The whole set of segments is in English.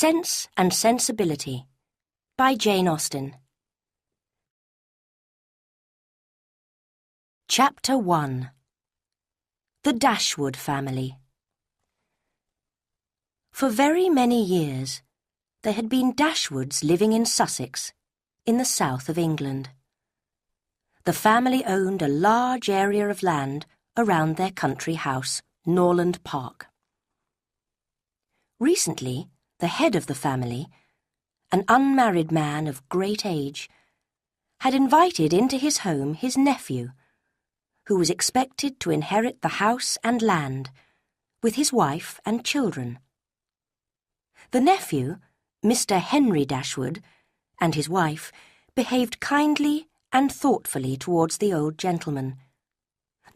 Sense and Sensibility by Jane Austen. Chapter 1. The Dashwood Family. For very many years, there had been Dashwoods living in Sussex, in the south of England. The family owned a large area of land around their country house, Norland Park. Recently, the head of the family, an unmarried man of great age, had invited into his home his nephew, who was expected to inherit the house and land, with his wife and children. The nephew, Mr. Henry Dashwood, and his wife behaved kindly and thoughtfully towards the old gentleman,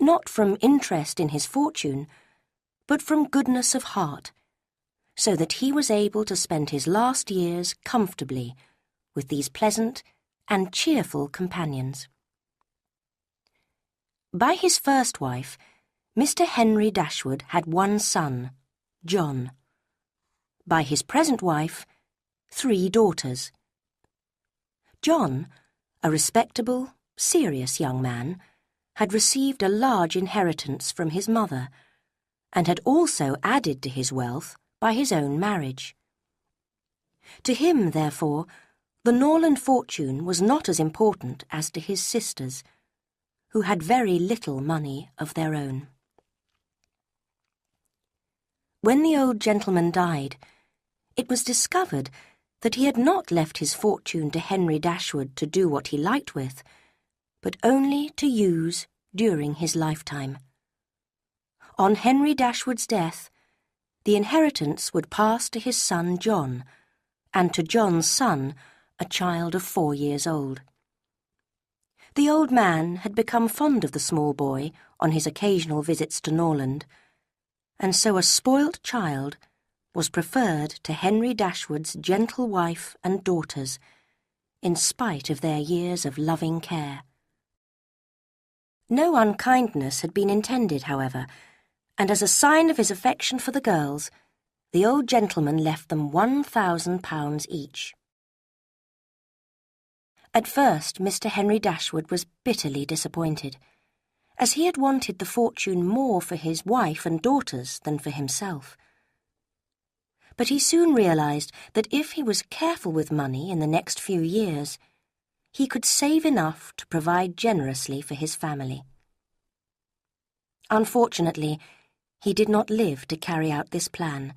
not from interest in his fortune, but from goodness of heart, so that he was able to spend his last years comfortably with these pleasant and cheerful companions. By his first wife, Mr. Henry Dashwood had one son, John. By his present wife, 3 daughters. John, a respectable, serious young man, had received a large inheritance from his mother, and had also added to his wealth by his own marriage. To him, therefore, the Norland fortune was not as important as to his sisters, who had very little money of their own. When the old gentleman died, it was discovered that he had not left his fortune to Henry Dashwood to do what he liked with, but only to use during his lifetime. On Henry Dashwood's death, the inheritance would pass to his son John, and to John's son, a child of 4 years old. The old man had become fond of the small boy on his occasional visits to Norland, and so a spoilt child was preferred to Henry Dashwood's gentle wife and daughters, in spite of their years of loving care. No unkindness had been intended, however, and as a sign of his affection for the girls, the old gentleman left them £1,000 each. At first, Mr. Henry Dashwood was bitterly disappointed, as he had wanted the fortune more for his wife and daughters than for himself. But he soon realised that if he was careful with money in the next few years, he could save enough to provide generously for his family. Unfortunately, he did not live to carry out this plan,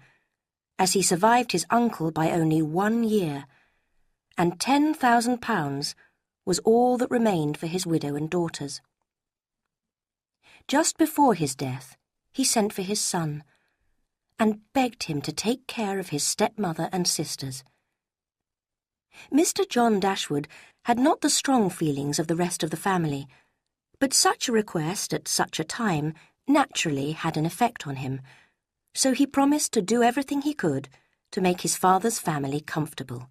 as he survived his uncle by only 1 year, and £10,000 was all that remained for his widow and daughters. Just before his death, he sent for his son, and begged him to take care of his stepmother and sisters. Mr. John Dashwood had not the strong feelings of the rest of the family, but such a request at such a time naturally had an effect on him, so he promised to do everything he could to make his father's family comfortable.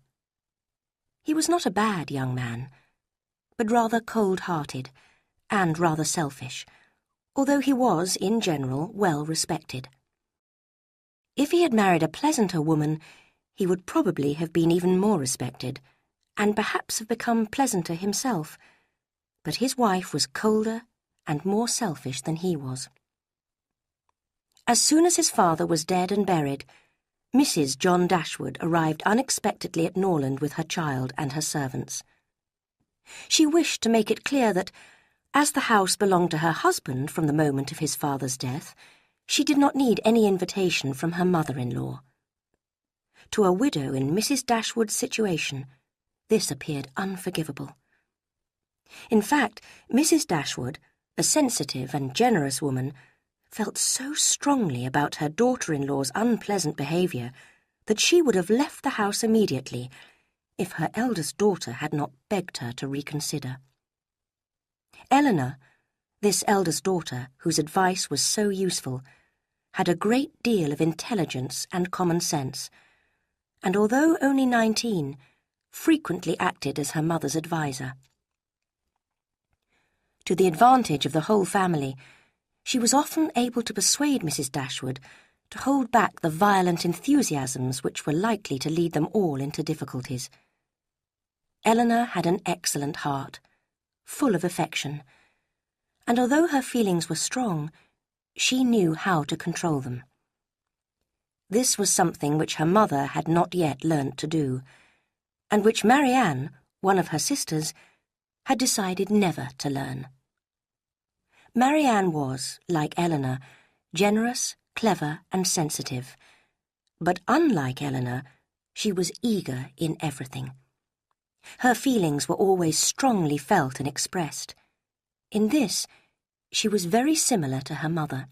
He was not a bad young man, but rather cold-hearted and rather selfish, although he was, in general, well respected. If he had married a pleasanter woman, he would probably have been even more respected, and perhaps have become pleasanter himself, but his wife was colder and more selfish than he was. As soon as his father was dead and buried, Mrs. John Dashwood arrived unexpectedly at Norland with her child and her servants. She wished to make it clear that, as the house belonged to her husband from the moment of his father's death, she did not need any invitation from her mother-in-law. To a widow in Mrs. Dashwood's situation, this appeared unforgivable. In fact, Mrs. Dashwood, a sensitive and generous woman, felt so strongly about her daughter-in-law's unpleasant behaviour that she would have left the house immediately if her eldest daughter had not begged her to reconsider. Eleanor, this eldest daughter, whose advice was so useful, had a great deal of intelligence and common sense, and although only 19, frequently acted as her mother's adviser. To the advantage of the whole family, she was often able to persuade Mrs. Dashwood to hold back the violent enthusiasms which were likely to lead them all into difficulties. Eleanor had an excellent heart, full of affection, and although her feelings were strong, she knew how to control them. This was something which her mother had not yet learnt to do, and which Marianne, one of her sisters, had decided never to learn. Marianne was, like Eleanor, generous, clever, and sensitive, but unlike Eleanor, she was eager in everything. Her feelings were always strongly felt and expressed. In this, she was very similar to her mother.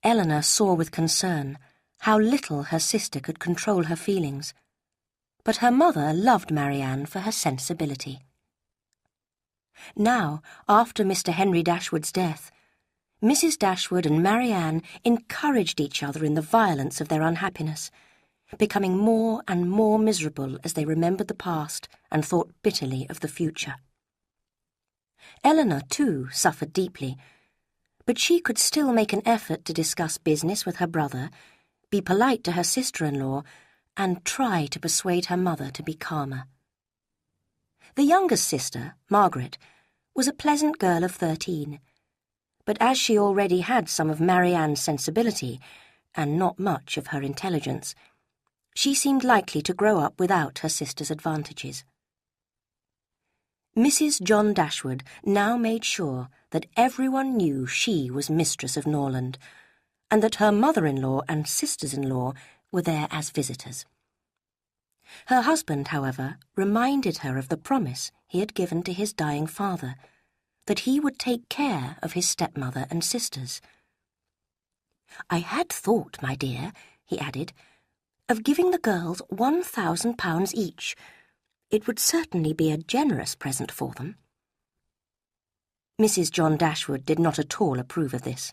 Eleanor saw with concern how little her sister could control her feelings, but her mother loved Marianne for her sensibility. Now, after Mr. Henry Dashwood's death, Mrs. Dashwood and Marianne encouraged each other in the violence of their unhappiness, becoming more and more miserable as they remembered the past and thought bitterly of the future. Eleanor, too, suffered deeply, but she could still make an effort to discuss business with her brother, be polite to her sister-in-law, and try to persuade her mother to be calmer. The youngest sister, Margaret, was a pleasant girl of 13, but as she already had some of Marianne's sensibility and not much of her intelligence, she seemed likely to grow up without her sister's advantages. Mrs. John Dashwood now made sure that everyone knew she was mistress of Norland, and that her mother-in-law and sisters-in-law were there as visitors. Her husband, however, reminded her of the promise he had given to his dying father, that he would take care of his stepmother and sisters. "I had thought, my dear," he added, "of giving the girls £1,000 each. It would certainly be a generous present for them." Mrs. John Dashwood did not at all approve of this.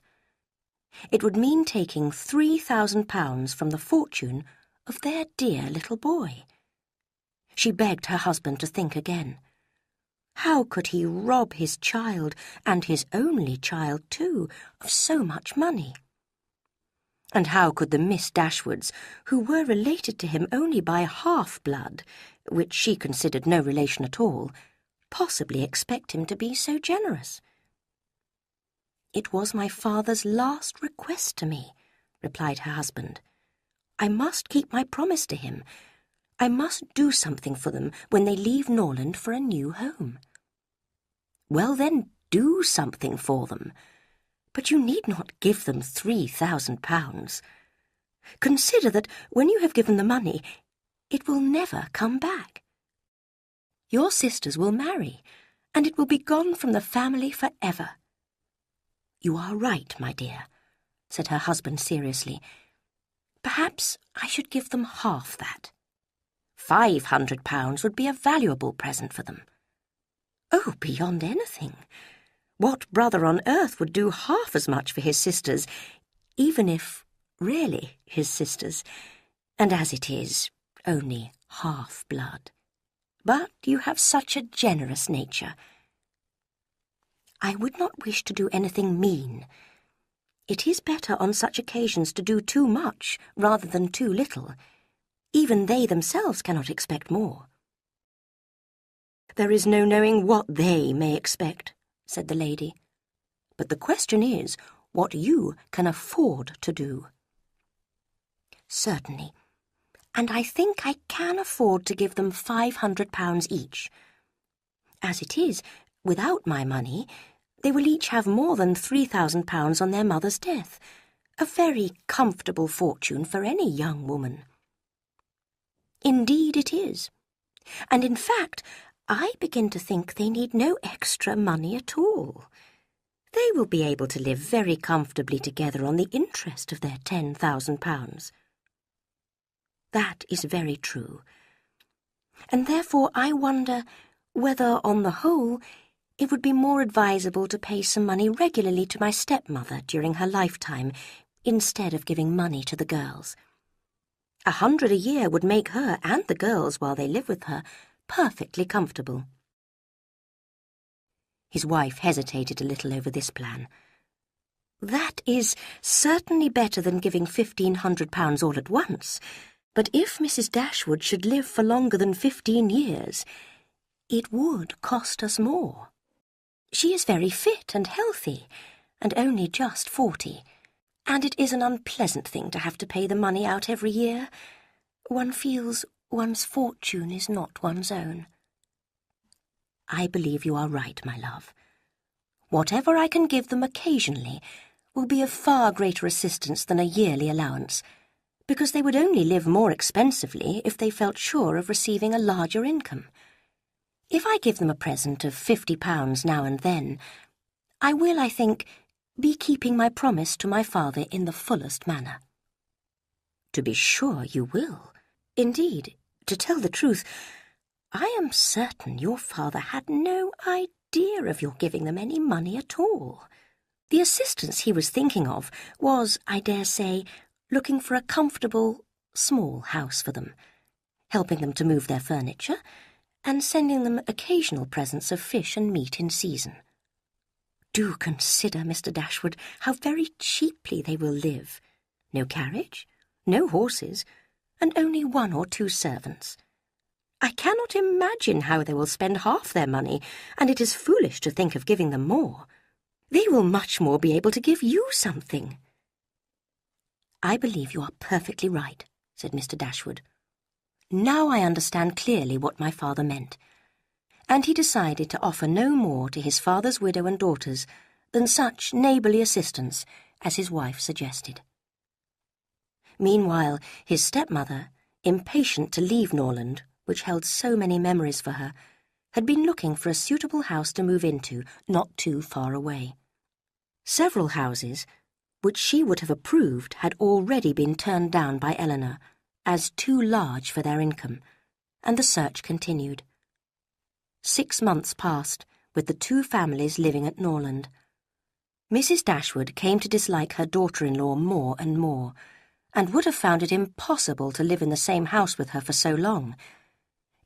It would mean taking £3,000 from the fortune of their dear little boy. She begged her husband to think again. How could he rob his child, and his only child too, of so much money? And how could the Miss Dashwoods, who were related to him only by half-blood, which she considered no relation at all, possibly expect him to be so generous? "It was my father's last request to me," replied her husband. "I must keep my promise to him. I must do something for them when they leave Norland for a new home." "Well, then, do something for them. But you need not give them £3,000. Consider that when you have given the money, it will never come back. Your sisters will marry, and it will be gone from the family for ever." "You are right, my dear," said her husband seriously. "Perhaps I should give them half that. £500 would be a valuable present for them." "Oh, beyond anything. What brother on earth would do half as much for his sisters, even if really his sisters, and as it is, only half-blood? But you have such a generous nature." "I would not wish to do anything mean. It is better on such occasions to do too much rather than too little. Even they themselves cannot expect more." "There is no knowing what they may expect," said the lady. "But the question is what you can afford to do." "Certainly, and I think I can afford to give them £500 each. As it is, without my money, they will each have more than £3,000 on their mother's death, a very comfortable fortune for any young woman." "Indeed it is, and in fact I begin to think they need no extra money at all. They will be able to live very comfortably together on the interest of their £10,000. "That is very true, and therefore I wonder whether, on the whole, it would be more advisable to pay some money regularly to my stepmother during her lifetime, instead of giving money to the girls. £100 a year would make her and the girls, while they live with her, perfectly comfortable." His wife hesitated a little over this plan. That is certainly better than giving £1,500 all at once, but if Mrs. Dashwood should live for longer than 15 years, it would cost us more. She is very fit and healthy, and only just 40, and it is an unpleasant thing to have to pay the money out every year. One feels one's fortune is not one's own. I believe you are right, my love. Whatever I can give them occasionally will be of far greater assistance than a yearly allowance, because they would only live more expensively if they felt sure of receiving a larger income. If I give them a present of £50 now and then, I will, I think, be keeping my promise to my father in the fullest manner. To be sure you will. Indeed, to tell the truth, I am certain your father had no idea of your giving them any money at all. The assistance he was thinking of was, I dare say, looking for a comfortable, small house for them, helping them to move their furniture, and sending them occasional presents of fish and meat in season. Do consider, Mr. Dashwood, how very cheaply they will live. No carriage, no horses, and only 1 or 2 servants. I cannot imagine how they will spend half their money, and it is foolish to think of giving them more. They will much more be able to give you something. I believe you are perfectly right, said Mr. Dashwood. Now I understand clearly what my father meant, and he decided to offer no more to his father's widow and daughters than such neighbourly assistance as his wife suggested. Meanwhile, his stepmother, impatient to leave Norland, which held so many memories for her, had been looking for a suitable house to move into not too far away. Several houses, which she would have approved, had already been turned down by Eleanor as too large for their income, and the search continued. 6 months passed, with the 2 families living at Norland. Mrs. Dashwood came to dislike her daughter-in-law more and more, and would have found it impossible to live in the same house with her for so long,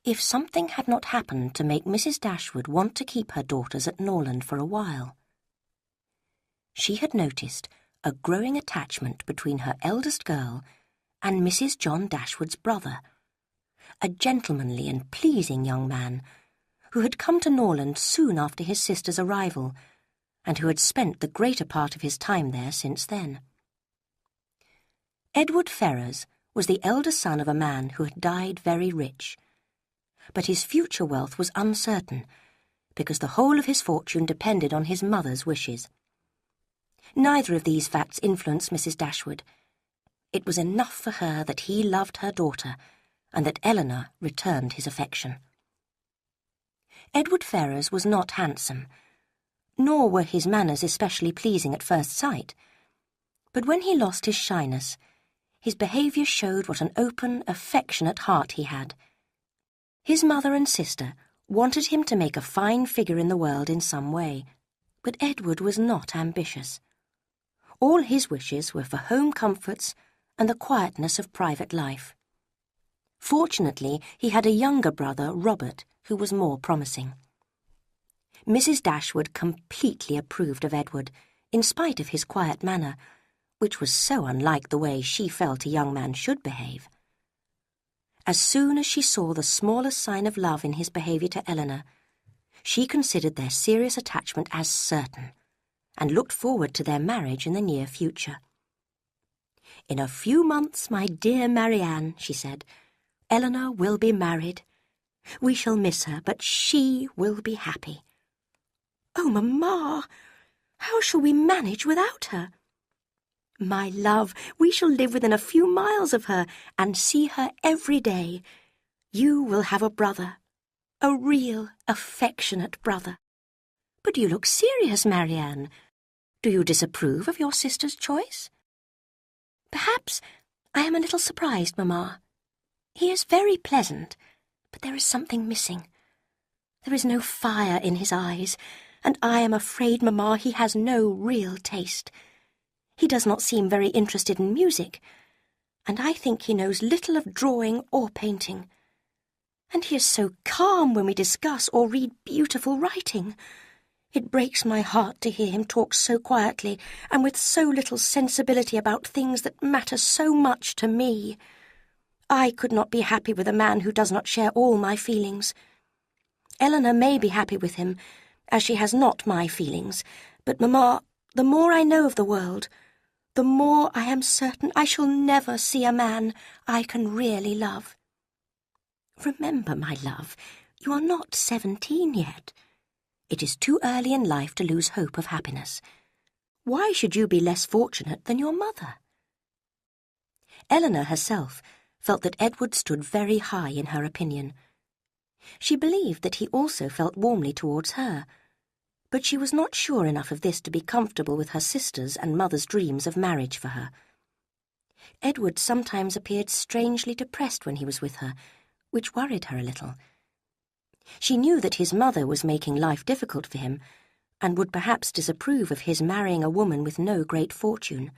if something had not happened to make Mrs. Dashwood want to keep her daughters at Norland for a while. She had noticed a growing attachment between her eldest girl and Mrs. John Dashwood's brother, a gentlemanly and pleasing young man who had come to Norland soon after his sister's arrival, and who had spent the greater part of his time there since then. Edward Ferrars was the elder son of a man who had died very rich, but his future wealth was uncertain, because the whole of his fortune depended on his mother's wishes. Neither of these facts influenced Mrs. Dashwood. It was enough for her that he loved her daughter, and that Eleanor returned his affection. Edward Ferrars was not handsome, nor were his manners especially pleasing at first sight, but when he lost his shyness, his behaviour showed what an open, affectionate heart he had. His mother and sister wanted him to make a fine figure in the world in some way, but Edward was not ambitious. All his wishes were for home comforts and the quietness of private life. Fortunately, he had a younger brother, Robert, who was more promising. Mrs. Dashwood completely approved of Edward, in spite of his quiet manner, which was so unlike the way she felt a young man should behave. As soon as she saw the smallest sign of love in his behaviour to Eleanor, she considered their serious attachment as certain, and looked forward to their marriage in the near future. "In a few months, my dear Marianne," she said, "Eleanor will be married. We shall miss her, but she will be happy." "Oh, Mamma, how shall we manage without her?" "My love, we shall live within a few miles of her and see her every day. You will have a brother, a real, affectionate brother." "But you look serious, Marianne. Do you disapprove of your sister's choice?" "Perhaps I am a little surprised, Mamma. He is very pleasant, but there is something missing. There is no fire in his eyes, and I am afraid, Mamma, he has no real taste. He does not seem very interested in music, and I think he knows little of drawing or painting. And he is so calm when we discuss or read beautiful writing. It breaks my heart to hear him talk so quietly and with so little sensibility about things that matter so much to me. I could not be happy with a man who does not share all my feelings. Eleanor may be happy with him, as she has not my feelings, but, Mamma, the more I know of the world, the more I am certain I shall never see a man I can really love. Remember, my love, you are not 17 yet. It is too early in life to lose hope of happiness. Why should you be less fortunate than your mother? Eleanor herself felt that Edward stood very high in her opinion. She believed that he also felt warmly towards her, but she was not sure enough of this to be comfortable with her sister's and mother's dreams of marriage for her. Edward sometimes appeared strangely depressed when he was with her, which worried her a little. She knew that his mother was making life difficult for him, and would perhaps disapprove of his marrying a woman with no great fortune.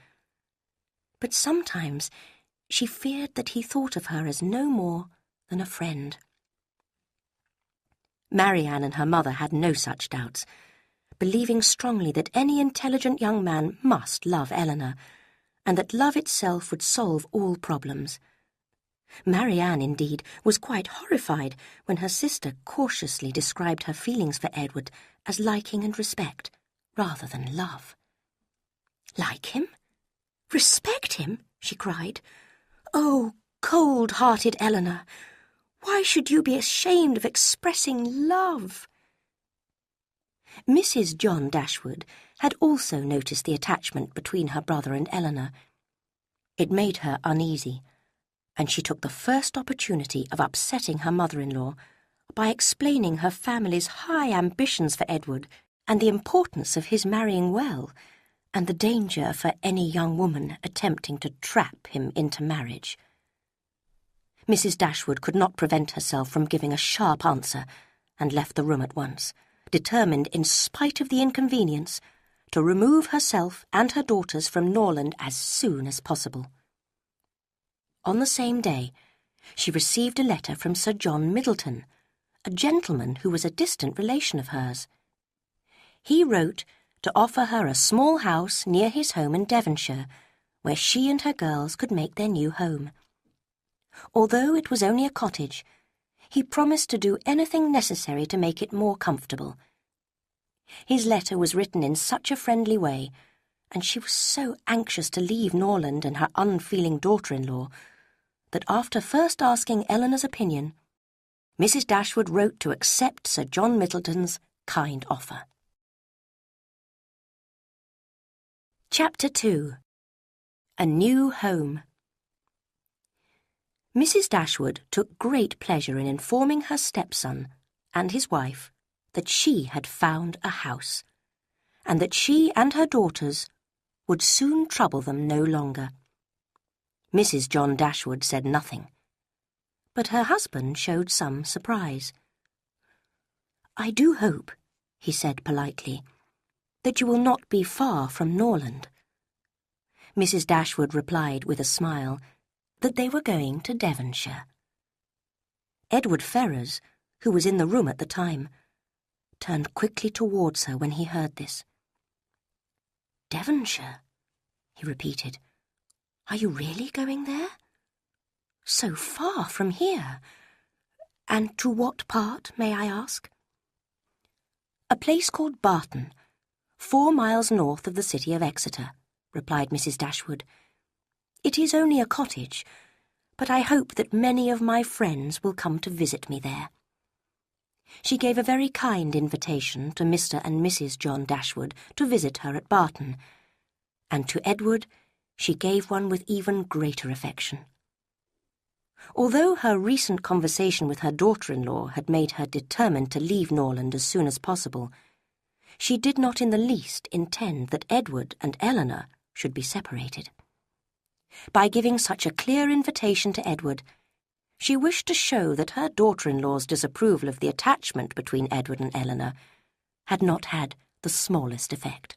But sometimes she feared that he thought of her as no more than a friend. Marianne and her mother had no such doubts, believing strongly that any intelligent young man must love Eleanor, and that love itself would solve all problems. Marianne, indeed, was quite horrified when her sister cautiously described her feelings for Edward as liking and respect, rather than love. Like him? Respect him? She cried. Oh, cold-hearted Eleanor! Why should you be ashamed of expressing love? Mrs. John Dashwood had also noticed the attachment between her brother and Eleanor. It made her uneasy, and she took the first opportunity of upsetting her mother-in-law by explaining her family's high ambitions for Edward and the importance of his marrying well, and the danger for any young woman attempting to trap him into marriage. Mrs. Dashwood could not prevent herself from giving a sharp answer, and left the room at once, determined, in spite of the inconvenience, to remove herself and her daughters from Norland as soon as possible. On the same day, she received a letter from Sir John Middleton, a gentleman who was a distant relation of hers. He wrote to offer her a small house near his home in Devonshire, where she and her girls could make their new home. Although it was only a cottage, he promised to do anything necessary to make it more comfortable. His letter was written in such a friendly way, and she was so anxious to leave Norland and her unfeeling daughter-in-law, that after first asking Eleanor's opinion, Mrs. Dashwood wrote to accept Sir John Middleton's kind offer. Chapter 2. A New Home. Mrs. Dashwood took great pleasure in informing her stepson and his wife that she had found a house, and that she and her daughters would soon trouble them no longer. Mrs. John Dashwood said nothing, but her husband showed some surprise. "I do hope," he said politely, "that you will not be far from Norland." Mrs. Dashwood replied with a smile that they were going to Devonshire. Edward Ferrars, who was in the room at the time, turned quickly towards her when he heard this. "Devonshire?" he repeated. "Are you really going there? So far from here? And to what part, may I ask?" "A place called Barton, 4 miles north of the city of Exeter," replied Mrs. Dashwood. "It is only a cottage, but I hope that many of my friends will come to visit me there." She gave a very kind invitation to Mr. and Mrs. John Dashwood to visit her at Barton, and to Edward she gave one with even greater affection. Although her recent conversation with her daughter-in-law had made her determined to leave Norland as soon as possible, she did not in the least intend that Edward and Eleanor should be separated. By giving such a clear invitation to Edward, she wished to show that her daughter-in-law's disapproval of the attachment between Edward and Eleanor had not had the smallest effect.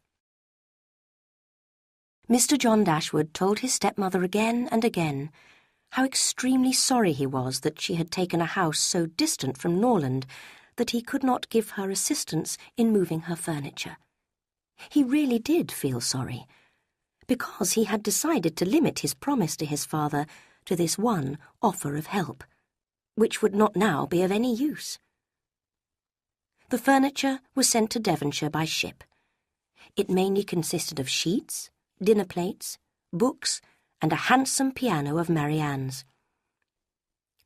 Mr. John Dashwood told his stepmother again and again how extremely sorry he was that she had taken a house so distant from Norland that he could not give her assistance in moving her furniture. He really did feel sorry, because he had decided to limit his promise to his father to this one offer of help, which would not now be of any use. The furniture was sent to Devonshire by ship. It mainly consisted of sheets, dinner plates, books, and a handsome piano of Marianne's.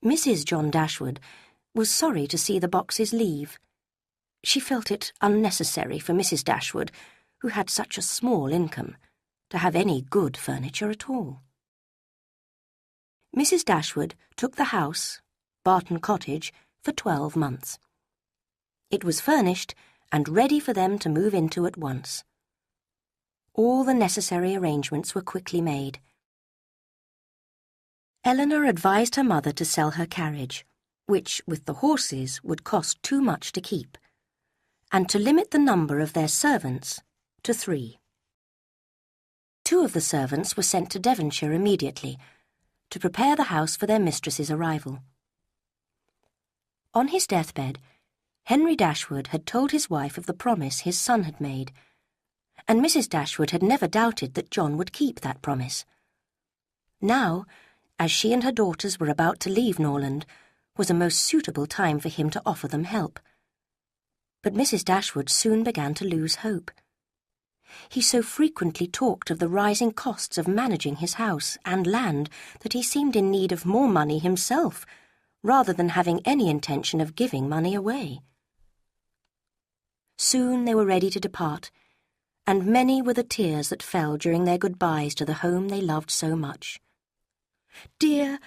Mrs. John Dashwood was sorry to see the boxes leave. She felt it unnecessary for Mrs. Dashwood, who had such a small income, to have any good furniture at all. Mrs. Dashwood took the house, Barton Cottage, for 12 months. It was furnished and ready for them to move into at once. All the necessary arrangements were quickly made. Eleanor advised her mother to sell her carriage, which, with the horses, would cost too much to keep, and to limit the number of their servants to 3. 2 of the servants were sent to Devonshire immediately, to prepare the house for their mistress's arrival. On his deathbed, Henry Dashwood had told his wife of the promise his son had made, and Mrs. Dashwood had never doubted that John would keep that promise. Now, as she and her daughters were about to leave Norland, was a most suitable time for him to offer them help. But Mrs. Dashwood soon began to lose hope. He so frequently talked of the rising costs of managing his house and land that he seemed in need of more money himself, rather than having any intention of giving money away. Soon they were ready to depart, and many were the tears that fell during their goodbyes to the home they loved so much. "Dear,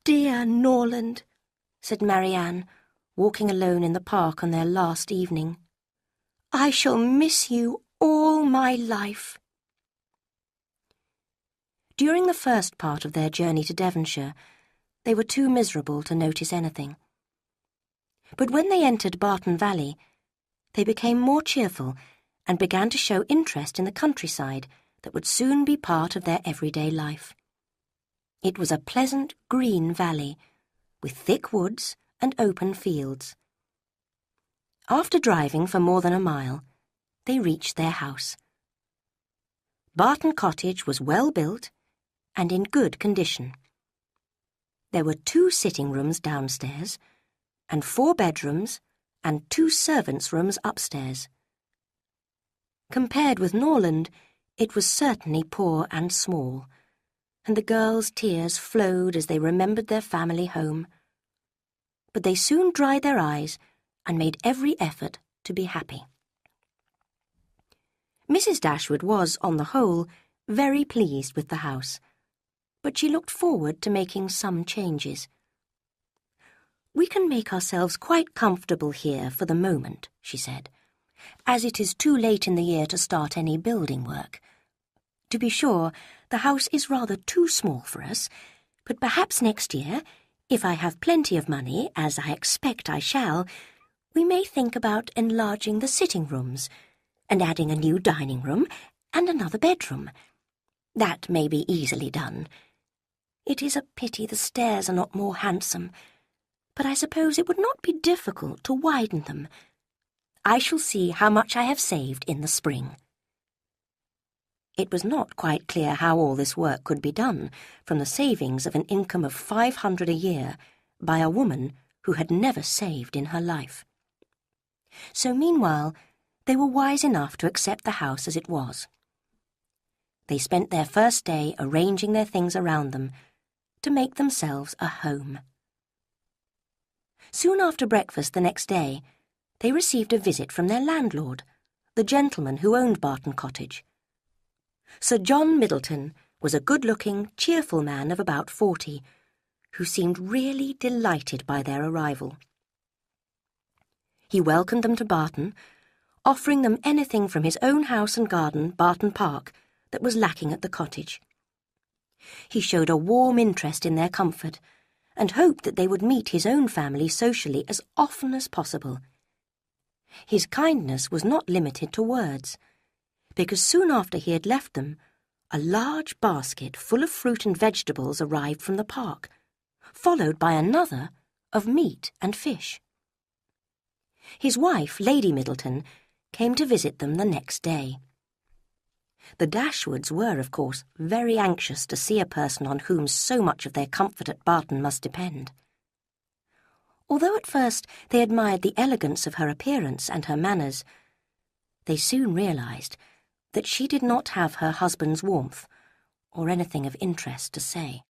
dear Norland," said Marianne, walking alone in the park on their last evening. "I shall miss you all my life." During the first part of their journey to Devonshire, they were too miserable to notice anything. But when they entered Barton Valley, they became more cheerful and began to show interest in the countryside that would soon be part of their everyday life. It was a pleasant green valley, with thick woods and open fields. After driving for more than a mile, they reached their house. Barton Cottage was well built and in good condition. There were 2 sitting rooms downstairs, and 4 bedrooms and 2 servants' rooms upstairs. Compared with Norland, it was certainly poor and small, and the girls' tears flowed as they remembered their family home. But they soon dried their eyes and made every effort to be happy. Mrs. Dashwood was, on the whole, very pleased with the house, but she looked forward to making some changes. "We can make ourselves quite comfortable here for the moment," she said, "as it is too late in the year to start any building work. To be sure, the house is rather too small for us, but perhaps next year, if I have plenty of money, as I expect I shall, we may think about enlarging the sitting rooms, and adding a new dining room and another bedroom. That may be easily done. It is a pity the stairs are not more handsome, but I suppose it would not be difficult to widen them. I shall see how much I have saved in the spring." It was not quite clear how all this work could be done from the savings of an income of 500 a year by a woman who had never saved in her life. So meanwhile, they were wise enough to accept the house as it was. They spent their first day arranging their things around them to make themselves a home. Soon after breakfast the next day, they received a visit from their landlord, the gentleman who owned Barton Cottage. Sir John Middleton was a good-looking, cheerful man of about 40, who seemed really delighted by their arrival. He welcomed them to Barton, offering them anything from his own house and garden, Barton Park, that was lacking at the cottage. He showed a warm interest in their comfort, and hoped that they would meet his own family socially as often as possible. His kindness was not limited to words, because soon after he had left them, a large basket full of fruit and vegetables arrived from the park, followed by another of meat and fish. His wife, Lady Middleton, came to visit them the next day. The Dashwoods were, of course, very anxious to see a person on whom so much of their comfort at Barton must depend. Although at first they admired the elegance of her appearance and her manners, they soon realised that she did not have her husband's warmth or anything of interest to say.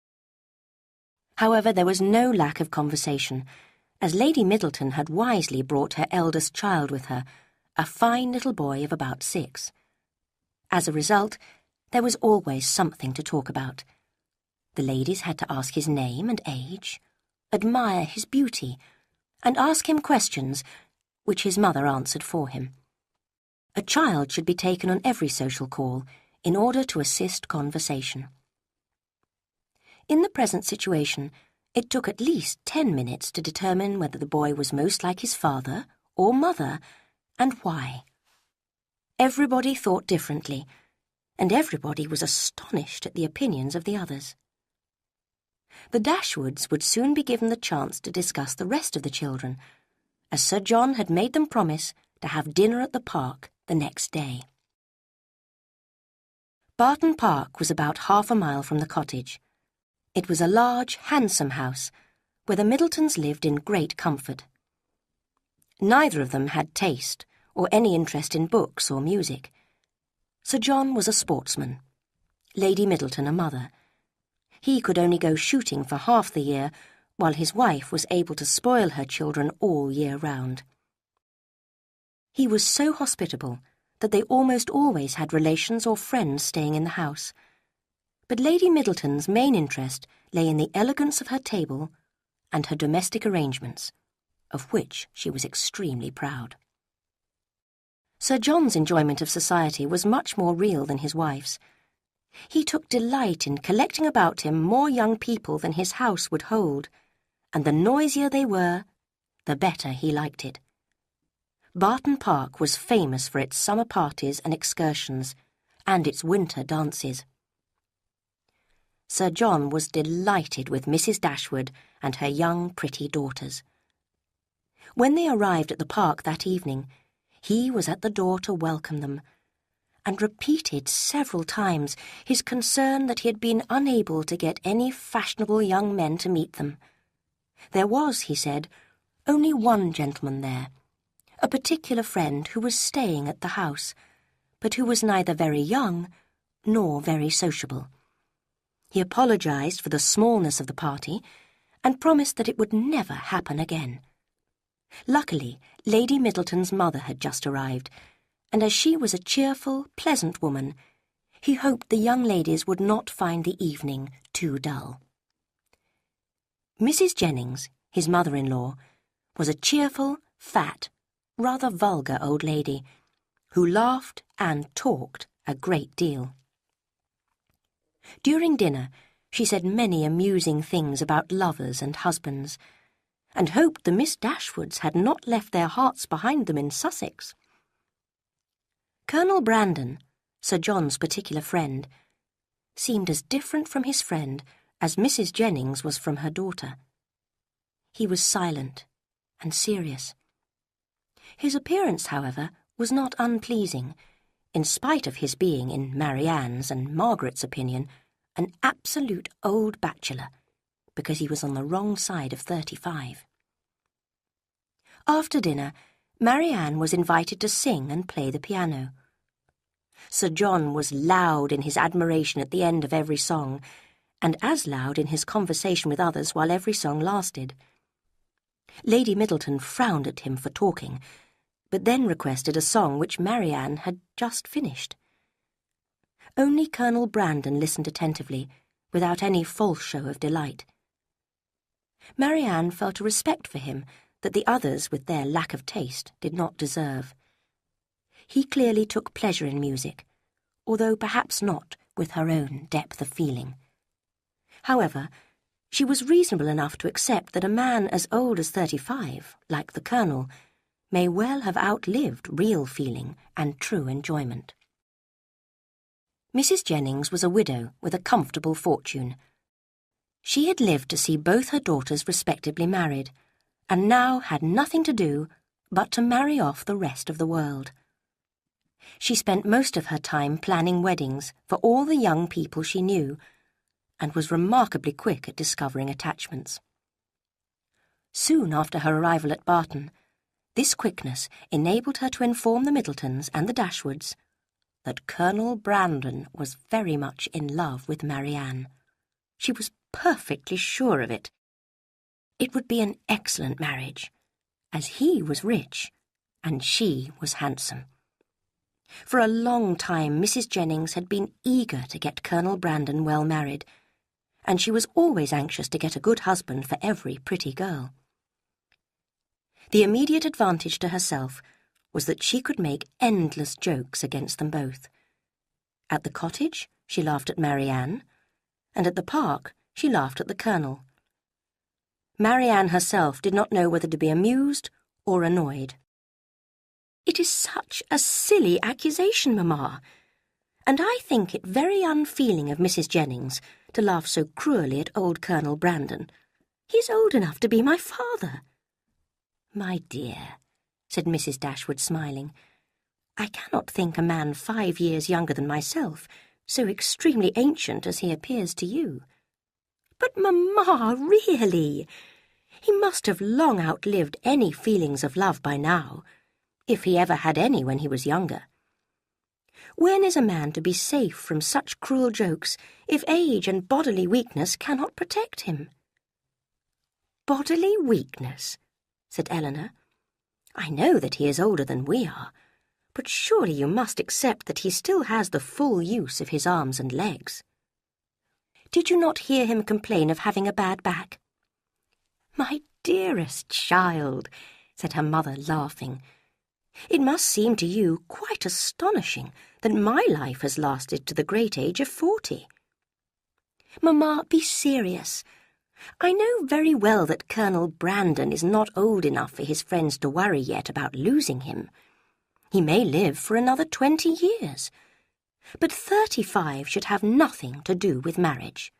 However, there was no lack of conversation, as Lady Middleton had wisely brought her eldest child with her, a fine little boy of about 6. As a result, there was always something to talk about. The ladies had to ask his name and age, admire his beauty, and ask him questions which his mother answered for him. A child should be taken on every social call in order to assist conversation. In the present situation, it took at least 10 minutes to determine whether the boy was most like his father or mother, and why. Everybody thought differently, and everybody was astonished at the opinions of the others. The Dashwoods would soon be given the chance to discuss the rest of the children, as Sir John had made them promise to have dinner at the park the next day. Barton Park was about half a mile from the cottage. It was a large, handsome house, where the Middletons lived in great comfort. Neither of them had taste or any interest in books or music. Sir John was a sportsman, Lady Middleton a mother. He could only go shooting for half the year, while his wife was able to spoil her children all year round. He was so hospitable that they almost always had relations or friends staying in the house. But Lady Middleton's main interest lay in the elegance of her table and her domestic arrangements, of which she was extremely proud. Sir John's enjoyment of society was much more real than his wife's. He took delight in collecting about him more young people than his house would hold, and the noisier they were, the better he liked it. Barton Park was famous for its summer parties and excursions, and its winter dances. Sir John was delighted with Mrs. Dashwood and her young, pretty daughters. When they arrived at the park that evening, he was at the door to welcome them, and repeated several times his concern that he had been unable to get any fashionable young men to meet them. There was, he said, only one gentleman there, a particular friend who was staying at the house, but who was neither very young nor very sociable. He apologised for the smallness of the party and promised that it would never happen again. Luckily, Lady Middleton's mother had just arrived, and as she was a cheerful, pleasant woman, he hoped the young ladies would not find the evening too dull. Mrs. Jennings, his mother-in-law, was a cheerful, fat, rather vulgar old lady, who laughed and talked a great deal. During dinner, she said many amusing things about lovers and husbands, and hoped the Miss Dashwoods had not left their hearts behind them in Sussex. Colonel Brandon, Sir John's particular friend, seemed as different from his friend as Mrs. Jennings was from her daughter. He was silent and serious. His appearance, however, was not unpleasing, in spite of his being, in Marianne's and Margaret's opinion, an absolute old bachelor, because he was on the wrong side of 35. After dinner, Marianne was invited to sing and play the piano. Sir John was loud in his admiration at the end of every song, and as loud in his conversation with others while every song lasted. Lady Middleton frowned at him for talking, but then requested a song which Marianne had just finished. Only Colonel Brandon listened attentively, without any false show of delight. Marianne felt a respect for him that the others, with their lack of taste, did not deserve. He clearly took pleasure in music, although perhaps not with her own depth of feeling. However, she was reasonable enough to accept that a man as old as 35, like the Colonel, may well have outlived real feeling and true enjoyment. Mrs. Jennings was a widow with a comfortable fortune. She had lived to see both her daughters respectably married, and now had nothing to do but to marry off the rest of the world. She spent most of her time planning weddings for all the young people she knew, and was remarkably quick at discovering attachments. Soon after her arrival at Barton, this quickness enabled her to inform the Middletons and the Dashwoods that Colonel Brandon was very much in love with Marianne. She was perfectly sure of it. It would be an excellent marriage, as he was rich and she was handsome. For a long time Mrs. Jennings had been eager to get Colonel Brandon well married, and she was always anxious to get a good husband for every pretty girl. The immediate advantage to herself was that she could make endless jokes against them both. At the cottage, she laughed at Marianne, and at the park, she laughed at the Colonel. Marianne herself did not know whether to be amused or annoyed. "It is such a silly accusation, Mamma, and I think it very unfeeling of Mrs. Jennings to laugh so cruelly at old Colonel Brandon. He's old enough to be my father." "My dear," said Mrs. Dashwood, smiling, "I cannot think a man 5 years younger than myself so extremely ancient as he appears to you." "But, Mamma, really, he must have long outlived any feelings of love by now, if he ever had any when he was younger. When is a man to be safe from such cruel jokes if age and bodily weakness cannot protect him?" "Bodily weakness?" said Eleanor. "I know that he is older than we are, but surely you must accept that he still has the full use of his arms and legs. Did you not hear him complain of having a bad back?" "My dearest child," said her mother, laughing, "it must seem to you quite astonishing that my life has lasted to the great age of 40. Mamma, be serious. I know very well that Colonel Brandon is not old enough for his friends to worry yet about losing him. He may live for another 20 years. But 35 should have nothing to do with marriage."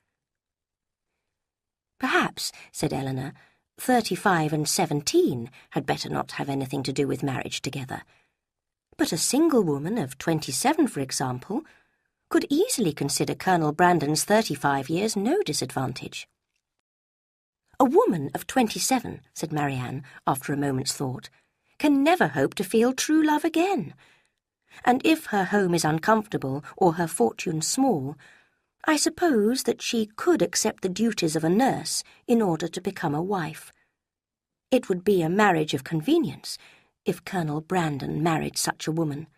"Perhaps," said Eleanor, 35 and 17 had better not have anything to do with marriage together. But a single woman of 27, for example, could easily consider Colonel Brandon's 35 years no disadvantage. "A woman of 27, said Marianne, after a moment's thought, can never hope to feel true love again. And if her home is uncomfortable or her fortune small, I suppose that she could accept the duties of a nurse in order to become a wife. It would be a marriage of convenience if Colonel Brandon married such a woman.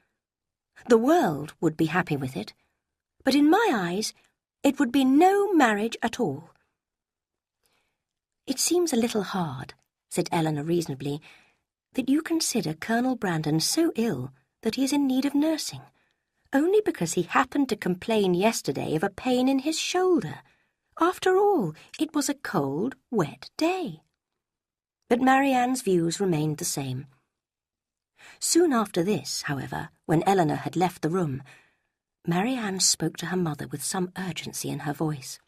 The world would be happy with it, but in my eyes it would be no marriage at all." "It seems a little hard," said Eleanor reasonably, "that you consider Colonel Brandon so ill that he is in need of nursing, only because he happened to complain yesterday of a pain in his shoulder. After all, it was a cold, wet day." But Marianne's views remained the same. Soon after this, however, when Eleanor had left the room, Marianne spoke to her mother with some urgency in her voice.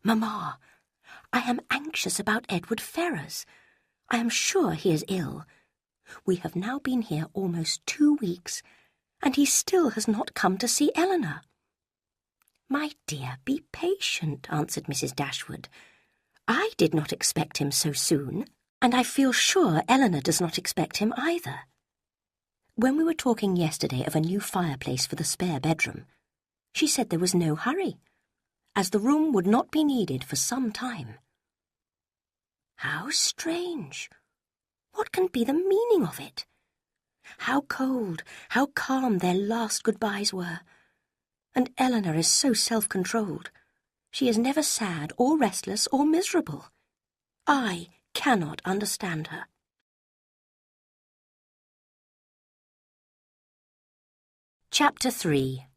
"Mamma, I am anxious about Edward Ferrars. I am sure he is ill. We have now been here almost 2 weeks, and he still has not come to see Eleanor." "My dear, be patient," answered Mrs. Dashwood. "I did not expect him so soon, and I feel sure Eleanor does not expect him either. When we were talking yesterday of a new fireplace for the spare bedroom, she said there was no hurry, as the room would not be needed for some time." "How strange! What can be the meaning of it? How cold, how calm their last goodbyes were. And Eleanor is so self-controlled. She is never sad or restless or miserable. I cannot understand her." Chapter 3.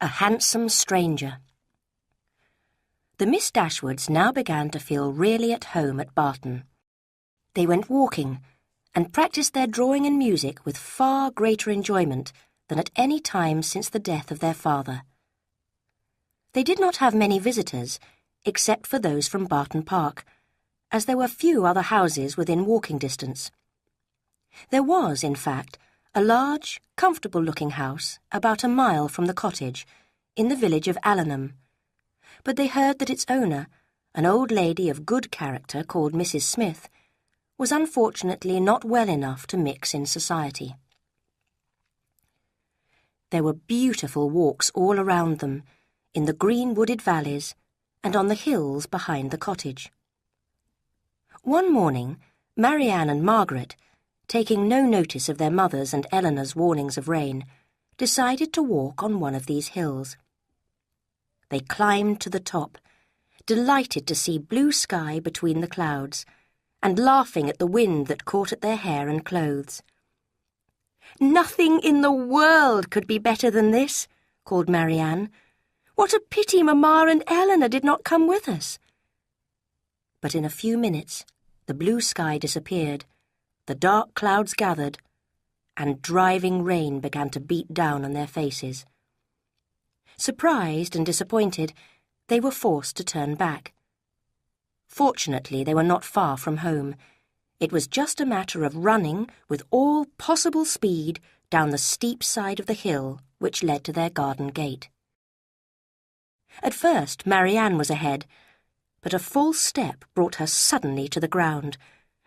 A Handsome Stranger. The Miss Dashwoods now began to feel really at home at Barton. They went walking and practised their drawing and music with far greater enjoyment than at any time since the death of their father. They did not have many visitors, except for those from Barton Park, as there were few other houses within walking distance. There was, in fact, a large, comfortable-looking house about a mile from the cottage, in the village of Allenham, but they heard that its owner, an old lady of good character called Mrs. Smith, was unfortunately not well enough to mix in society. There were beautiful walks all around them, in the green wooded valleys and on the hills behind the cottage. One morning, Marianne and Margaret, taking no notice of their mother's and Eleanor's warnings of rain, decided to walk on one of these hills. They climbed to the top, delighted to see blue sky between the clouds, and laughing at the wind that caught at their hair and clothes. "Nothing in the world could be better than this," called Marianne. "What a pity Mamma and Eleanor did not come with us." But in a few minutes the blue sky disappeared, the dark clouds gathered, and driving rain began to beat down on their faces. Surprised and disappointed, they were forced to turn back. Fortunately, they were not far from home. It was just a matter of running with all possible speed down the steep side of the hill which led to their garden gate. At first, Marianne was ahead, but a false step brought her suddenly to the ground,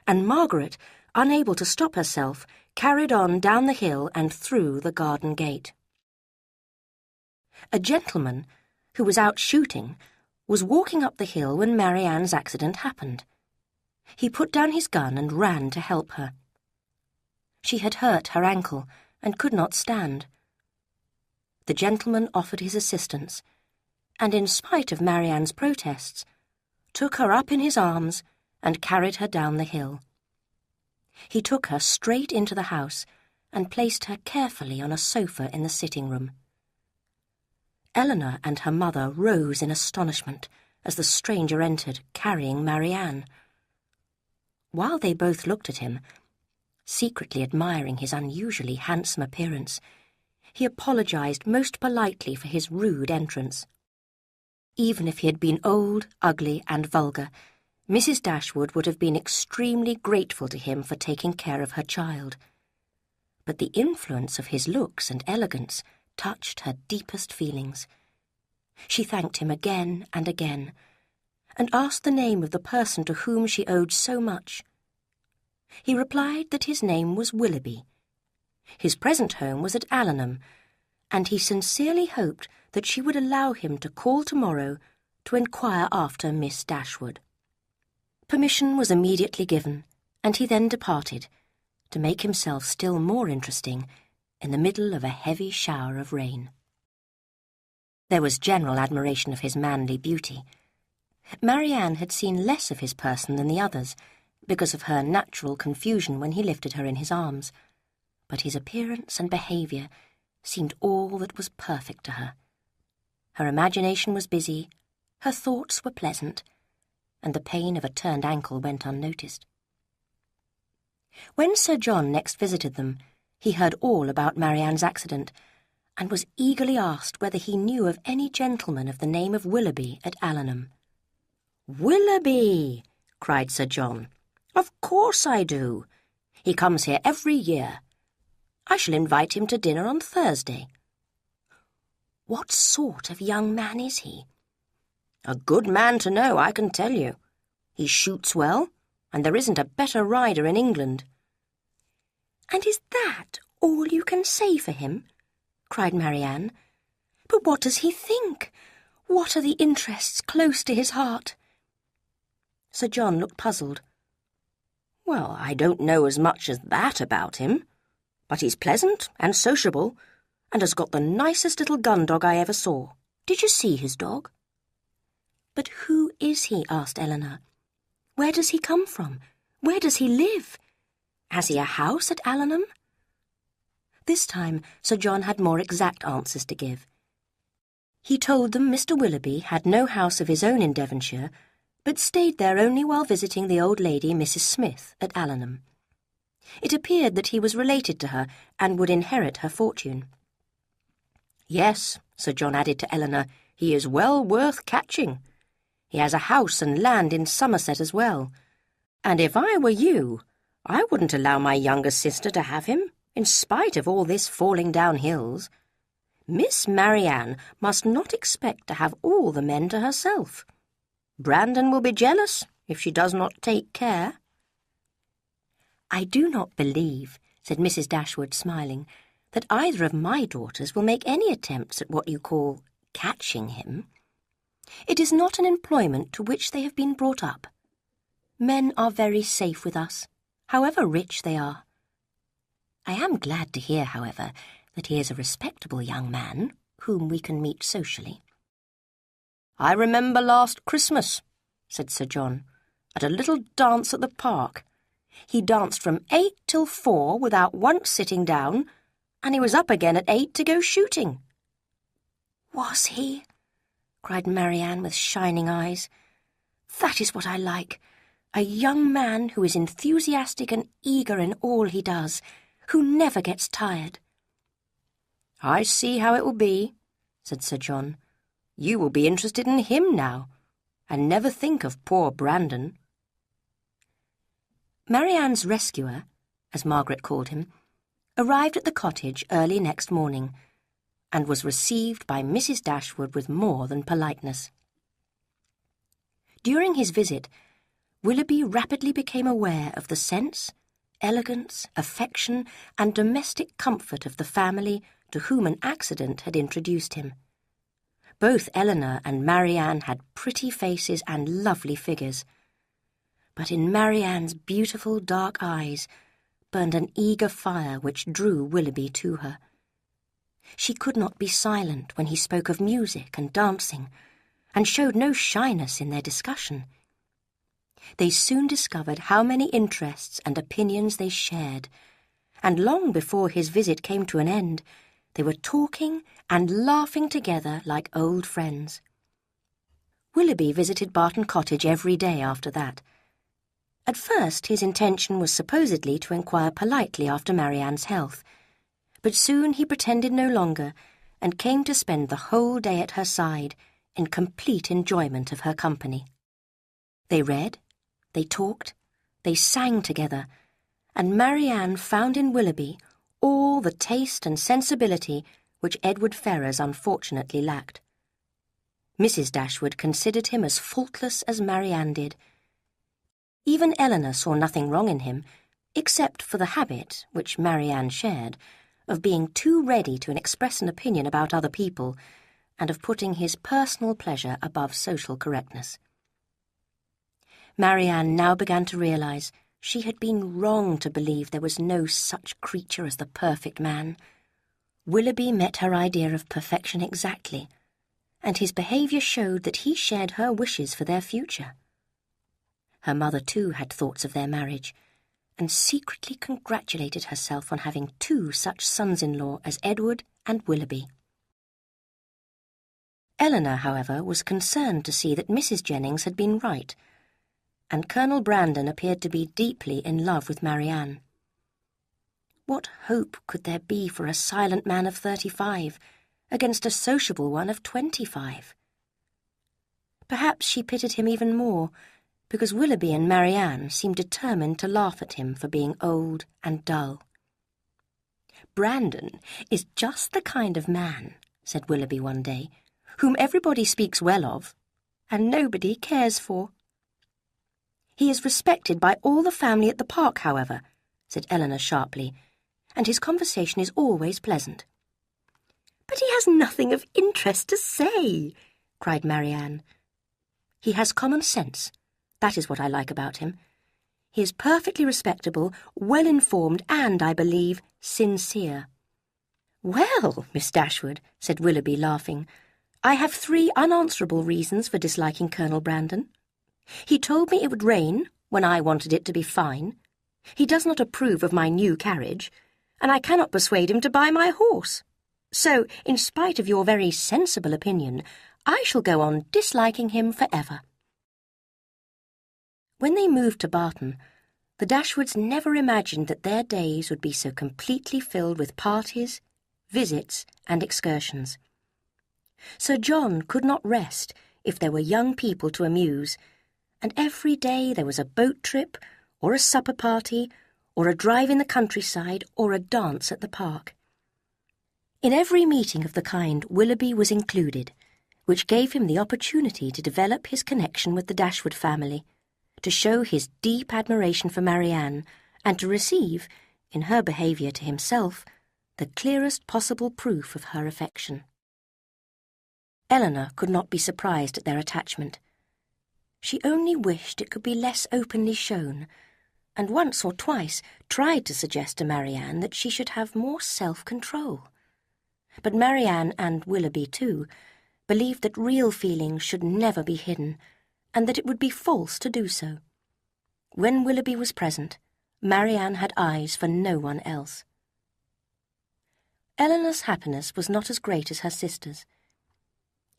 and Margaret, unable to stop herself, carried on down the hill and through the garden gate. A gentleman, who was out shooting, was walking up the hill when Marianne's accident happened. He put down his gun and ran to help her. She had hurt her ankle and could not stand. The gentleman offered his assistance, and in spite of Marianne's protests, took her up in his arms and carried her down the hill. He took her straight into the house and placed her carefully on a sofa in the sitting room. Eleanor and her mother rose in astonishment as the stranger entered, carrying Marianne. While they both looked at him, secretly admiring his unusually handsome appearance, he apologized most politely for his rude entrance. Even if he had been old, ugly, and vulgar, Mrs. Dashwood would have been extremely grateful to him for taking care of her child. But the influence of his looks and elegance touched her deepest feelings. She thanked him again and again, and asked the name of the person to whom she owed so much. He replied that his name was Willoughby. His present home was at Allenham, and he sincerely hoped that she would allow him to call tomorrow to inquire after Miss Dashwood. Permission was immediately given, and he then departed, to make himself still more interesting in the middle of a heavy shower of rain. There was general admiration of his manly beauty. Marianne had seen less of his person than the others, because of her natural confusion when he lifted her in his arms, but his appearance and behaviour seemed all that was perfect to her. Her imagination was busy, her thoughts were pleasant, and the pain of a turned ankle went unnoticed. When Sir John next visited them, he heard all about Marianne's accident, and was eagerly asked whether he knew of any gentleman of the name of Willoughby at Allenham. "Willoughby!" cried Sir John. "Of course I do. He comes here every year. I shall invite him to dinner on Thursday." "What sort of young man is he?" "A good man to know, I can tell you. He shoots well, and there isn't a better rider in England." "And is that all you can say for him?" cried Marianne. "But what does he think? What are the interests close to his heart?" Sir John looked puzzled. "Well, I don't know as much as that about him, but he's pleasant and sociable, and has got the nicest little gun dog I ever saw. Did you see his dog?" "But who is he?" asked Eleanor. "Where does he come from? Where does he live? Has he a house at Allenham?" This time Sir John had more exact answers to give. He told them Mr. Willoughby had no house of his own in Devonshire, but stayed there only while visiting the old lady Mrs. Smith at Allenham. It appeared that he was related to her and would inherit her fortune. "Yes," Sir John added to Eleanor, "he is well worth catching. He has a house and land in Somerset as well, and if I were you, I wouldn't allow my younger sister to have him, in spite of all this falling down hills. Miss Marianne must not expect to have all the men to herself. Brandon will be jealous if she does not take care." "I do not believe," said Mrs. Dashwood, smiling, "that either of my daughters will make any attempts at what you call catching him. It is not an employment to which they have been brought up. Men are very safe with us, however rich they are. I am glad to hear, however, that he is a respectable young man whom we can meet socially." "I remember last Christmas," said Sir John, "at a little dance at the park. He danced from 8 till 4 without once sitting down, and he was up again at 8 to go shooting." "Was he?" cried Marianne with shining eyes. "That is what I like. A young man who is enthusiastic and eager in all he does, who never gets tired." "I see how it will be," said Sir John. "You will be interested in him now, and never think of poor Brandon." Marianne's rescuer, as Margaret called him, arrived at the cottage early next morning, and was received by Mrs. Dashwood with more than politeness. During his visit, Willoughby rapidly became aware of the sense, elegance, affection, and domestic comfort of the family to whom an accident had introduced him. Both Eleanor and Marianne had pretty faces and lovely figures, but in Marianne's beautiful dark eyes burned an eager fire which drew Willoughby to her. She could not be silent when he spoke of music and dancing, and showed no shyness in their discussion. They soon discovered how many interests and opinions they shared, and long before his visit came to an end, they were talking and laughing together like old friends. Willoughby visited Barton Cottage every day after that. At first his intention was supposedly to inquire politely after Marianne's health, but soon he pretended no longer, and came to spend the whole day at her side in complete enjoyment of her company. They read, they talked, they sang together, and Marianne found in Willoughby all the taste and sensibility which Edward Ferrars unfortunately lacked. Mrs. Dashwood considered him as faultless as Marianne did. Even Eleanor saw nothing wrong in him, except for the habit, which Marianne shared, of being too ready to express an opinion about other people, and of putting his personal pleasure above social correctness. Marianne now began to realize she had been wrong to believe there was no such creature as the perfect man. Willoughby met her idea of perfection exactly, and his behaviour showed that he shared her wishes for their future. Her mother, too, had thoughts of their marriage, and secretly congratulated herself on having 2 such sons-in-law as Edward and Willoughby. Eleanor, however, was concerned to see that Mrs. Jennings had been right, and Colonel Brandon appeared to be deeply in love with Marianne. What hope could there be for a silent man of 35 against a sociable one of 25? Perhaps she pitied him even more, because Willoughby and Marianne seemed determined to laugh at him for being old and dull. "Brandon is just the kind of man," said Willoughby one day, "whom everybody speaks well of, and nobody cares for." "He is respected by all the family at the park, however," said Eleanor sharply, "and his conversation is always pleasant." "But he has nothing of interest to say," cried Marianne. "He has common sense. That is what I like about him. He is perfectly respectable, well-informed, and, I believe, sincere." "Well, Miss Dashwood," said Willoughby, laughing, "I have 3 unanswerable reasons for disliking Colonel Brandon. He told me it would rain when I wanted it to be fine. He does not approve of my new carriage, and I cannot persuade him to buy my horse. So, in spite of your very sensible opinion, I shall go on disliking him forever." When they moved to Barton, the Dashwoods never imagined that their days would be so completely filled with parties, visits, and excursions. Sir John could not rest if there were young people to amuse, and every day there was a boat trip, or a supper party, or a drive in the countryside, or a dance at the park. In every meeting of the kind, Willoughby was included, which gave him the opportunity to develop his connection with the Dashwood family, to show his deep admiration for Marianne, and to receive, in her behaviour to himself, the clearest possible proof of her affection. Eleanor could not be surprised at their attachment. She only wished it could be less openly shown, and once or twice tried to suggest to Marianne that she should have more self-control. But Marianne, and Willoughby too, believed that real feelings should never be hidden, and that it would be false to do so. When Willoughby was present, Marianne had eyes for no one else. Eleanor's happiness was not as great as her sister's.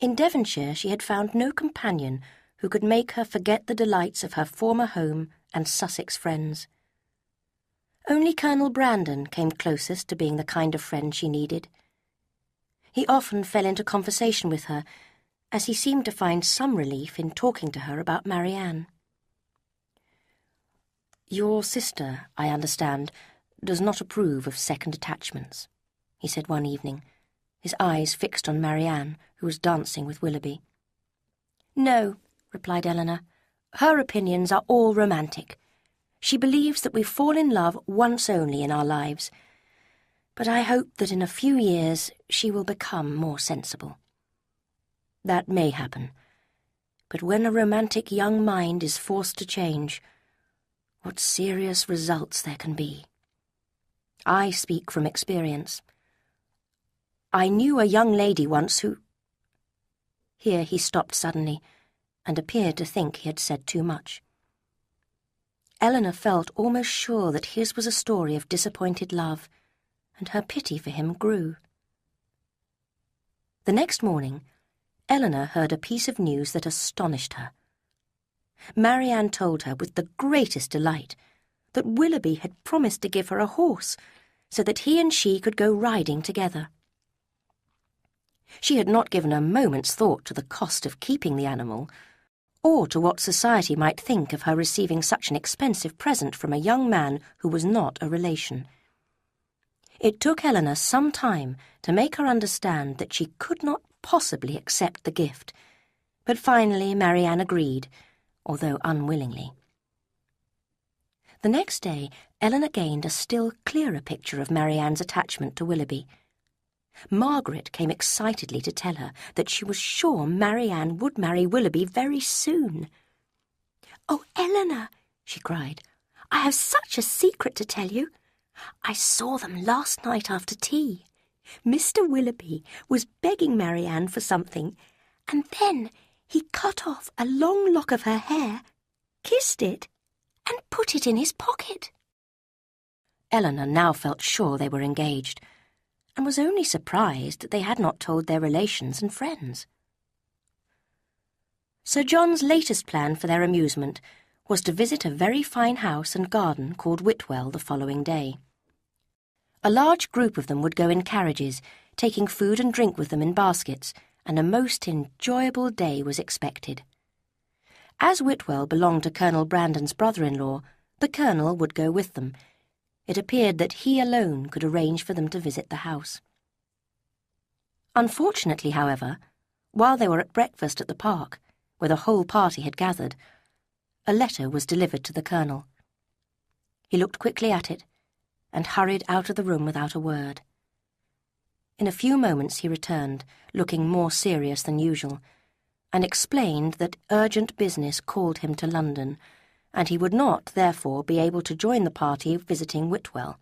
In Devonshire she had found no companion who could make her forget the delights of her former home and Sussex friends. Only Colonel Brandon came closest to being the kind of friend she needed. He often fell into conversation with her, as he seemed to find some relief in talking to her about Marianne. "Your sister, I understand, does not approve of second attachments," he said one evening, his eyes fixed on Marianne, who was dancing with Willoughby. "No," replied Eleanor. "Her opinions are all romantic. She believes that we fall in love once only in our lives, but I hope that in a few years she will become more sensible." "That may happen, but when a romantic young mind is forced to change, what serious results there can be. I speak from experience. I knew a young lady once who—" Here he stopped suddenly, and appeared to think he had said too much. Eleanor felt almost sure that his was a story of disappointed love, and her pity for him grew. The next morning, Eleanor heard a piece of news that astonished her. Marianne told her with the greatest delight that Willoughby had promised to give her a horse so that he and she could go riding together. She had not given a moment's thought to the cost of keeping the animal, or to what society might think of her receiving such an expensive present from a young man who was not a relation. It took Eleanor some time to make her understand that she could not possibly accept the gift, but finally Marianne agreed, although unwillingly. The next day, Eleanor gained a still clearer picture of Marianne's attachment to Willoughby. Margaret came excitedly to tell her that she was sure Marianne would marry Willoughby very soon. "Oh, Eleanor," she cried, "I have such a secret to tell you. I saw them last night after tea. Mr. Willoughby was begging Marianne for something, and then he cut off a long lock of her hair, kissed it, and put it in his pocket." Eleanor now felt sure they were engaged, and was only surprised that they had not told their relations and friends. Sir John's latest plan for their amusement was to visit a very fine house and garden called Whitwell the following day. A large group of them would go in carriages, taking food and drink with them in baskets, and a most enjoyable day was expected. As Whitwell belonged to Colonel Brandon's brother-in-law, the Colonel would go with them. It appeared that he alone could arrange for them to visit the house. Unfortunately, however, while they were at breakfast at the park, where the whole party had gathered, a letter was delivered to the Colonel. He looked quickly at it, and hurried out of the room without a word. In a few moments he returned, looking more serious than usual, and explained that urgent business called him to London, and he would not, therefore, be able to join the party visiting Whitwell.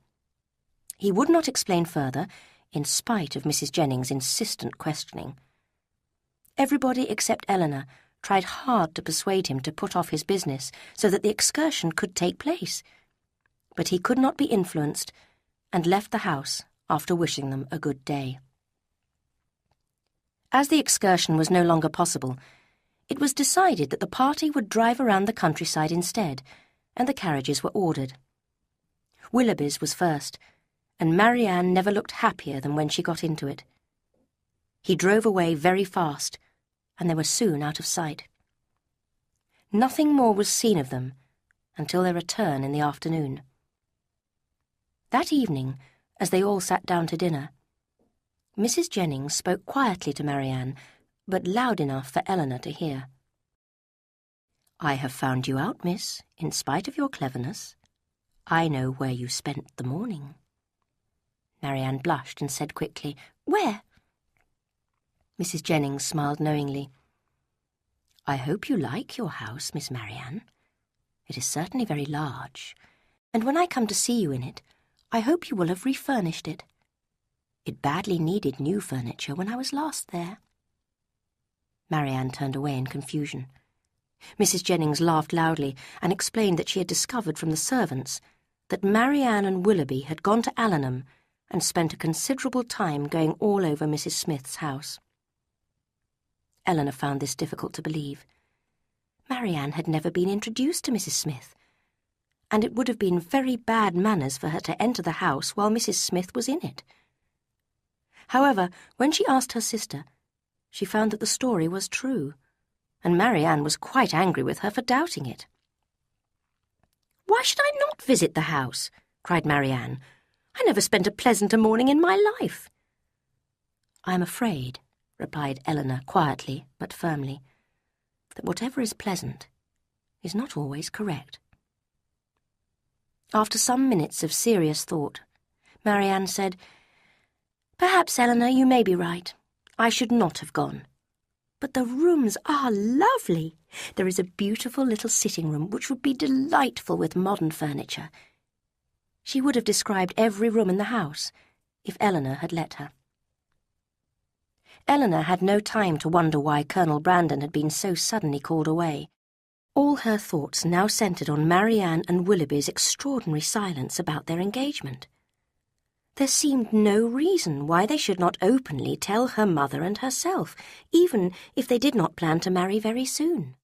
He would not explain further, in spite of Mrs. Jennings' insistent questioning. Everybody except Eleanor tried hard to persuade him to put off his business so that the excursion could take place, but he could not be influenced, and left the house after wishing them a good day. As the excursion was no longer possible, it was decided that the party would drive around the countryside instead, and the carriages were ordered. Willoughby's was first, and Marianne never looked happier than when she got into it. He drove away very fast, and they were soon out of sight. Nothing more was seen of them until their return in the afternoon. That evening, as they all sat down to dinner, Mrs. Jennings spoke quietly to Marianne, but loud enough for Eleanor to hear. "I have found you out, miss, in spite of your cleverness. I know where you spent the morning." Marianne blushed and said quickly, "Where?" Mrs. Jennings smiled knowingly. "I hope you like your house, Miss Marianne. It is certainly very large, and when I come to see you in it, I hope you will have refurnished it. It badly needed new furniture when I was last there." Marianne turned away in confusion. Mrs. Jennings laughed loudly and explained that she had discovered from the servants that Marianne and Willoughby had gone to Allenham and spent a considerable time going all over Mrs. Smith's house. Eleanor found this difficult to believe. Marianne had never been introduced to Mrs. Smith, and it would have been very bad manners for her to enter the house while Mrs. Smith was in it. However, when she asked her sister, she found that the story was true, and Marianne was quite angry with her for doubting it. "Why should I not visit the house?" cried Marianne. "I never spent a pleasanter morning in my life." "I am afraid," replied Eleanor quietly but firmly, "that whatever is pleasant is not always correct." After some minutes of serious thought, Marianne said, "Perhaps, Eleanor, you may be right. I should not have gone. But the rooms are lovely. There is a beautiful little sitting room which would be delightful with modern furniture." She would have described every room in the house if Eleanor had let her. Eleanor had no time to wonder why Colonel Brandon had been so suddenly called away. All her thoughts now centred on Marianne and Willoughby's extraordinary silence about their engagement. There seemed no reason why they should not openly tell her mother and herself, even if they did not plan to marry very soon.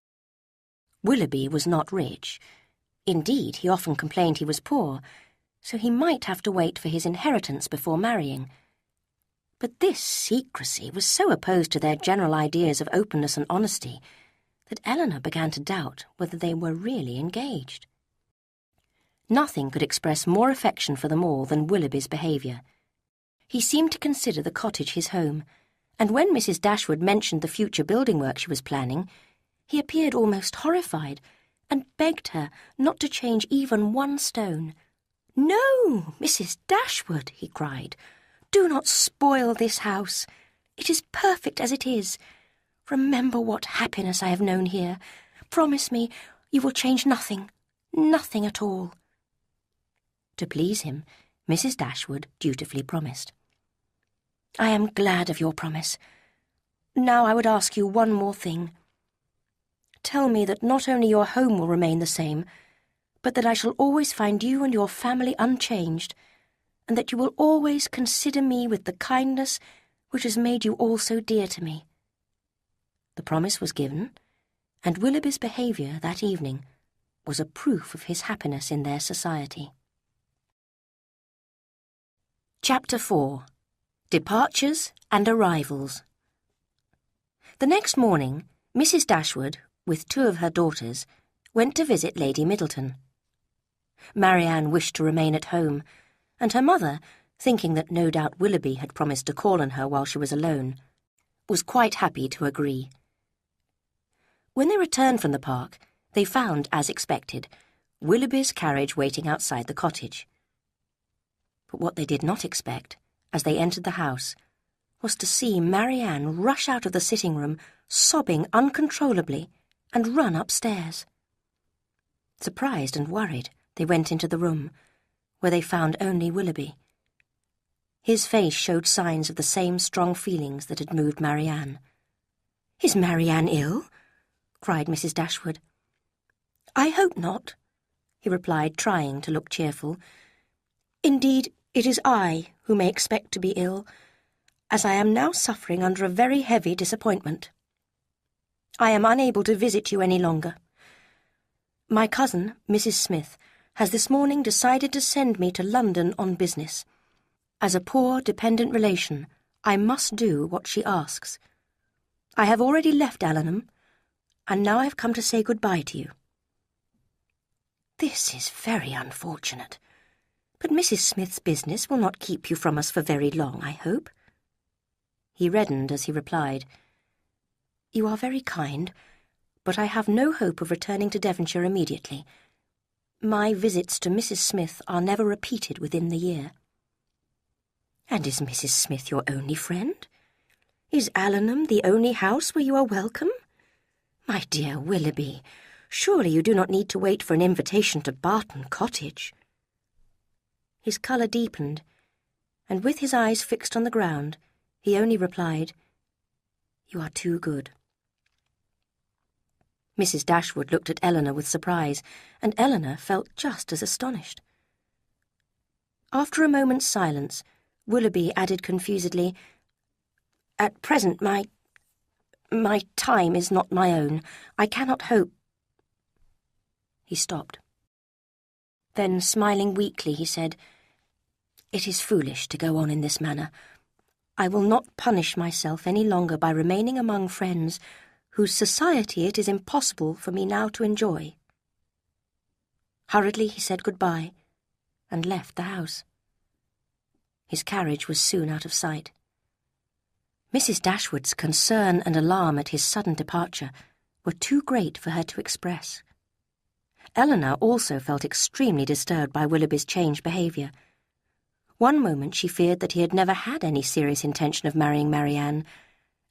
Willoughby was not rich. Indeed, he often complained he was poor, so he might have to wait for his inheritance before marrying. But this secrecy was so opposed to their general ideas of openness and honesty that Eleanor began to doubt whether they were really engaged. Nothing could express more affection for them all than Willoughby's behaviour. He seemed to consider the cottage his home, and when Mrs. Dashwood mentioned the future building work she was planning, he appeared almost horrified and begged her not to change even one stone. "No, Mrs. Dashwood," he cried, "do not spoil this house. It is perfect as it is. Remember what happiness I have known here. Promise me you will change nothing, nothing at all." To please him, Mrs. Dashwood dutifully promised. "I am glad of your promise. Now I would ask you one more thing. Tell me that not only your home will remain the same, but that I shall always find you and your family unchanged, and that you will always consider me with the kindness which has made you all so dear to me." The promise was given, and Willoughby's behaviour that evening was a proof of his happiness in their society. Chapter 4. Departures and Arrivals. The next morning, Mrs. Dashwood, with 2 of her daughters, went to visit Lady Middleton. Marianne wished to remain at home, and her mother, thinking that no doubt Willoughby had promised to call on her while she was alone, was quite happy to agree. When they returned from the park, they found, as expected, Willoughby's carriage waiting outside the cottage. But what they did not expect, as they entered the house, was to see Marianne rush out of the sitting-room, sobbing uncontrollably, and run upstairs. Surprised and worried, they went into the room, where they found only Willoughby. His face showed signs of the same strong feelings that had moved Marianne. "Is Marianne ill?" cried Mrs. Dashwood. "I hope not," he replied, trying to look cheerful. "Indeed, it is I who may expect to be ill, as I am now suffering under a very heavy disappointment. I am unable to visit you any longer. My cousin, Mrs. Smith, has this morning decided to send me to London on business. As a poor, dependent relation, I must do what she asks. I have already left Allenham, and now I have come to say good-bye to you." "This is very unfortunate. But Mrs. Smith's business will not keep you from us for very long, I hope." He reddened as he replied, "You are very kind, but I have no hope of returning to Devonshire immediately. My visits to Mrs. Smith are never repeated within the year." "And is Mrs. Smith your only friend? Is Allenham the only house where you are welcome? My dear Willoughby, surely you do not need to wait for an invitation to Barton Cottage." His colour deepened, and with his eyes fixed on the ground, he only replied, "You are too good." Mrs. Dashwood looked at Eleanor with surprise, and Eleanor felt just as astonished. After a moment's silence, Willoughby added confusedly, "At present my time is not my own. I cannot hope—" He stopped. Then, smiling weakly, he said, "It is foolish to go on in this manner. I will not punish myself any longer by remaining among friends whose society it is impossible for me now to enjoy." Hurriedly he said good-bye and left the house. His carriage was soon out of sight. Mrs. Dashwood's concern and alarm at his sudden departure were too great for her to express. Eleanor also felt extremely disturbed by Willoughby's changed behaviour. One moment she feared that he had never had any serious intention of marrying Marianne,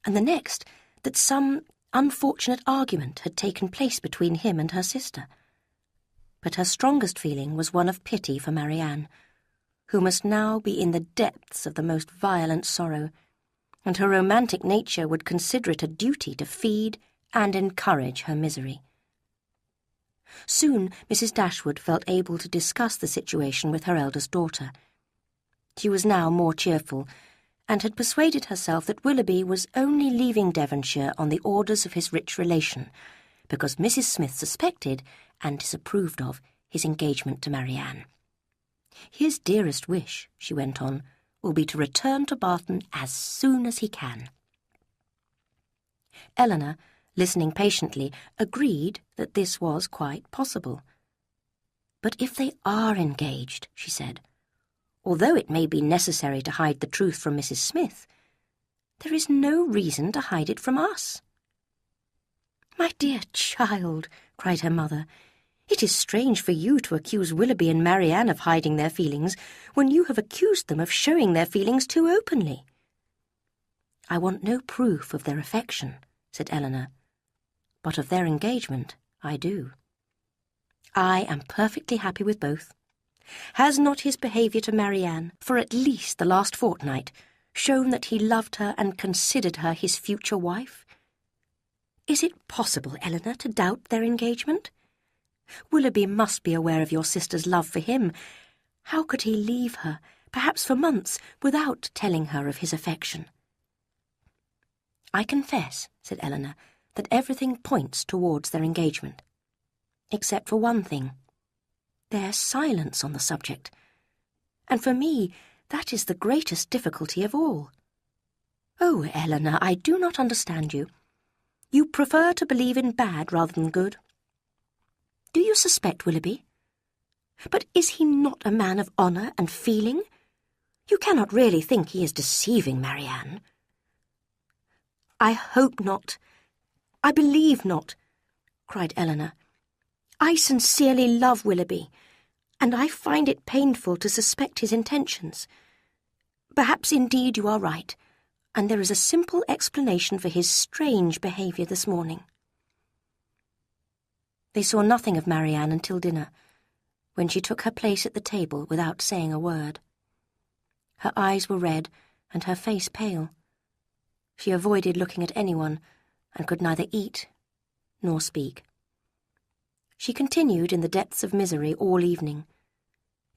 and the next that some unfortunate argument had taken place between him and her sister. But her strongest feeling was one of pity for Marianne, who must now be in the depths of the most violent sorrow, and her romantic nature would consider it a duty to feed and encourage her misery. Soon Mrs. Dashwood felt able to discuss the situation with her eldest daughter. She was now more cheerful, and had persuaded herself that Willoughby was only leaving Devonshire on the orders of his rich relation, because Mrs. Smith suspected and disapproved of his engagement to Marianne. "His dearest wish," she went on, "will be to return to Barton as soon as he can." Eleanor, listening patiently, agreed that this was quite possible. "But if they are engaged," she said, "although it may be necessary to hide the truth from Mrs. Smith, there is no reason to hide it from us." "My dear child," cried her mother, "it is strange for you to accuse Willoughby and Marianne of hiding their feelings when you have accused them of showing their feelings too openly." "I want no proof of their affection," said Eleanor, "but of their engagement I do. I am perfectly happy with both. Has not his behaviour to Marianne, for at least the last fortnight, shown that he loved her and considered her his future wife? Is it possible, Eleanor, to doubt their engagement? Willoughby must be aware of your sister's love for him. How could he leave her, perhaps for months, without telling her of his affection?" "I confess," said Eleanor, "that everything points towards their engagement, except for one thing, their silence on the subject. And for me, that is the greatest difficulty of all. Oh, Eleanor, I do not understand you. You prefer to believe in bad rather than good. Do you suspect Willoughby? But is he not a man of honour and feeling? You cannot really think he is deceiving Marianne." "I hope not. I believe not," cried Eleanor. "I sincerely love Willoughby, and I find it painful to suspect his intentions. Perhaps indeed you are right, and there is a simple explanation for his strange behaviour this morning." They saw nothing of Marianne until dinner, when she took her place at the table without saying a word. Her eyes were red and her face pale. She avoided looking at anyone, and could neither eat nor speak. She continued in the depths of misery all evening.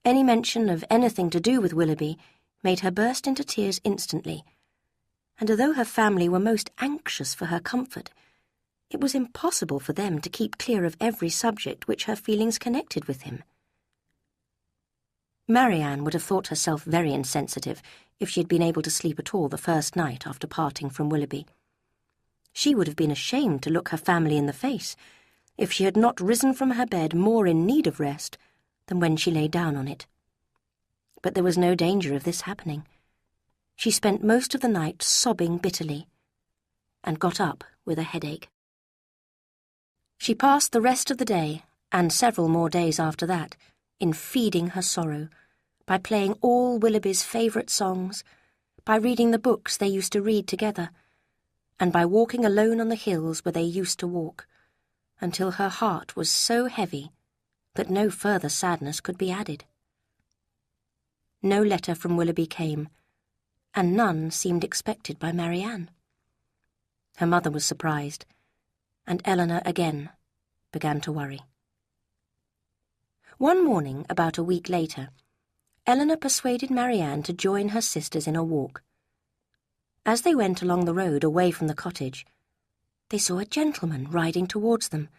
Any mention of anything to do with Willoughby made her burst into tears instantly, and although her family were most anxious for her comfort, it was impossible for them to keep clear of every subject which her feelings connected with him. Marianne would have thought herself very insensitive if she had been able to sleep at all the first night after parting from Willoughby. She would have been ashamed to look her family in the face if she had not risen from her bed more in need of rest than when she lay down on it. But there was no danger of this happening. She spent most of the night sobbing bitterly and got up with a headache. She passed the rest of the day, and several more days after that, in feeding her sorrow, by playing all Willoughby's favourite songs, by reading the books they used to read together, and by walking alone on the hills where they used to walk, until her heart was so heavy that no further sadness could be added. No letter from Willoughby came, and none seemed expected by Marianne. Her mother was surprised, and Eleanor again began to worry. One morning, about a week later, Eleanor persuaded Marianne to join her sisters in a walk. As they went along the road away from the cottage, they saw a gentleman riding towards them,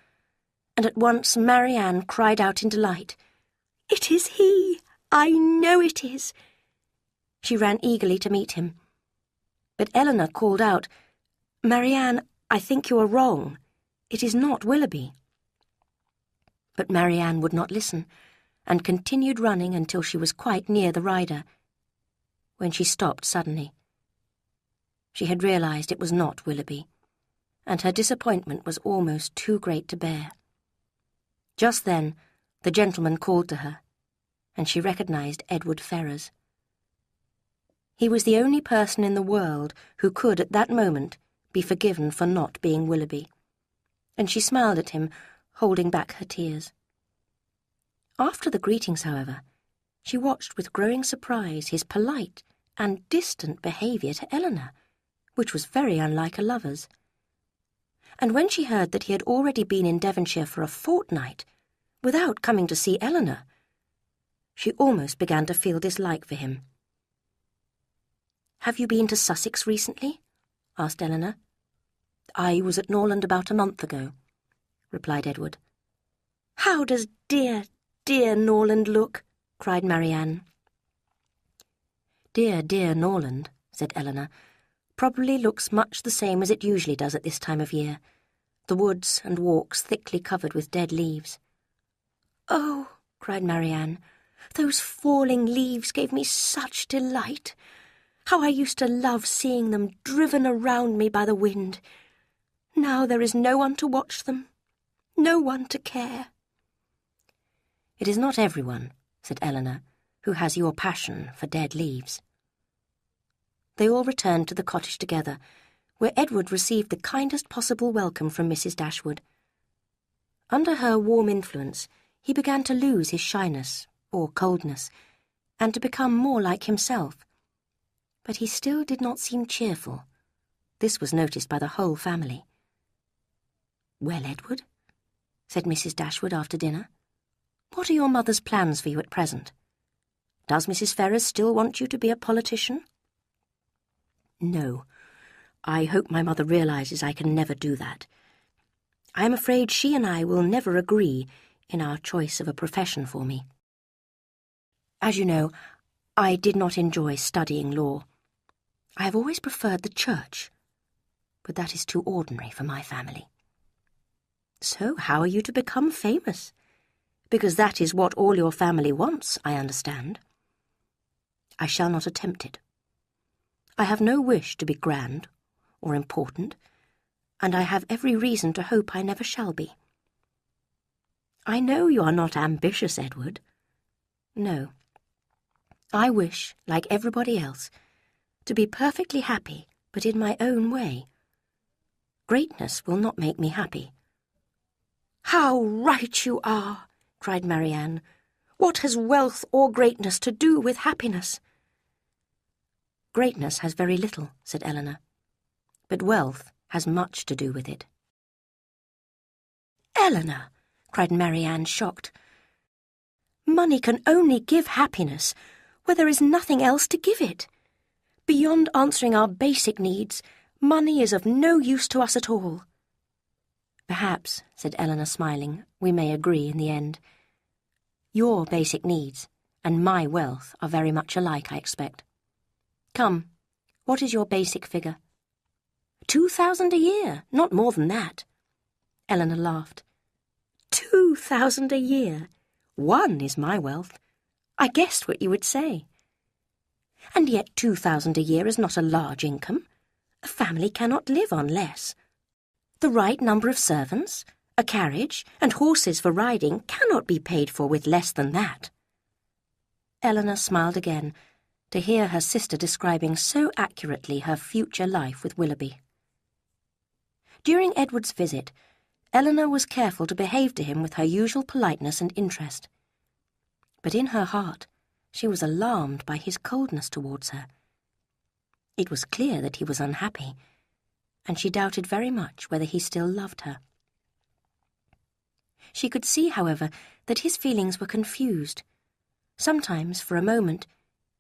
and at once Marianne cried out in delight, "It is he! I know it is!" She ran eagerly to meet him. But Eleanor called out, "Marianne, I think you are wrong. It is not Willoughby." But Marianne would not listen, and continued running until she was quite near the rider, when she stopped suddenly. She had realized it was not Willoughby, and her disappointment was almost too great to bear. Just then, the gentleman called to her, and she recognized Edward Ferrars. He was the only person in the world who could, at that moment, be forgiven for not being Willoughby, and she smiled at him, holding back her tears. After the greetings, however, she watched with growing surprise his polite and distant behaviour to Eleanor, which was very unlike a lover's. And when she heard that he had already been in Devonshire for a fortnight, without coming to see Eleanor, she almost began to feel dislike for him. "Have you been to Sussex recently?" asked Eleanor. "I was at Norland about a month ago," replied Edward. "How does dear, dear Norland look?" cried Marianne. "Dear, dear Norland," said Eleanor, "probably looks much the same as it usually does at this time of year, the woods and walks thickly covered with dead leaves." "Oh," cried Marianne, "those falling leaves gave me such delight. How I used to love seeing them driven around me by the wind. Now there is no one to watch them, no one to care." "It is not everyone," said Eleanor, "who has your passion for dead leaves." They all returned to the cottage together, where Edward received the kindest possible welcome from Mrs. Dashwood. Under her warm influence, he began to lose his shyness, or coldness, and to become more like himself. But he still did not seem cheerful. This was noticed by the whole family. "Well, Edward," said Mrs. Dashwood after dinner, "what are your mother's plans for you at present? Does Mrs. Ferrars still want you to be a politician?" "No. I hope my mother realizes I can never do that. I am afraid she and I will never agree in our choice of a profession for me. As you know, I did not enjoy studying law. I have always preferred the church, but that is too ordinary for my family." "So how are you to become famous? Because that is what all your family wants, I understand." "I shall not attempt it. I have no wish to be grand or important, and I have every reason to hope I never shall be." "I know you are not ambitious, Edward." "No. I wish, like everybody else, to be perfectly happy, but in my own way. Greatness will not make me happy." "How right you are!" cried Marianne. "What has wealth or greatness to do with happiness?" "Greatness has very little," said Eleanor, "but wealth has much to do with it." "Eleanor," cried Marianne, shocked, "money can only give happiness where there is nothing else to give it. Beyond answering our basic needs, money is of no use to us at all." "Perhaps," said Eleanor, smiling, "we may agree in the end. Your basic needs and my wealth are very much alike, I expect. Come, what is your basic figure?" 2,000 a year, not more than that." Eleanor laughed. 2,000 a year. 1 is my wealth. I guessed what you would say. And yet 2,000 a year is not a large income. A family cannot live on less. The right number of servants, a carriage, and horses for riding cannot be paid for with less than that. Eleanor smiled again to hear her sister describing so accurately her future life with Willoughby. During Edward's visit, Eleanor was careful to behave to him with her usual politeness and interest. But in her heart, she was alarmed by his coldness towards her. It was clear that he was unhappy, and she doubted very much whether he still loved her. She could see, however, that his feelings were confused. Sometimes, for a moment,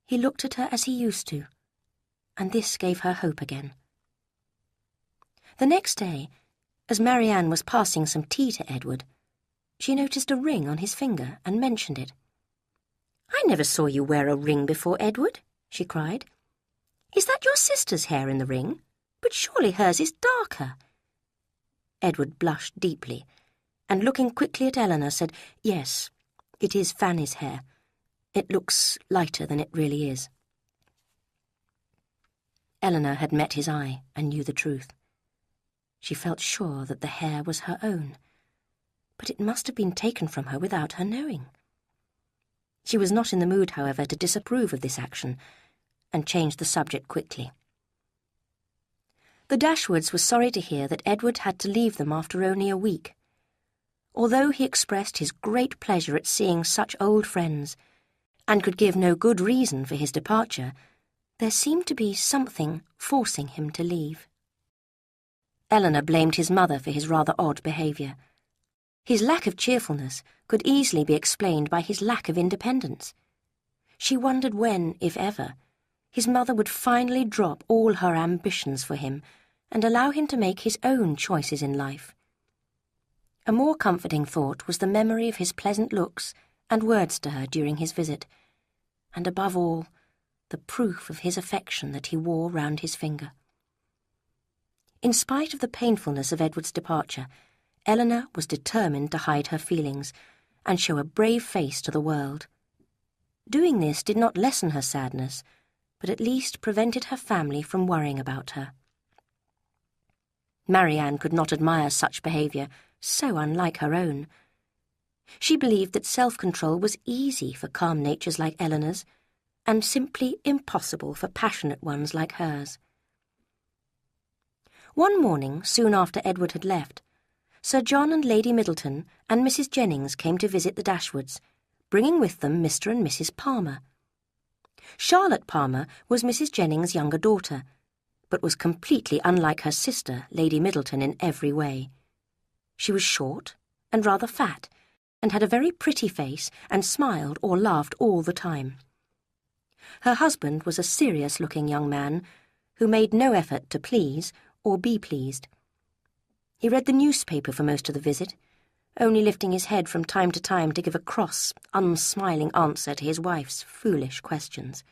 he looked at her as he used to, and this gave her hope again. The next day, as Marianne was passing some tea to Edward, she noticed a ring on his finger and mentioned it. "I never saw you wear a ring before, Edward," she cried. "Is that your sister's hair in the ring? But surely hers is darker." Edward blushed deeply, and looking quickly at Eleanor said, "Yes, it is Fanny's hair. It looks lighter than it really is." Eleanor had met his eye and knew the truth. She felt sure that the hair was her own, but it must have been taken from her without her knowing. She was not in the mood, however, to disapprove of this action, and changed the subject quickly. The Dashwoods were sorry to hear that Edward had to leave them after only a week. Although he expressed his great pleasure at seeing such old friends, and could give no good reason for his departure, there seemed to be something forcing him to leave. Eleanor blamed his mother for his rather odd behaviour. His lack of cheerfulness could easily be explained by his lack of independence. She wondered when, if ever, his mother would finally drop all her ambitions for him and allow him to make his own choices in life. A more comforting thought was the memory of his pleasant looks and words to her during his visit, and above all, the proof of his affection that he wore round his finger. In spite of the painfulness of Edward's departure, Eleanor was determined to hide her feelings and show a brave face to the world. Doing this did not lessen her sadness, but at least prevented her family from worrying about her. Marianne could not admire such behaviour, so unlike her own. She believed that self-control was easy for calm natures like Eleanor's, and simply impossible for passionate ones like hers. One morning, soon after Edward had left, Sir John and Lady Middleton and Mrs. Jennings came to visit the Dashwoods, bringing with them Mr. and Mrs. Palmer. Charlotte Palmer was Mrs. Jennings' younger daughter, but was completely unlike her sister, Lady Middleton, in every way. She was short and rather fat, and had a very pretty face and smiled or laughed all the time. Her husband was a serious-looking young man who made no effort to please or be pleased. He read the newspaper for most of the visit, only lifting his head from time to time to give a cross, unsmiling answer to his wife's foolish questions.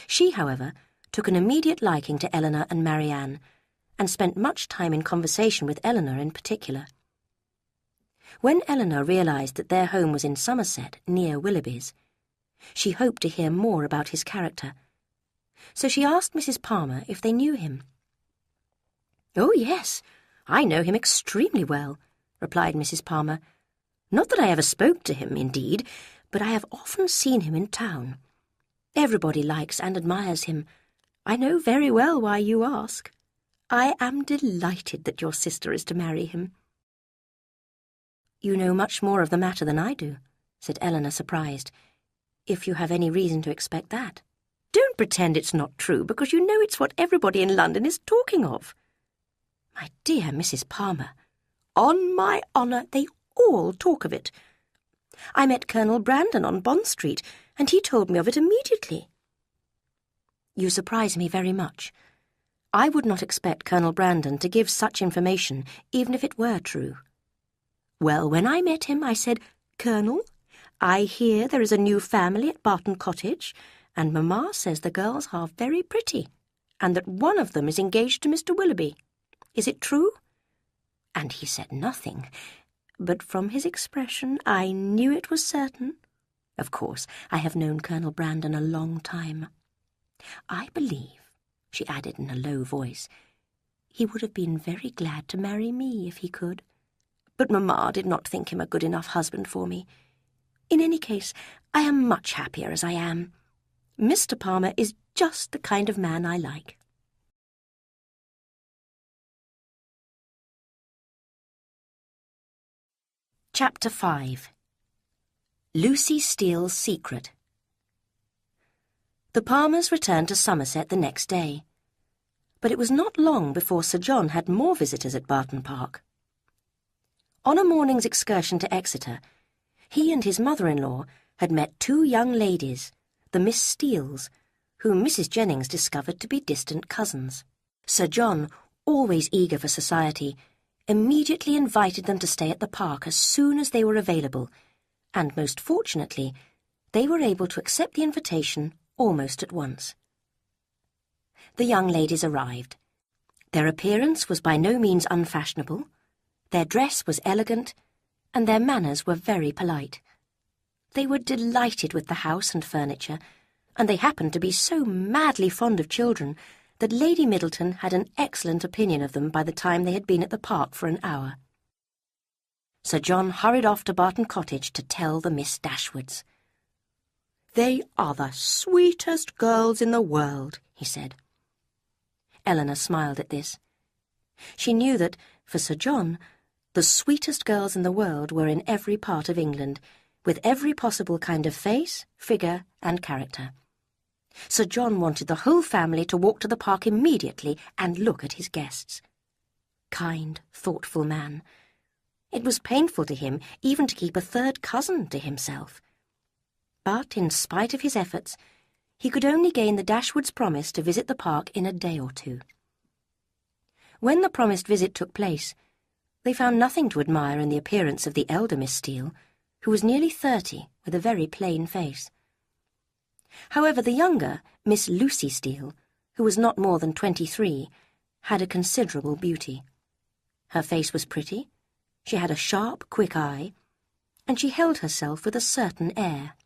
She, however, took an immediate liking to Eleanor and Marianne, and spent much time in conversation with Eleanor in particular. When Eleanor realised that their home was in Somerset, near Willoughby's, she hoped to hear more about his character, so she asked Mrs. Palmer if they knew him. "Oh, yes, I know him extremely well," replied Mrs. Palmer. "Not that I ever spoke to him, indeed, but I have often seen him in town. Everybody likes and admires him. I know very well why you ask. I am delighted that your sister is to marry him." "You know much more of the matter than I do," said Eleanor, surprised, "if you have any reason to expect that." "Don't pretend it's not true, because you know it's what everybody in London is talking of." "My dear Mrs. Palmer, on my honour, they all talk of it. I met Colonel Brandon on Bond Street, and he told me of it immediately." "You surprise me very much. I would not expect Colonel Brandon to give such information, even if it were true." "Well, when I met him, I said, 'Colonel, I hear there is a new family at Barton Cottage, and Mamma says the girls are very pretty, and that one of them is engaged to Mr. Willoughby. Is it true?' And he said nothing, but from his expression I knew it was certain. Of course, I have known Colonel Brandon a long time. I believe," she added in a low voice, "he would have been very glad to marry me if he could. But Mamma did not think him a good enough husband for me. In any case, I am much happier as I am. Mr. Palmer is just the kind of man I like." Chapter 5. Lucy Steele's Secret. The Palmers returned to Somerset the next day, but it was not long before Sir John had more visitors at Barton Park. On a morning's excursion to Exeter, he and his mother-in-law had met 2 young ladies, the Miss Steeles, whom Mrs. Jennings discovered to be distant cousins. Sir John, always eager for society, immediately invited them to stay at the park as soon as they were available, and most fortunately, they were able to accept the invitation almost at once. The young ladies arrived. Their appearance was by no means unfashionable, their dress was elegant, and their manners were very polite. They were delighted with the house and furniture, and they happened to be so madly fond of children that Lady Middleton had an excellent opinion of them by the time they had been at the park for an hour. Sir John hurried off to Barton Cottage to tell the Miss Dashwoods. "They are the sweetest girls in the world," he said. Eleanor smiled at this. She knew that, for Sir John, the sweetest girls in the world were in every part of England, with every possible kind of face, figure, and character. Sir John wanted the whole family to walk to the park immediately and look at his guests. Kind, thoughtful man. It was painful to him even to keep a 3rd cousin to himself. But, in spite of his efforts, he could only gain the Dashwoods' promise to visit the park in a day or 2. When the promised visit took place, they found nothing to admire in the appearance of the elder Miss Steele, who was nearly 30, with a very plain face. However, the younger, Miss Lucy Steele, who was not more than 23, had a considerable beauty. Her face was pretty, she had a sharp, quick eye, and she held herself with a certain air.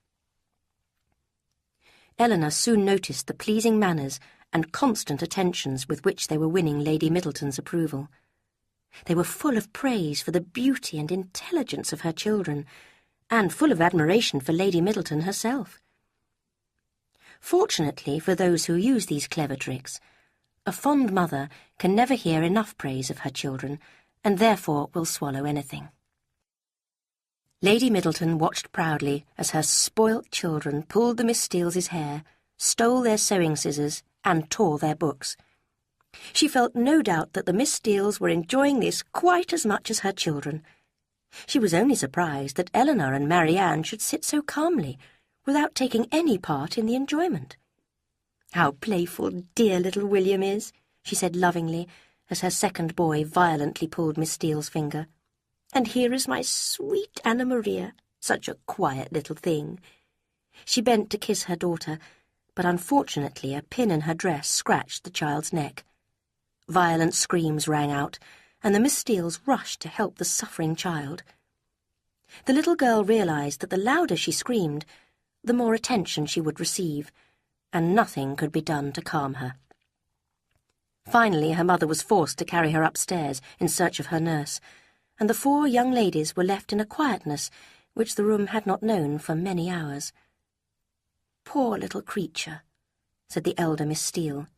Eleanor soon noticed the pleasing manners and constant attentions with which they were winning Lady Middleton's approval. They were full of praise for the beauty and intelligence of her children, and full of admiration for Lady Middleton herself. Fortunately for those who use these clever tricks, a fond mother can never hear enough praise of her children, and therefore will swallow anything. Lady Middleton watched proudly as her spoilt children pulled the Miss Steeles' hair, stole their sewing scissors, and tore their books. She felt no doubt that the Miss Steeles were enjoying this quite as much as her children. She was only surprised that Eleanor and Marianne should sit so calmly, without taking any part in the enjoyment. "How playful dear little William is," she said lovingly, as her second boy violently pulled Miss Steele's finger. "And here is my sweet Anna Maria, such a quiet little thing." She bent to kiss her daughter, but unfortunately a pin in her dress scratched the child's neck. Violent screams rang out, and the Miss Steeles rushed to help the suffering child. The little girl realized that the louder she screamed, the more attention she would receive, and nothing could be done to calm her. Finally, her mother was forced to carry her upstairs in search of her nurse, and the 4 young ladies were left in a quietness which the room had not known for many hours. "Poor little creature," said the elder Miss Steele.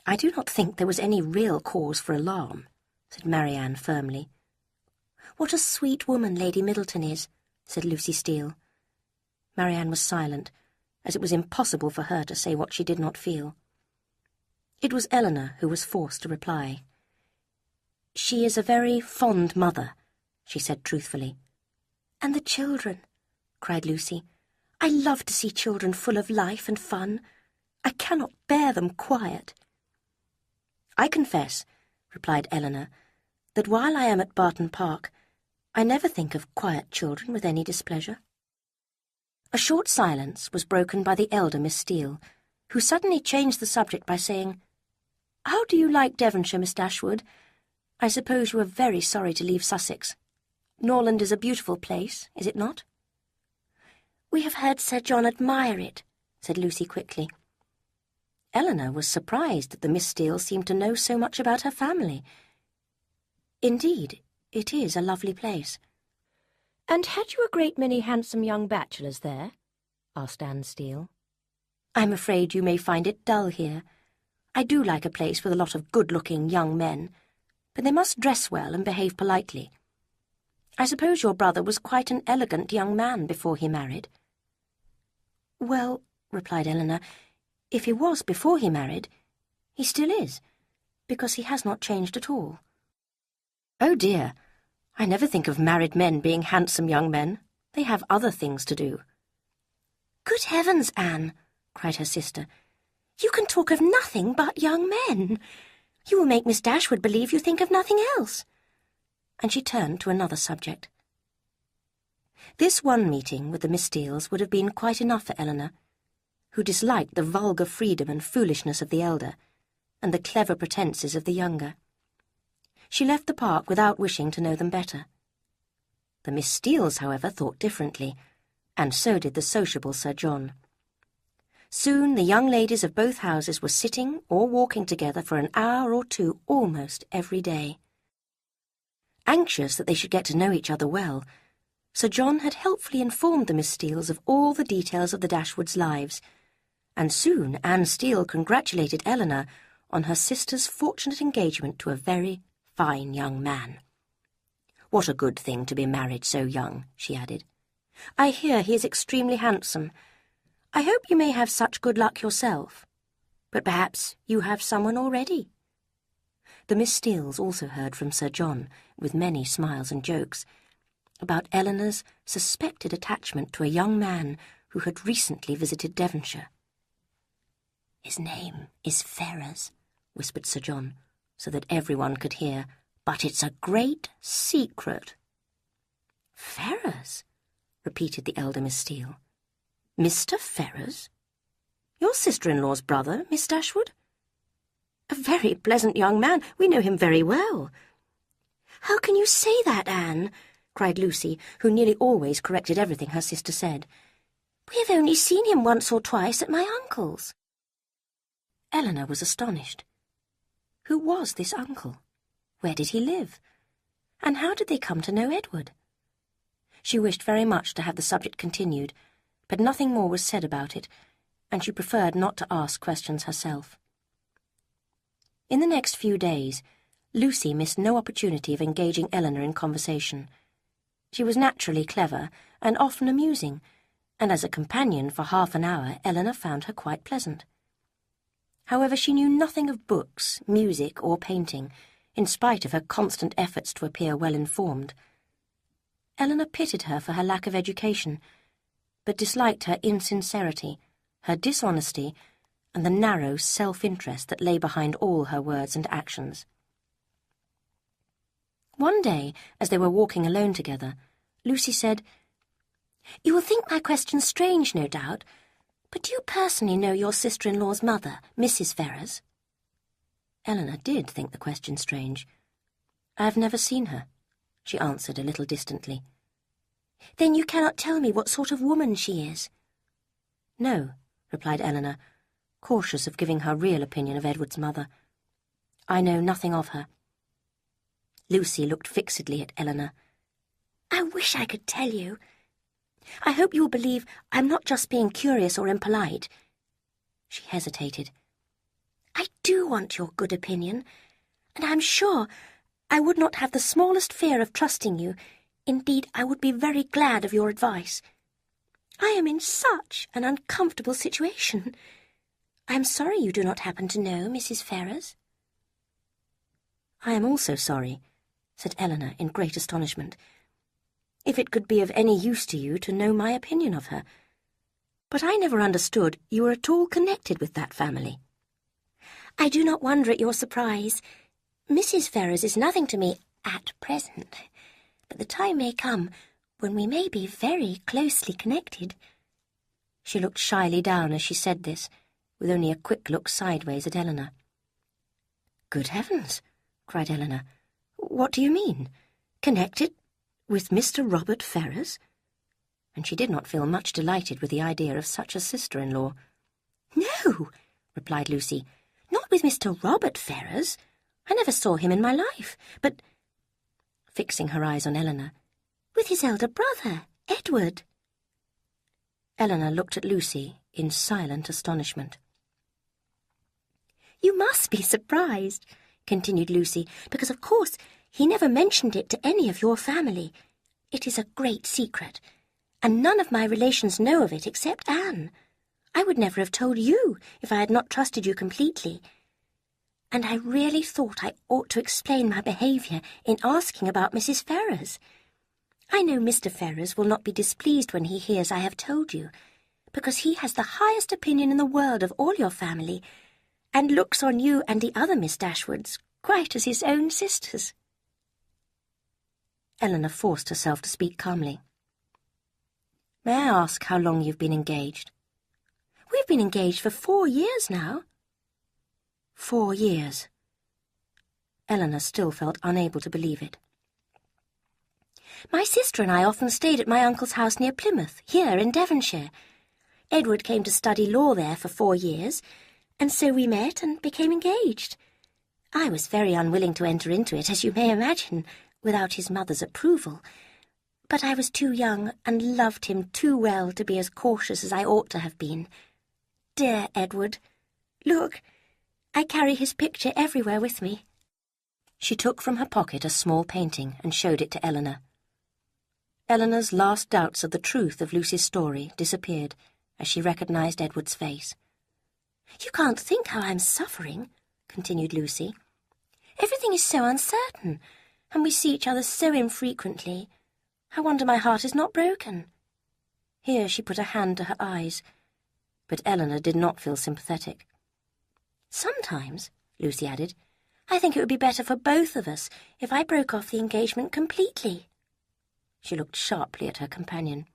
"I do not think there was any real cause for alarm," said Marianne firmly. "What a sweet woman Lady Middleton is," said Lucy Steele. Marianne was silent, as it was impossible for her to say what she did not feel. It was Eleanor who was forced to reply. "She is a very fond mother," she said truthfully. "And the children," cried Lucy. "I love to see children full of life and fun. I cannot bear them quiet." "I confess," replied Eleanor, "that while I am at Barton Park, I never think of quiet children with any displeasure." A short silence was broken by the elder Miss Steele, who suddenly changed the subject by saying, "How do you like Devonshire, Miss Dashwood? I suppose you are very sorry to leave Sussex. Norland is a beautiful place, is it not?" "We have heard Sir John admire it," said Lucy quickly. Eleanor was surprised that the Miss Steeles seemed to know so much about her family. "Indeed, it is a lovely place." "And had you a great many handsome young bachelors there?" asked Anne Steele. "I'm afraid you may find it dull here. I do like a place with a lot of good-looking young men, but they must dress well and behave politely. I suppose your brother was quite an elegant young man before he married." "Well," replied Eleanor, "if he was before he married, he still is, because he has not changed at all." "Oh dear, I never think of married men being handsome young men. They have other things to do." "Good heavens, Anne," cried her sister, "you can talk of nothing but young men. You will make Miss Dashwood believe you think of nothing else." And she turned to another subject. This one meeting with the Miss Steeles would have been quite enough for Eleanor, who disliked the vulgar freedom and foolishness of the elder, and the clever pretences of the younger. She left the park without wishing to know them better. The Miss Steeles, however, thought differently, and so did the sociable Sir John. Soon the young ladies of both houses were sitting or walking together for an hour or two almost every day. Anxious that they should get to know each other well, Sir John had helpfully informed the Miss Steeles of all the details of the Dashwoods' lives, and soon Anne Steele congratulated Eleanor on her sister's fortunate engagement to a very fine young man. "What a good thing to be married so young," she added. "I hear he is extremely handsome. I hope you may have such good luck yourself. But perhaps you have someone already." The Miss Steeles also heard from Sir John, with many smiles and jokes, about Eleanor's suspected attachment to a young man who had recently visited Devonshire. "His name is Ferrers," whispered Sir John, so that everyone could hear, "but it's a great secret." "Ferrers?" repeated the elder Miss Steele. "Mr. Ferrers? Your sister-in-law's brother, Miss Dashwood? A very pleasant young man. We know him very well." "How can you say that, Anne?" cried Lucy, who nearly always corrected everything her sister said. "We have only seen him once or twice at my uncle's." Eleanor was astonished. Who was this uncle? Where did he live? And how did they come to know Edward? She wished very much to have the subject continued, but nothing more was said about it, and she preferred not to ask questions herself. In the next few days, Lucy missed no opportunity of engaging Eleanor in conversation. She was naturally clever and often amusing, and as a companion for half an hour Eleanor found her quite pleasant. However, she knew nothing of books, music, or painting, in spite of her constant efforts to appear well-informed. Eleanor pitied her for her lack of education, but disliked her insincerity, her dishonesty, and the narrow self-interest that lay behind all her words and actions. One day, as they were walking alone together, Lucy said, "You will think my question strange, no doubt, but do you personally know your sister-in-law's mother, Mrs. Ferrers?" Eleanor did think the question strange. "I have never seen her," she answered a little distantly. "Then you cannot tell me what sort of woman she is?" "No," replied Eleanor, cautious of giving her real opinion of Edward's mother. "I know nothing of her." Lucy looked fixedly at Eleanor. "I wish I could tell you. I hope you will believe I'm not just being curious or impolite." She hesitated. "I do want your good opinion, and I'm sure I would not have the smallest fear of trusting you. Indeed, I would be very glad of your advice. I am in such an uncomfortable situation. I am sorry you do not happen to know Mrs. Ferrers." "I am also sorry," said Eleanor in great astonishment, "if it could be of any use to you to know my opinion of her. But I never understood you were at all connected with that family." "I do not wonder at your surprise. Mrs. Ferrers is nothing to me at present, but the time may come when we may be very closely connected." She looked shyly down as she said this, with only a quick look sideways at Eleanor. "Good heavens!" cried Eleanor. "What do you mean? Connected with Mr. Robert Ferrers?" and she did not feel much delighted with the idea of such a sister-in-law. "No," replied Lucy, "not with Mr. Robert Ferrars. I never saw him in my life, but," fixing her eyes on Eleanor, "with his elder brother, Edward." Eleanor looked at Lucy in silent astonishment. "You must be surprised," continued Lucy, "because, of course, he never mentioned it to any of your family. It is a great secret, and none of my relations know of it except Anne. I would never have told you if I had not trusted you completely. And I really thought I ought to explain my behaviour in asking about Mrs. Ferrars. I know Mr. Ferrars will not be displeased when he hears I have told you, because he has the highest opinion in the world of all your family, and looks on you and the other Miss Dashwoods quite as his own sisters." Eleanor forced herself to speak calmly. "May I ask how long you've been engaged?" "We've been engaged for 4 years now." 4 years. Eleanor still felt unable to believe it. "My sister and I often stayed at my uncle's house near Plymouth, here in Devonshire. Edward came to study law there for 4 years, and so we met and became engaged. I was very unwilling to enter into it, as you may imagine, without his mother's approval. But I was too young and loved him too well to be as cautious as I ought to have been. Dear Edward! Look, I carry his picture everywhere with me." She took from her pocket a small painting and showed it to Eleanor. Eleanor's last doubts of the truth of Lucy's story disappeared as she recognised Edward's face. "You can't think how I'm suffering," continued Lucy. "Everything is so uncertain, and we see each other so infrequently. I wonder my heart is not broken." Here she put a hand to her eyes, but Eleanor did not feel sympathetic. "Sometimes," Lucy added, "I think it would be better for both of us if I broke off the engagement completely." She looked sharply at her companion.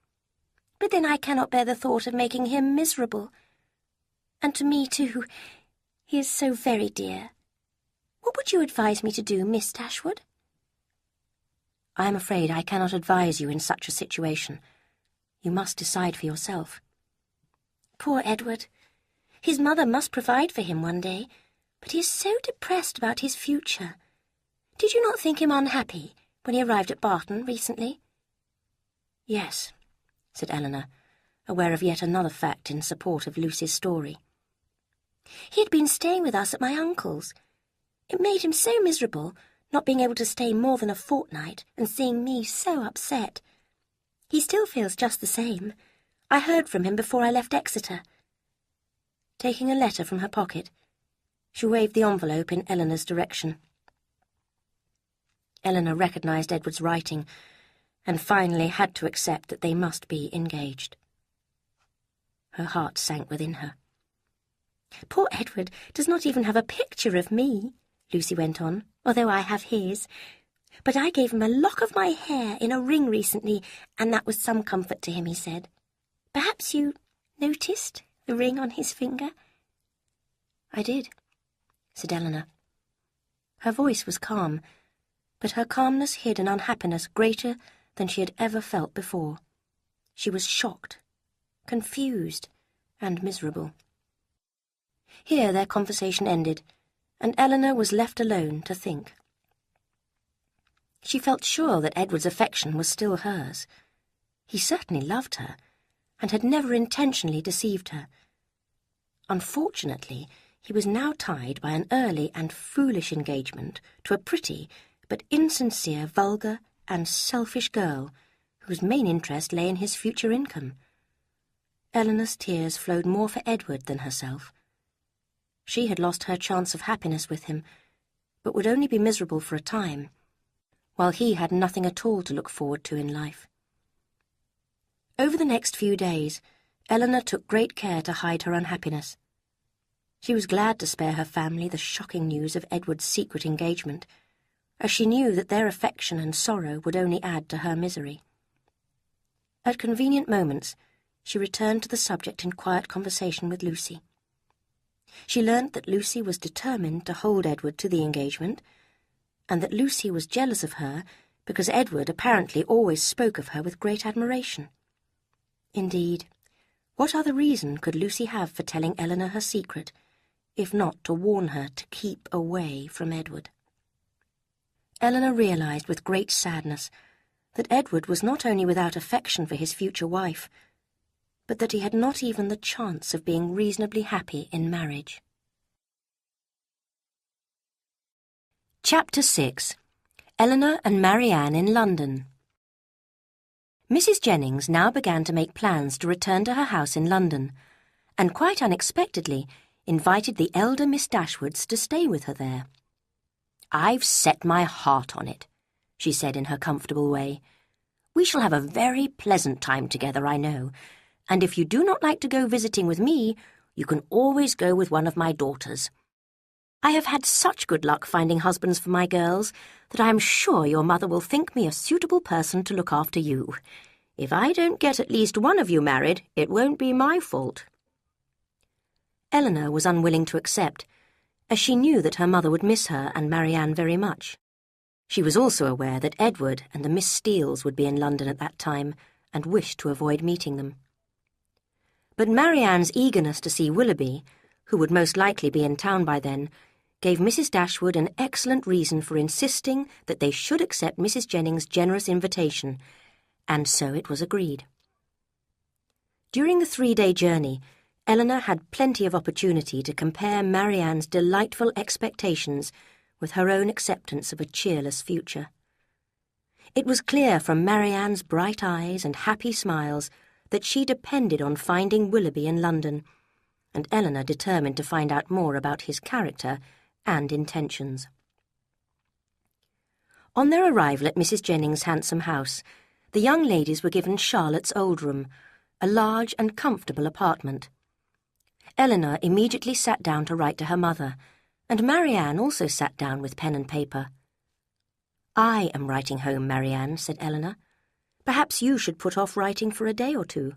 "But then I cannot bear the thought of making him miserable. And to me, too, he is so very dear. What would you advise me to do, Miss Dashwood?" "I am afraid I cannot advise you in such a situation. You must decide for yourself." "Poor Edward! His mother must provide for him one day, but he is so depressed about his future. Did you not think him unhappy when he arrived at Barton recently?" "Yes," said Eleanor, aware of yet another fact in support of Lucy's story. "He had been staying with us at my uncle's. It made him so miserable, not being able to stay more than a fortnight and seeing me so upset. He still feels just the same. I heard from him before I left Exeter." Taking a letter from her pocket, she waved the envelope in Eleanor's direction. Eleanor recognised Edward's writing and finally had to accept that they must be engaged. Her heart sank within her. "Poor Edward does not even have a picture of me," Lucy went on, "although I have his. But I gave him a lock of my hair in a ring recently, and that was some comfort to him, he said. Perhaps you noticed the ring on his finger?" "I did," said Eleanor. Her voice was calm, but her calmness hid an unhappiness greater than she had ever felt before. She was shocked, confused, and miserable. Here their conversation ended, and Eleanor was left alone to think. She felt sure that Edward's affection was still hers. He certainly loved her, and had never intentionally deceived her. Unfortunately, he was now tied by an early and foolish engagement to a pretty but insincere, vulgar, and selfish girl whose main interest lay in his future income. Eleanor's tears flowed more for Edward than herself. She had lost her chance of happiness with him, but would only be miserable for a time, while he had nothing at all to look forward to in life. Over the next few days, Eleanor took great care to hide her unhappiness. She was glad to spare her family the shocking news of Edward's secret engagement, as she knew that their affection and sorrow would only add to her misery. At convenient moments, she returned to the subject in quiet conversation with Lucy. She learnt that Lucy was determined to hold Edward to the engagement, and that Lucy was jealous of her because Edward apparently always spoke of her with great admiration. Indeed, what other reason could Lucy have for telling Eleanor her secret, if not to warn her to keep away from Edward? Eleanor realized with great sadness that Edward was not only without affection for his future wife, but that he had not even the chance of being reasonably happy in marriage. Chapter 6. Eleanor and Marianne in London. Mrs. Jennings now began to make plans to return to her house in London, and quite unexpectedly invited the elder Miss Dashwoods to stay with her there. "I've set my heart on it," she said in her comfortable way. "We shall have a very pleasant time together, I know, and if you do not like to go visiting with me, you can always go with one of my daughters. I have had such good luck finding husbands for my girls that I am sure your mother will think me a suitable person to look after you. If I don't get at least one of you married, it won't be my fault." Eleanor was unwilling to accept, as she knew that her mother would miss her and Marianne very much. She was also aware that Edward and the Miss Steeles would be in London at that time, and wished to avoid meeting them. But Marianne's eagerness to see Willoughby, who would most likely be in town by then, gave Mrs. Dashwood an excellent reason for insisting that they should accept Mrs. Jennings' generous invitation, and so it was agreed. During the 3-day journey, Eleanor had plenty of opportunity to compare Marianne's delightful expectations with her own acceptance of a cheerless future. It was clear from Marianne's bright eyes and happy smiles that she depended on finding Willoughby in London, and Eleanor determined to find out more about his character and intentions. On their arrival at Mrs. Jennings' handsome house, the young ladies were given Charlotte's old room, a large and comfortable apartment. Eleanor immediately sat down to write to her mother, and Marianne also sat down with pen and paper. "I am writing home, Marianne," said Eleanor. "Perhaps you should put off writing for a day or two."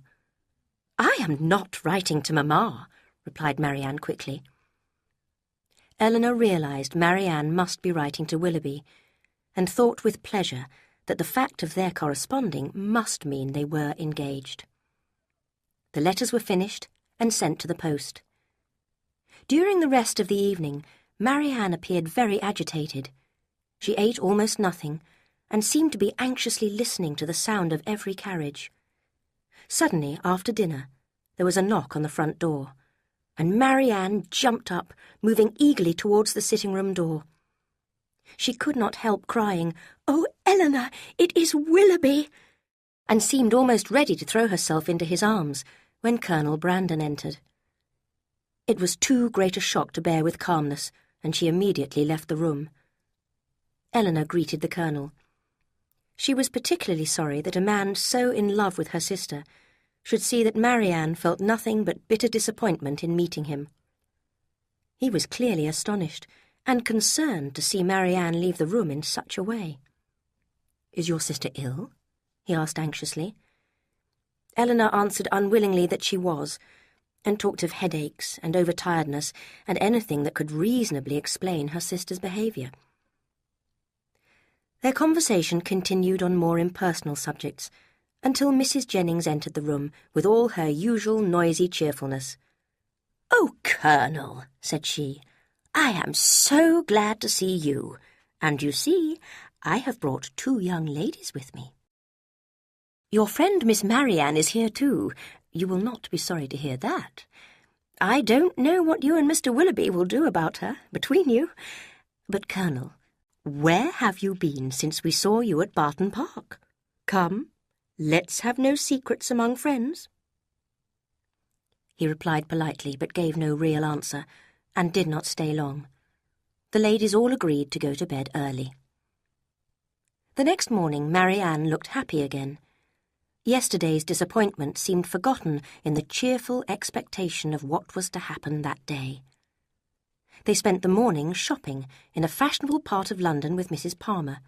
"I am not writing to Mamma," replied Marianne quickly. Eleanor realized Marianne must be writing to Willoughby, and thought with pleasure that the fact of their corresponding must mean they were engaged. The letters were finished and sent to the post. During the rest of the evening, Marianne appeared very agitated. She ate almost nothing, and seemed to be anxiously listening to the sound of every carriage. Suddenly, after dinner, there was a knock on the front door, and Marianne jumped up, moving eagerly towards the sitting-room door. She could not help crying, "Oh, Eleanor, it is Willoughby!" and seemed almost ready to throw herself into his arms when Colonel Brandon entered. It was too great a shock to bear with calmness, and she immediately left the room. Eleanor greeted the Colonel. She was particularly sorry that a man so in love with her sister should see that Marianne felt nothing but bitter disappointment in meeting him. He was clearly astonished and concerned to see Marianne leave the room in such a way. "Is your sister ill?" he asked anxiously. Eleanor answered unwillingly that she was, and talked of headaches and overtiredness and anything that could reasonably explain her sister's behaviour. Their conversation continued on more impersonal subjects, until Mrs. Jennings entered the room with all her usual noisy cheerfulness. "Oh, Colonel," said she, "I am so glad to see you, and you see, I have brought 2 young ladies with me. Your friend Miss Marianne is here too. You will not be sorry to hear that. I don't know what you and Mr. Willoughby will do about her, between you. But, Colonel, where have you been since we saw you at Barton Park? Come, let's have no secrets among friends." He replied politely, but gave no real answer, and did not stay long. The ladies all agreed to go to bed early. The next morning Marianne looked happy again. Yesterday's disappointment seemed forgotten in the cheerful expectation of what was to happen that day. They spent the morning shopping in a fashionable part of London with Mrs. Palmer.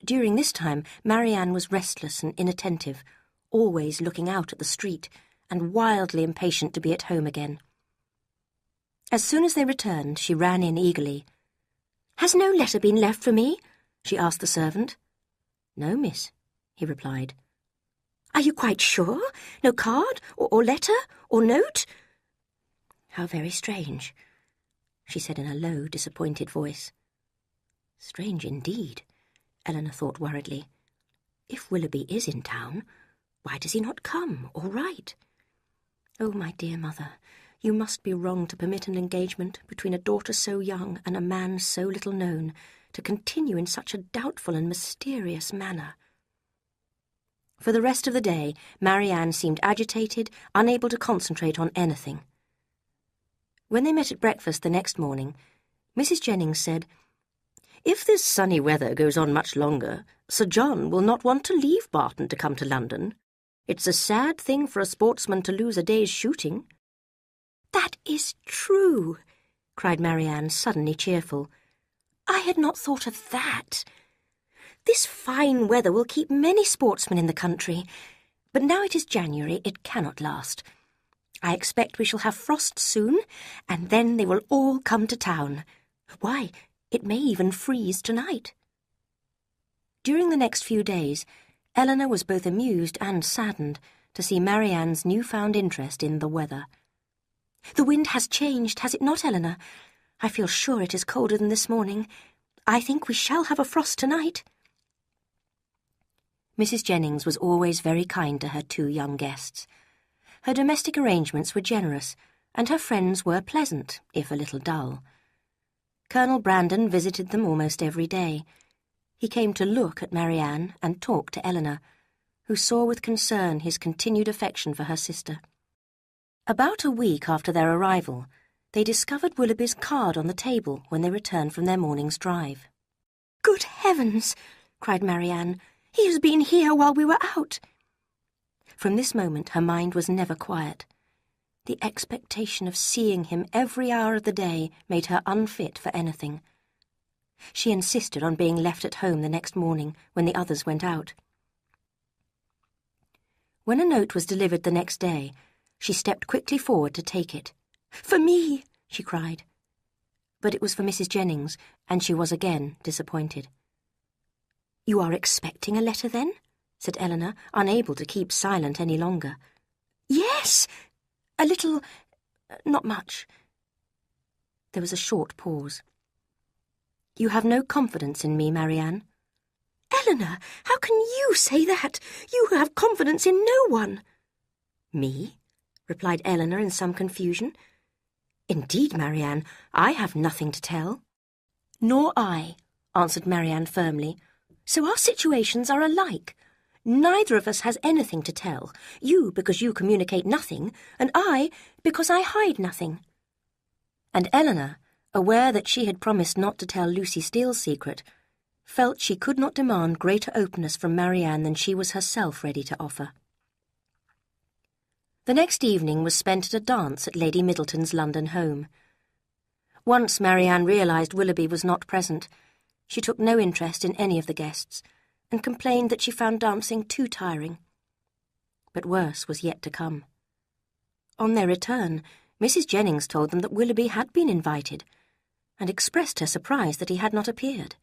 During this time Marianne was restless and inattentive, always looking out at the street, and wildly impatient to be at home again. As soon as they returned, she ran in eagerly. "Has no letter been left for me?" she asked the servant. "No, miss," he replied. Are you quite sure? No card, or letter, or note? How very strange, she said in a low, disappointed voice. Strange indeed, Eleanor thought worriedly. If Willoughby is in town, why does he not come or write? Oh, my dear mother, you must be wrong to permit an engagement between a daughter so young and a man so little known to continue in such a doubtful and mysterious manner. For the rest of the day, Marianne seemed agitated, unable to concentrate on anything. When they met at breakfast the next morning, Mrs. Jennings said, "If this sunny weather goes on much longer, Sir John will not want to leave Barton to come to London. It's a sad thing for a sportsman to lose a day's shooting." "That is true," cried Marianne, suddenly cheerful. "I had not thought of that. This fine weather will keep many sportsmen in the country, but now it is January, it cannot last. I expect we shall have frost soon, and then they will all come to town. Why, it may even freeze tonight." During the next few days, Eleanor was both amused and saddened to see Marianne's newfound interest in the weather. "The wind has changed, has it not, Eleanor? I feel sure it is colder than this morning. I think we shall have a frost tonight." Mrs. Jennings was always very kind to her two young guests. Her domestic arrangements were generous, and her friends were pleasant, if a little dull. Colonel Brandon visited them almost every day. He came to look at Marianne and talk to Eleanor, who saw with concern his continued affection for her sister. About a week after their arrival, they discovered Willoughby's card on the table when they returned from their morning's drive. "Good heavens!" cried Marianne. "He has been here while we were out." From this moment her mind was never quiet. The expectation of seeing him every hour of the day made her unfit for anything. She insisted on being left at home the next morning when the others went out. When a note was delivered the next day, she stepped quickly forward to take it. "For me!" she cried. But it was for Mrs. Jennings, and she was again disappointed. "You are expecting a letter, then?" said Eleanor, unable to keep silent any longer. "Yes! A little... not much." There was a short pause. "You have no confidence in me, Marianne?" "Eleanor, how can you say that? You have confidence in no one." "Me?" replied Eleanor in some confusion. "Indeed, Marianne, I have nothing to tell." "Nor I," answered Marianne firmly. "So our situations are alike. Neither of us has anything to tell, you because you communicate nothing, and I because I hide nothing." And Eleanor, aware that she had promised not to tell Lucy Steele's secret, felt she could not demand greater openness from Marianne than she was herself ready to offer. The next evening was spent at a dance at Lady Middleton's London home. Once Marianne realised Willoughby was not present, she took no interest in any of the guests, and complained that she found dancing too tiring. But worse was yet to come. On their return, Mrs. Jennings told them that Willoughby had been invited, and expressed her surprise that he had not appeared.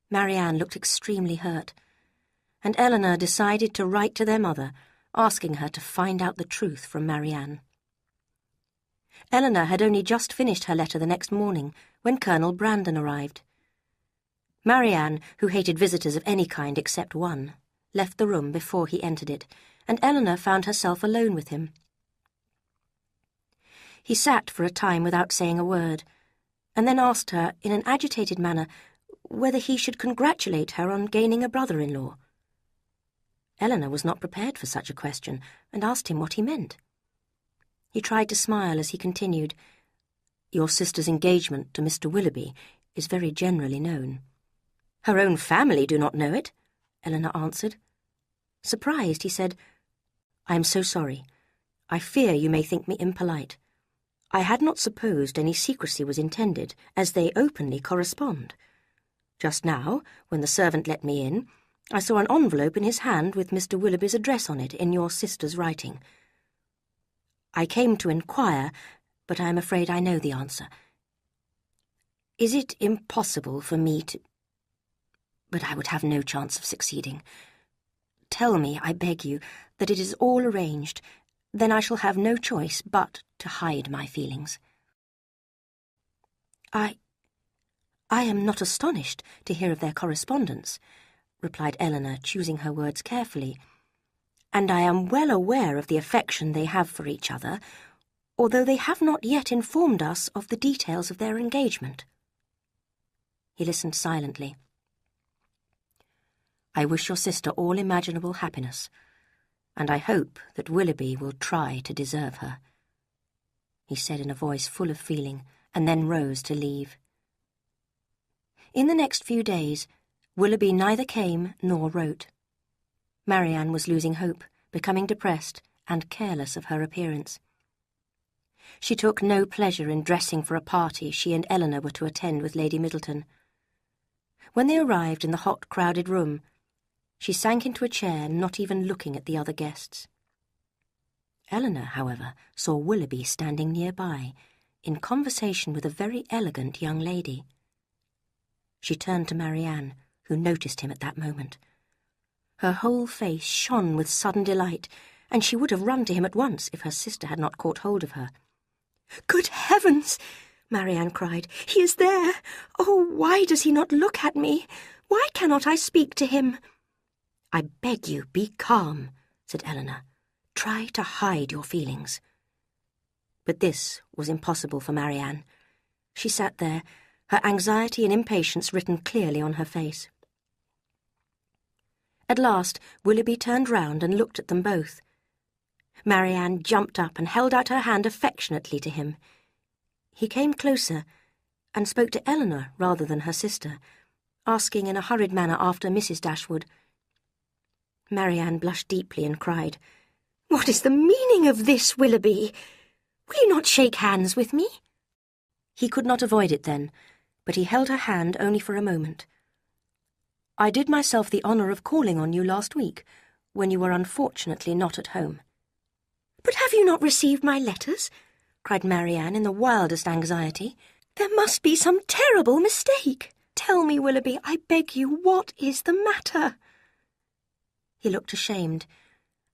Marianne looked extremely hurt, and Eleanor decided to write to their mother, asking her to find out the truth from Marianne. Eleanor had only just finished her letter the next morning when Colonel Brandon arrived. Marianne, who hated visitors of any kind except one, left the room before he entered it, and Eleanor found herself alone with him. He sat for a time without saying a word, and then asked her, in an agitated manner, whether he should congratulate her on gaining a brother-in-law. Eleanor was not prepared for such a question, and asked him what he meant. He tried to smile as he continued, "Your sister's engagement to Mr. Willoughby is very generally known." "Her own family do not know it," Eleanor answered. Surprised, he said, "I am so sorry. I fear you may think me impolite. I had not supposed any secrecy was intended, as they openly correspond. Just now, when the servant let me in, I saw an envelope in his hand with Mr. Willoughby's address on it in your sister's writing. I came to inquire, but I am afraid I know the answer. Is it impossible for me to... But I would have no chance of succeeding. tell me, I beg you, that it is all arranged. Then I shall have no choice but to hide my feelings. I am not astonished to hear of their correspondence, replied Eleanor, choosing her words carefully, and I am well aware of the affection they have for each other, although they have not yet informed us of the details of their engagement. He listened silently. I wish your sister all imaginable happiness, and I hope that Willoughby will try to deserve her, he said in a voice full of feeling, and then rose to leave. In the next few days, Willoughby neither came nor wrote. Marianne was losing hope, becoming depressed, and careless of her appearance. She took no pleasure in dressing for a party she and Eleanor were to attend with Lady Middleton. When they arrived in the hot, crowded room, she sank into a chair, not even looking at the other guests. Eleanor, however, saw Willoughby standing nearby, in conversation with a very elegant young lady. She turned to Marianne, who noticed him at that moment. Her whole face shone with sudden delight, and she would have run to him at once if her sister had not caught hold of her. "Good heavens!" Marianne cried. "He is there! Oh, why does he not look at me? Why cannot I speak to him?" "I beg you, be calm," said Eleanor. "Try to hide your feelings." But this was impossible for Marianne. She sat there, her anxiety and impatience written clearly on her face. At last, Willoughby turned round and looked at them both. Marianne jumped up and held out her hand affectionately to him. He came closer and spoke to Eleanor rather than her sister, asking in a hurried manner after Mrs. Dashwood. Marianne blushed deeply and cried, "What is the meaning of this, Willoughby? Will you not shake hands with me?" He could not avoid it then, but he held her hand only for a moment. "I did myself the honour of calling on you last week, when you were unfortunately not at home." "But have you not received my letters?" cried Marianne in the wildest anxiety. "There must be some terrible mistake. Tell me, Willoughby, I beg you, what is the matter?" He looked ashamed,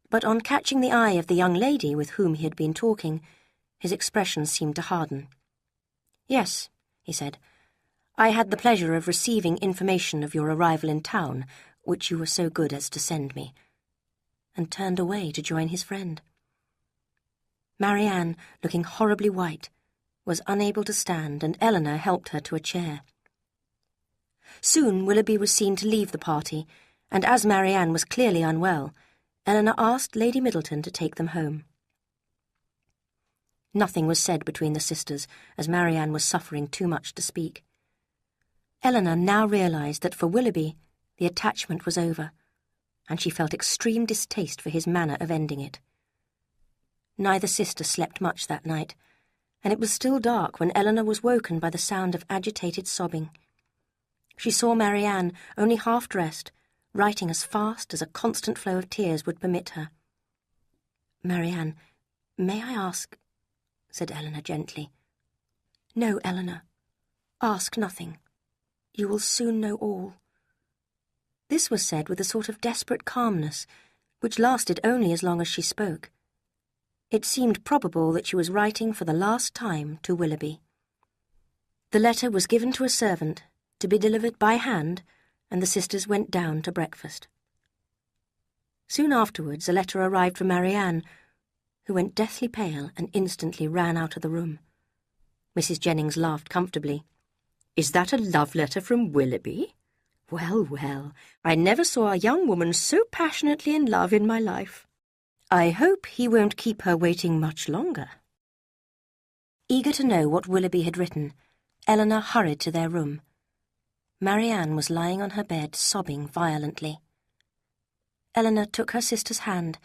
but on catching the eye of the young lady with whom he had been talking, his expression seemed to harden. "Yes," he said, "I had the pleasure of receiving information of your arrival in town, which you were so good as to send me," and turned away to join his friend. Marianne, looking horribly white, was unable to stand, and Eleanor helped her to a chair. Soon Willoughby was seen to leave the party, and as Marianne was clearly unwell, Eleanor asked Lady Middleton to take them home. Nothing was said between the sisters, as Marianne was suffering too much to speak. Eleanor now realised that for Willoughby the attachment was over, and she felt extreme distaste for his manner of ending it. Neither sister slept much that night, and it was still dark when Eleanor was woken by the sound of agitated sobbing. She saw Marianne, only half-dressed, writing as fast as a constant flow of tears would permit her. "Marianne, may I ask—" said Eleanor gently. "No, Eleanor. Ask nothing. You will soon know all." This was said with a sort of desperate calmness, which lasted only as long as she spoke. It seemed probable that she was writing for the last time to Willoughby. The letter was given to a servant, to be delivered by hand, and the sisters went down to breakfast. Soon afterwards a letter arrived from Marianne, who went deathly pale and instantly ran out of the room. Mrs. Jennings laughed comfortably. "Is that a love letter from Willoughby? Well, well, I never saw a young woman so passionately in love in my life. I hope he won't keep her waiting much longer." Eager to know what Willoughby had written, Eleanor hurried to their room. Marianne was lying on her bed, sobbing violently. Eleanor took her sister's hand,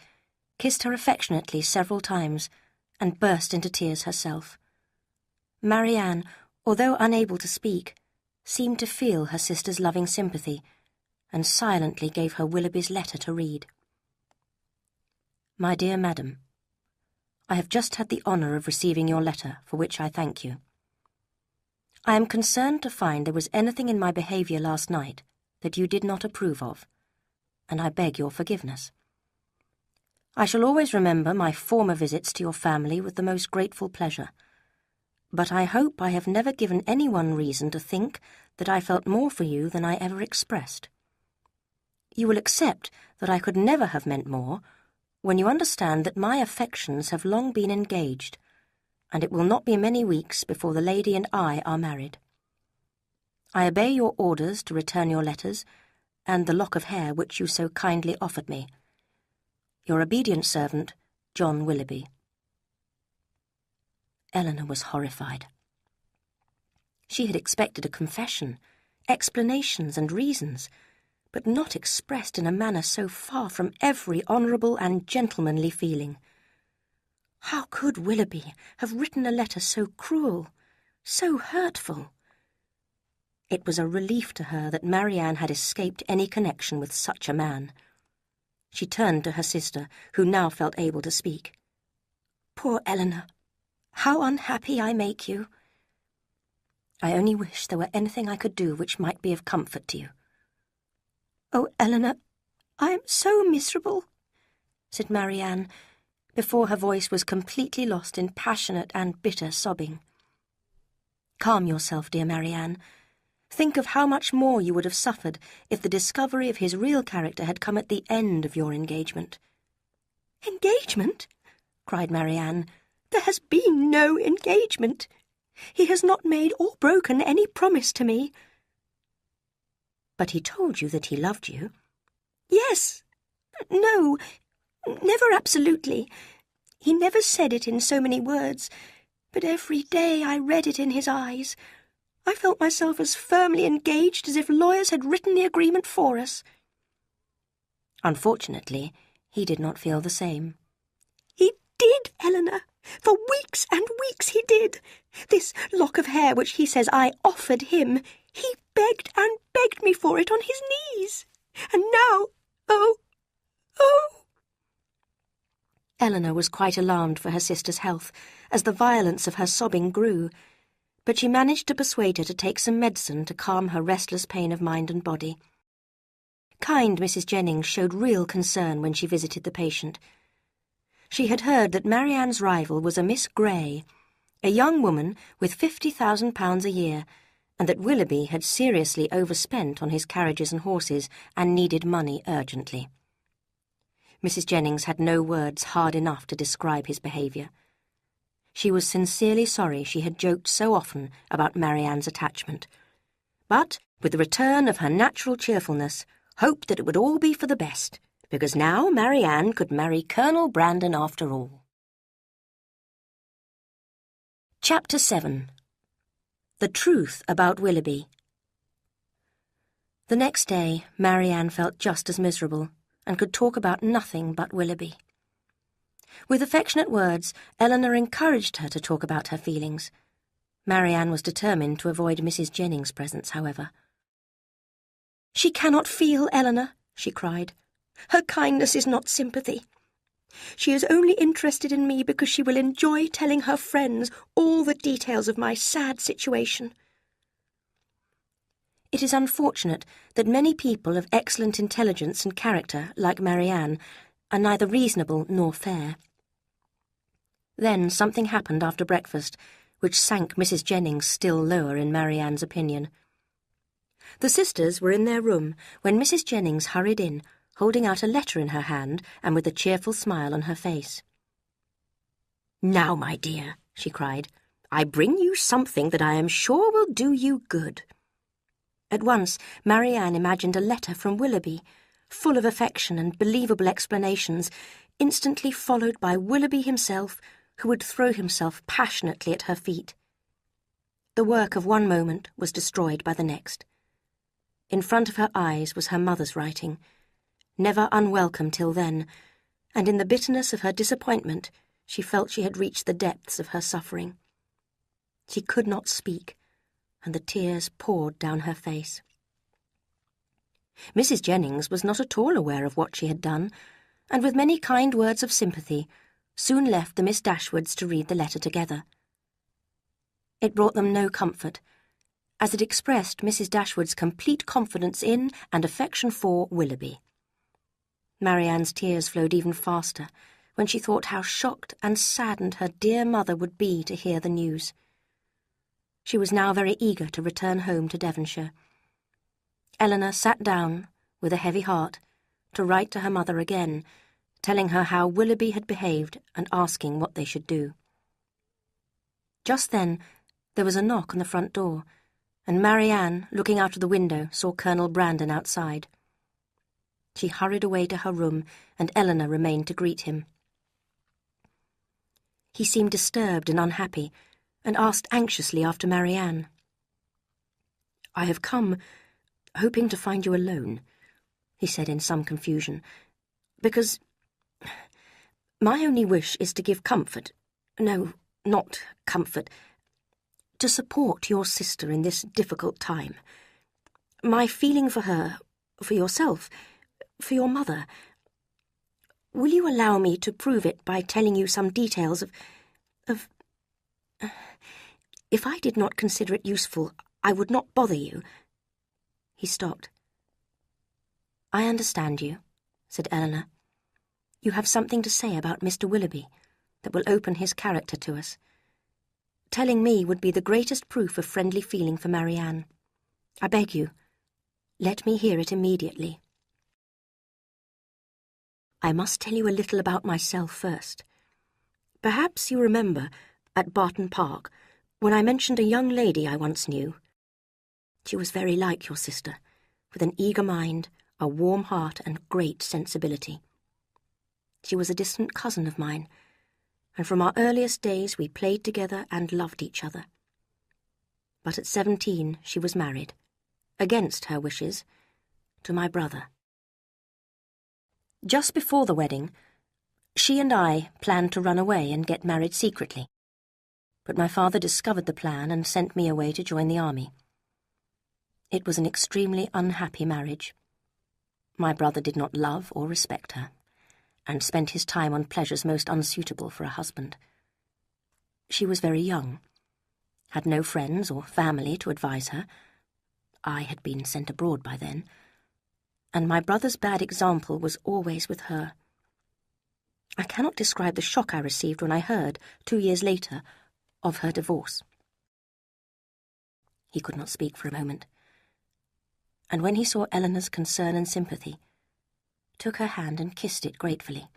kissed her affectionately several times, and burst into tears herself. Marianne, although unable to speak, seemed to feel her sister's loving sympathy, and silently gave her Willoughby's letter to read. "My dear Madam, I have just had the honour of receiving your letter, for which I thank you. I am concerned to find there was anything in my behaviour last night that you did not approve of, and I beg your forgiveness. I shall always remember my former visits to your family with the most grateful pleasure, but I hope I have never given anyone reason to think that I felt more for you than I ever expressed. You will accept that I could never have meant more when you understand that my affections have long been engaged, and it will not be many weeks before the lady and I are married. I obey your orders to return your letters and the lock of hair which you so kindly offered me. Your obedient servant, John Willoughby. Eleanor was horrified. She had expected a confession, explanations and reasons, but not expressed in a manner so far from every honourable and gentlemanly feeling. How could Willoughby have written a letter so cruel, so hurtful? It was a relief to her that Marianne had escaped any connection with such a man. She turned to her sister, who now felt able to speak. Poor Eleanor, how unhappy I make you. I only wish there were anything I could do which might be of comfort to you. Oh, Eleanor, I am so miserable, said Marianne, before her voice was completely lost in passionate and bitter sobbing. Calm yourself, dear Marianne. Think of how much more you would have suffered if the discovery of his real character had come at the end of your engagement. Engagement? Cried Marianne. There has been no engagement. He has not made or broken any promise to me. But he told you that he loved you? Yes. No, never absolutely. He never said it in so many words, but every day I read it in his eyes. I felt myself as firmly engaged as if lawyers had written the agreement for us. Unfortunately, he did not feel the same. He did, Eleanor. For weeks and weeks he did. This lock of hair which he says I offered him, he begged and begged me for it on his knees. And now, oh! Eleanor was quite alarmed for her sister's health, as the violence of her sobbing grew, but she managed to persuade her to take some medicine to calm her restless pain of mind and body. Kind Mrs. Jennings showed real concern when she visited the patient. She had heard that Marianne's rival was a Miss Grey, a young woman with £50,000 a year, and that Willoughby had seriously overspent on his carriages and horses and needed money urgently. Mrs. Jennings had no words hard enough to describe his behaviour. She was sincerely sorry she had joked so often about Marianne's attachment, but, with the return of her natural cheerfulness, hoped that it would all be for the best, because now Marianne could marry Colonel Brandon after all. Chapter 7. The Truth About Willoughby. The next day, Marianne felt just as miserable, and could talk about nothing but Willoughby. With affectionate words, Eleanor encouraged her to talk about her feelings. Marianne was determined to avoid Mrs. Jennings' presence, however. "She cannot feel, Eleanor," she cried. "Her kindness is not sympathy. She is only interested in me because she will enjoy telling her friends all the details of my sad situation." It is unfortunate that many people of excellent intelligence and character, like Marianne, are neither reasonable nor fair. Then something happened after breakfast, which sank Mrs. Jennings still lower in Marianne's opinion. The sisters were in their room when Mrs. Jennings hurried in, holding out a letter in her hand and with a cheerful smile on her face. "Now, my dear," she cried, "I bring you something that I am sure will do you good." At once, Marianne imagined a letter from Willoughby, full of affection and believable explanations, instantly followed by Willoughby himself, who would throw himself passionately at her feet. The work of one moment was destroyed by the next. In front of her eyes was her mother's writing, never unwelcome till then, and in the bitterness of her disappointment she felt she had reached the depths of her suffering. She could not speak, and the tears poured down her face. Mrs. Jennings was not at all aware of what she had done, and with many kind words of sympathy, soon left the Miss Dashwoods to read the letter together. It brought them no comfort, as it expressed Mrs. Dashwood's complete confidence in and affection for Willoughby. Marianne's tears flowed even faster when she thought how shocked and saddened her dear mother would be to hear the news. She was now very eager to return home to Devonshire. Eleanor sat down, with a heavy heart, to write to her mother again, telling her how Willoughby had behaved and asking what they should do. Just then, there was a knock on the front door, and Marianne, looking out of the window, saw Colonel Brandon outside. She hurried away to her room, and Eleanor remained to greet him. He seemed disturbed and unhappy, and asked anxiously after Marianne. "I have come, hoping to find you alone," he said in some confusion, "because my only wish is to give comfort, no, not comfort, to support your sister in this difficult time. My feeling for her, for yourself, for your mother. Will you allow me to prove it by telling you some details of... If I did not consider it useful, I would not bother you." He stopped. "I understand you," said Eleanor. "You have something to say about Mr. Willoughby that will open his character to us. Telling me would be the greatest proof of friendly feeling for Marianne. I beg you, let me hear it immediately." "I must tell you a little about myself first. Perhaps you remember, at Barton Park, when I mentioned a young lady I once knew. She was very like your sister, with an eager mind, a warm heart, and great sensibility. She was a distant cousin of mine, and from our earliest days we played together and loved each other. But at 17 she was married, against her wishes, to my brother. Just before the wedding, she and I planned to run away and get married secretly. But my father discovered the plan and sent me away to join the army. It was an extremely unhappy marriage. My brother did not love or respect her, and spent his time on pleasures most unsuitable for a husband. She was very young, had no friends or family to advise her. I had been sent abroad by then, and my brother's bad example was always with her. I cannot describe the shock I received when I heard, 2 years later, of her divorce. He could not speak for a moment, and when he saw Eleanor's concern and sympathy, took her hand and kissed it gratefully.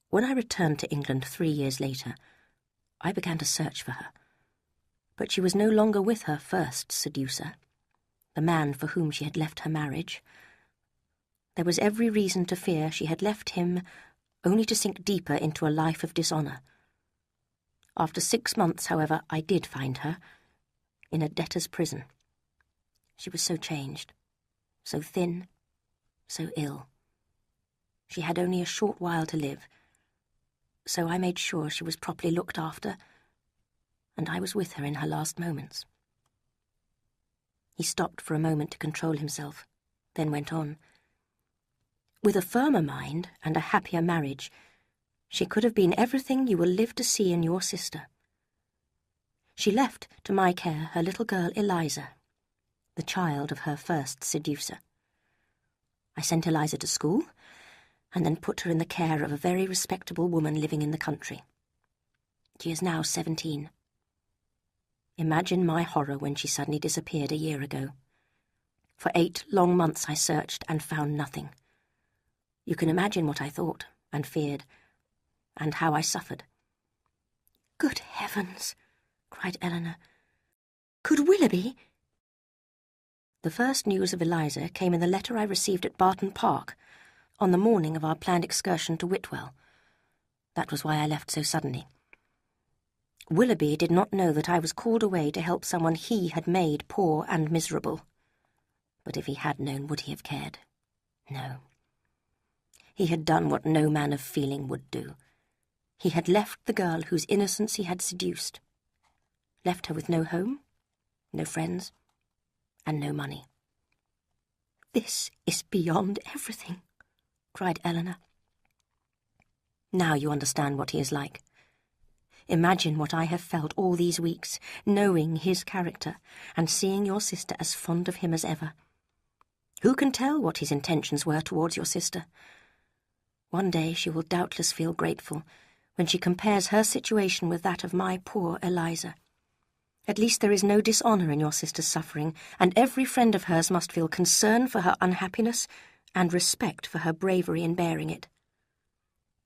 When I returned to England 3 years later, I began to search for her, but she was no longer with her first seducer, the man for whom she had left her marriage. There was every reason to fear she had left him only to sink deeper into a life of dishonour. After 6 months, however, I did find her, in a debtor's prison. She was so changed, so thin, so ill. She had only a short while to live, so I made sure she was properly looked after, and I was with her in her last moments. He stopped for a moment to control himself, then went on. With a firmer mind and a happier marriage, she could have been everything you will live to see in your sister. She left to my care her little girl Eliza, the child of her first seducer. I sent Eliza to school, and then put her in the care of a very respectable woman living in the country. She is now 17. Imagine my horror when she suddenly disappeared a year ago. For 8 long months I searched and found nothing. You can imagine what I thought and feared, and how I suffered. "Good heavens!" cried Eleanor. "Could Willoughby—" The first news of Eliza came in the letter I received at Barton Park, on the morning of our planned excursion to Whitwell. That was why I left so suddenly. Willoughby did not know that I was called away to help someone he had made poor and miserable. But if he had known, would he have cared? No. He had done what no man of feeling would do. He had left the girl whose innocence he had seduced. Left her with no home, no friends, and no money. "This is beyond everything," cried Eleanor. Now you understand what he is like. Imagine what I have felt all these weeks, knowing his character, and seeing your sister as fond of him as ever. Who can tell what his intentions were towards your sister? One day she will doubtless feel grateful when she compares her situation with that of my poor Eliza. At least there is no dishonour in your sister's suffering, and every friend of hers must feel concern for her unhappiness and respect for her bravery in bearing it.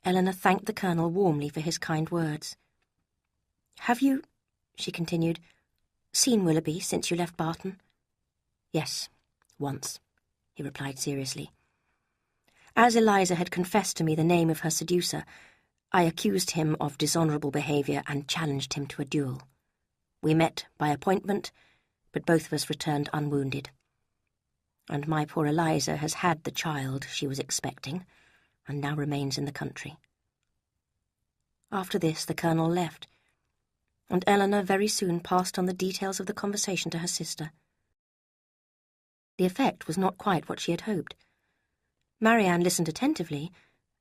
Eleanor thanked the Colonel warmly for his kind words. "Have you," she continued, "seen Willoughby since you left Barton?" "Yes, once," he replied seriously. As Eliza had confessed to me the name of her seducer, I accused him of dishonourable behaviour and challenged him to a duel. We met by appointment, but both of us returned unwounded. And my poor Eliza has had the child she was expecting, and now remains in the country. After this the Colonel left, and Eleanor very soon passed on the details of the conversation to her sister. The effect was not quite what she had hoped. Marianne listened attentively,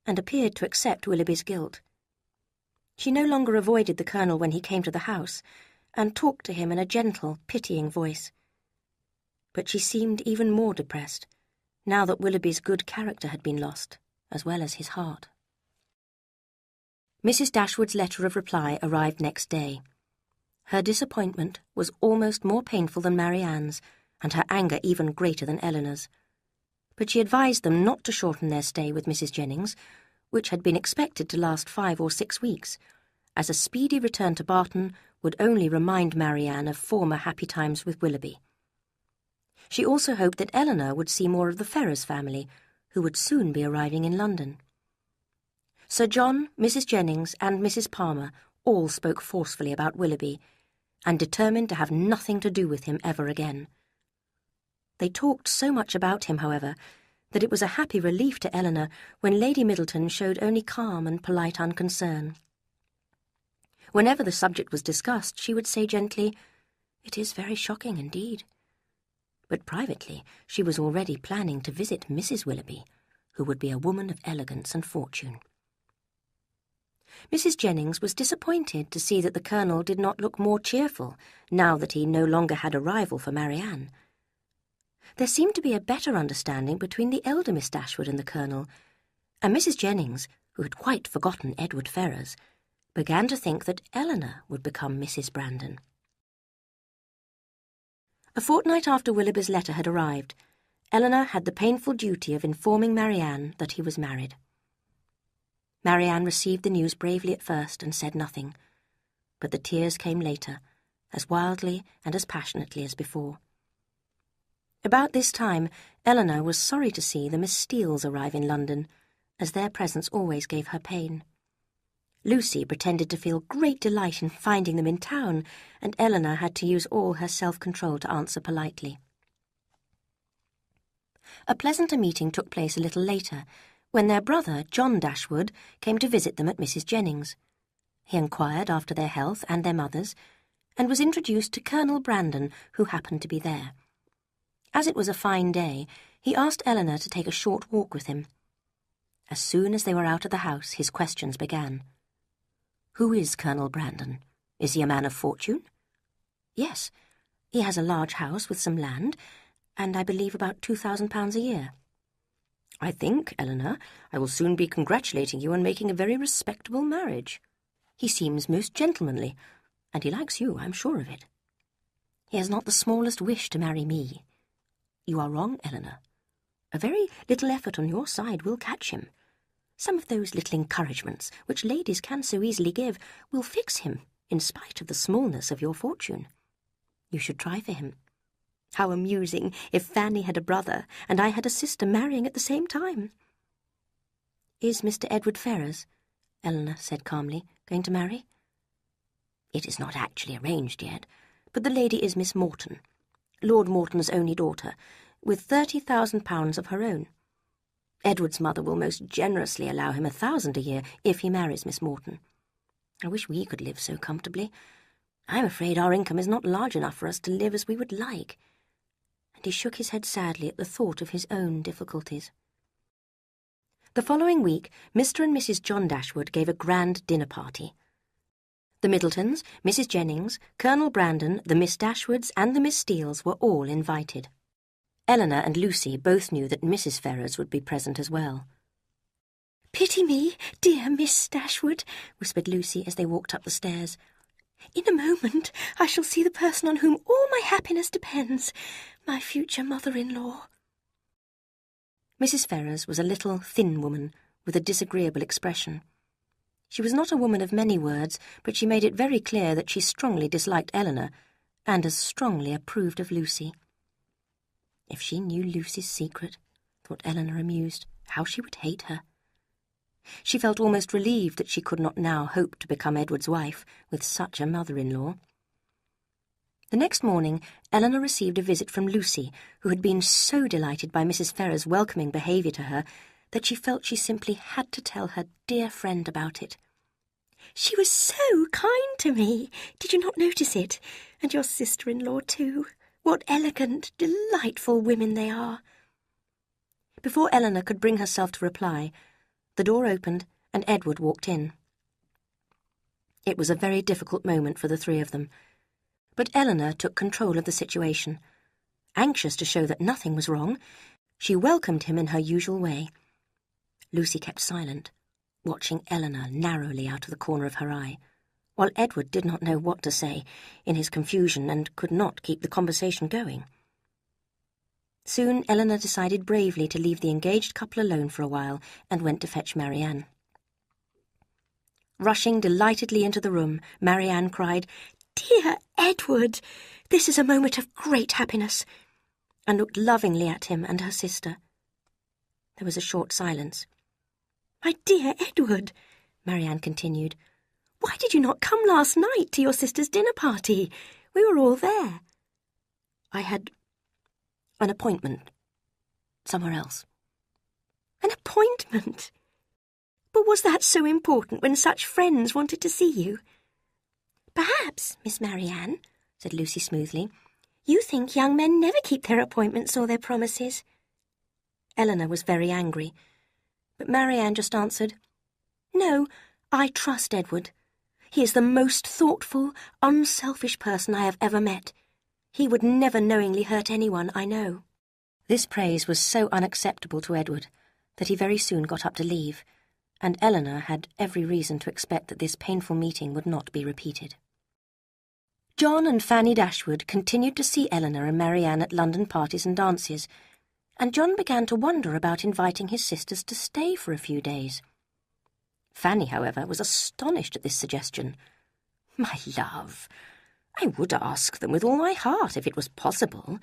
and appeared to accept Willoughby's guilt. She no longer avoided the Colonel when he came to the house, and talked to him in a gentle, pitying voice. But she seemed even more depressed, now that Willoughby's good character had been lost, as well as his heart. Mrs. Dashwood's letter of reply arrived next day. Her disappointment was almost more painful than Marianne's, and her anger even greater than Eleanor's. But she advised them not to shorten their stay with Mrs. Jennings, which had been expected to last 5 or 6 weeks, as a speedy return to Barton would only remind Marianne of former happy times with Willoughby. She also hoped that Eleanor would see more of the Ferrars family, who would soon be arriving in London. Sir John, Mrs. Jennings, and Mrs. Palmer all spoke forcefully about Willoughby, and determined to have nothing to do with him ever again. They talked so much about him, however, that it was a happy relief to Eleanor when Lady Middleton showed only calm and polite unconcern. Whenever the subject was discussed, she would say gently, "It is very shocking indeed." But privately she was already planning to visit Mrs. Willoughby, who would be a woman of elegance and fortune. Mrs. Jennings was disappointed to see that the Colonel did not look more cheerful now that he no longer had a rival for Marianne. There seemed to be a better understanding between the elder Miss Dashwood and the Colonel, and Mrs. Jennings, who had quite forgotten Edward Ferrars, began to think that Eleanor would become Mrs. Brandon. A fortnight after Willoughby's letter had arrived, Eleanor had the painful duty of informing Marianne that he was married. Marianne received the news bravely at first and said nothing, but the tears came later, as wildly and as passionately as before. About this time, Eleanor was sorry to see the Miss Steeles arrive in London, as their presence always gave her pain. Lucy pretended to feel great delight in finding them in town, and Eleanor had to use all her self-control to answer politely. A pleasanter meeting took place a little later, when their brother, John Dashwood, came to visit them at Mrs. Jennings. He inquired after their health and their mother's, and was introduced to Colonel Brandon, who happened to be there. As it was a fine day, he asked Eleanor to take a short walk with him. As soon as they were out of the house, his questions began. "Who is Colonel Brandon? Is he a man of fortune?" "Yes, he has a large house with some land, and I believe about £2,000 a year." "I think, Eleanor, I will soon be congratulating you on making a very respectable marriage. He seems most gentlemanly, and he likes you, I'm sure of it." "He has not the smallest wish to marry me." "You are wrong, Eleanor. A very little effort on your side will catch him. Some of those little encouragements, which ladies can so easily give, will fix him, in spite of the smallness of your fortune. You should try for him. How amusing if Fanny had a brother and I had a sister marrying at the same time." "Is Mr. Edward Ferrars," Eleanor said calmly, "going to marry?" "It is not actually arranged yet, but the lady is Miss Morton, Lord Morton's only daughter, with £30,000 of her own. Edward's mother will most generously allow him £1,000 a year if he marries Miss Morton. I wish we could live so comfortably. I'm afraid our income is not large enough for us to live as we would like." And he shook his head sadly at the thought of his own difficulties. The following week, Mr. and Mrs. John Dashwood gave a grand dinner party. The Middletons, Mrs. Jennings, Colonel Brandon, the Miss Dashwoods, and the Miss Steeles were all invited. Eleanor and Lucy both knew that Mrs. Ferrars would be present as well. "Pity me, dear Miss Dashwood," whispered Lucy as they walked up the stairs. "In a moment I shall see the person on whom all my happiness depends, my future mother-in-law." Mrs. Ferrars was a little, thin woman with a disagreeable expression. She was not a woman of many words, but she made it very clear that she strongly disliked Eleanor and as strongly approved of Lucy. If she knew Lucy's secret, thought Eleanor amused, how she would hate her. She felt almost relieved that she could not now hope to become Edward's wife with such a mother-in-law. The next morning, Eleanor received a visit from Lucy, who had been so delighted by Mrs. Ferrars' welcoming behaviour to her that she felt she simply had to tell her dear friend about it. "She was so kind to me. Did you not notice it? And your sister-in-law too. What elegant, delightful women they are." Before Eleanor could bring herself to reply, the door opened and Edward walked in. It was a very difficult moment for the three of them, but Eleanor took control of the situation. Anxious to show that nothing was wrong, she welcomed him in her usual way. Lucy kept silent, watching Eleanor narrowly out of the corner of her eye, while Edward did not know what to say in his confusion and could not keep the conversation going. Soon Eleanor decided bravely to leave the engaged couple alone for a while and went to fetch Marianne. Rushing delightedly into the room, Marianne cried, "Dear Edward, this is a moment of great happiness," and looked lovingly at him and her sister. There was a short silence. "My dear Edward," Marianne continued, "why did you not come last night to your sister's dinner party? We were all there." "I had an appointment somewhere else." "An appointment? But was that so important when such friends wanted to see you?" "Perhaps, Miss Marianne," said Lucy smoothly, "you think young men never keep their appointments or their promises." Eleanor was very angry, but Marianne just answered, "No, I trust Edward. He is the most thoughtful, unselfish person I have ever met. He would never knowingly hurt anyone, I know." This praise was so unacceptable to Edward that he very soon got up to leave, and Eleanor had every reason to expect that this painful meeting would not be repeated. John and Fanny Dashwood continued to see Eleanor and Marianne at London parties and dances, and John began to wonder about inviting his sisters to stay for a few days. Fanny, however, was astonished at this suggestion. "My love, I would ask them with all my heart if it was possible,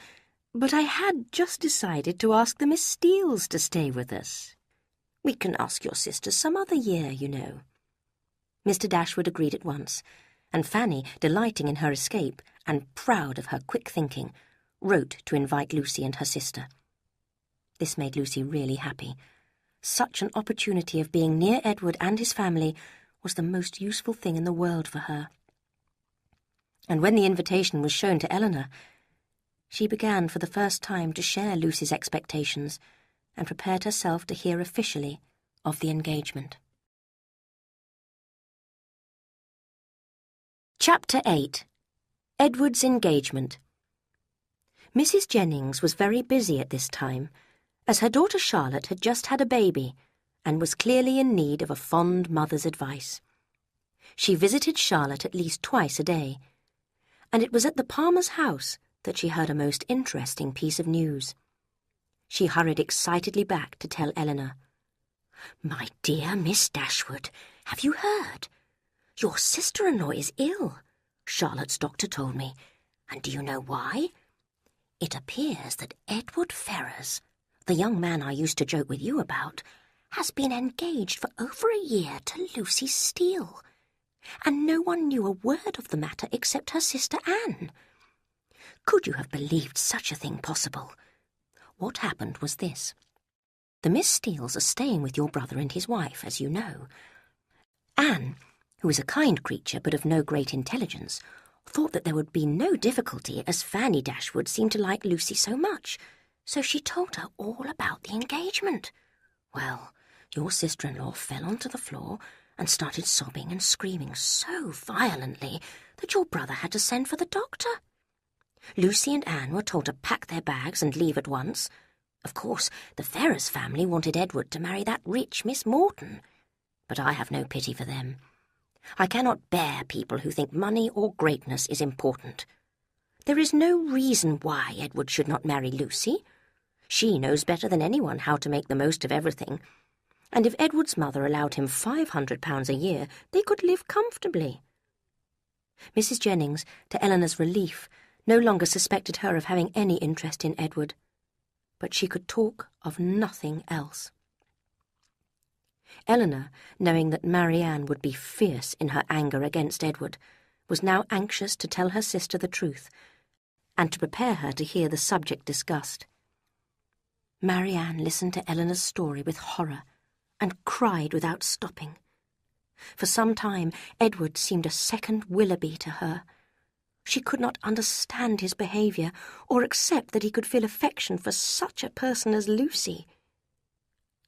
but I had just decided to ask the Miss Steeles to stay with us. We can ask your sisters some other year, you know." Mr. Dashwood agreed at once, and Fanny, delighting in her escape and proud of her quick thinking, wrote to invite Lucy and her sister. This made Lucy really happy. Such an opportunity of being near Edward and his family was the most useful thing in the world for her. And when the invitation was shown to Eleanor, she began for the first time to share Lucy's expectations and prepared herself to hear officially of the engagement. Chapter 8. Edward's Engagement. Mrs. Jennings was very busy at this time, as her daughter Charlotte had just had a baby and was clearly in need of a fond mother's advice. She visited Charlotte at least twice a day, and it was at the Palmer's house that she heard a most interesting piece of news. She hurried excitedly back to tell Eleanor. "My dear Miss Dashwood, have you heard? Your sister-in-law is ill, Charlotte's doctor told me, and do you know why? It appears that Edward Ferrars, the young man I used to joke with you about, has been engaged for over a year to Lucy Steele, and no one knew a word of the matter except her sister Anne. Could you have believed such a thing possible? What happened was this. The Miss Steeles are staying with your brother and his wife, as you know. Anne, who is a kind creature but of no great intelligence, thought that there would be no difficulty, as Fanny Dashwood seemed to like Lucy so much, so she told her all about the engagement. Well, your sister-in-law fell onto the floor and started sobbing and screaming so violently that your brother had to send for the doctor. Lucy and Anne were told to pack their bags and leave at once. Of course, the Ferrars family wanted Edward to marry that rich Miss Morton, but I have no pity for them. I cannot bear people who think money or greatness is important. There is no reason why Edward should not marry Lucy. She knows better than anyone how to make the most of everything, and if Edward's mother allowed him £500 a year, they could live comfortably. Mrs. Jennings, to Eleanor's relief, no longer suspected her of having any interest in Edward, but she could talk of nothing else. Eleanor, knowing that Marianne would be fierce in her anger against Edward, was now anxious to tell her sister the truth and to prepare her to hear the subject discussed. Marianne listened to Eleanor's story with horror and cried without stopping. For some time, Edward seemed a second Willoughby to her. She could not understand his behaviour or accept that he could feel affection for such a person as Lucy.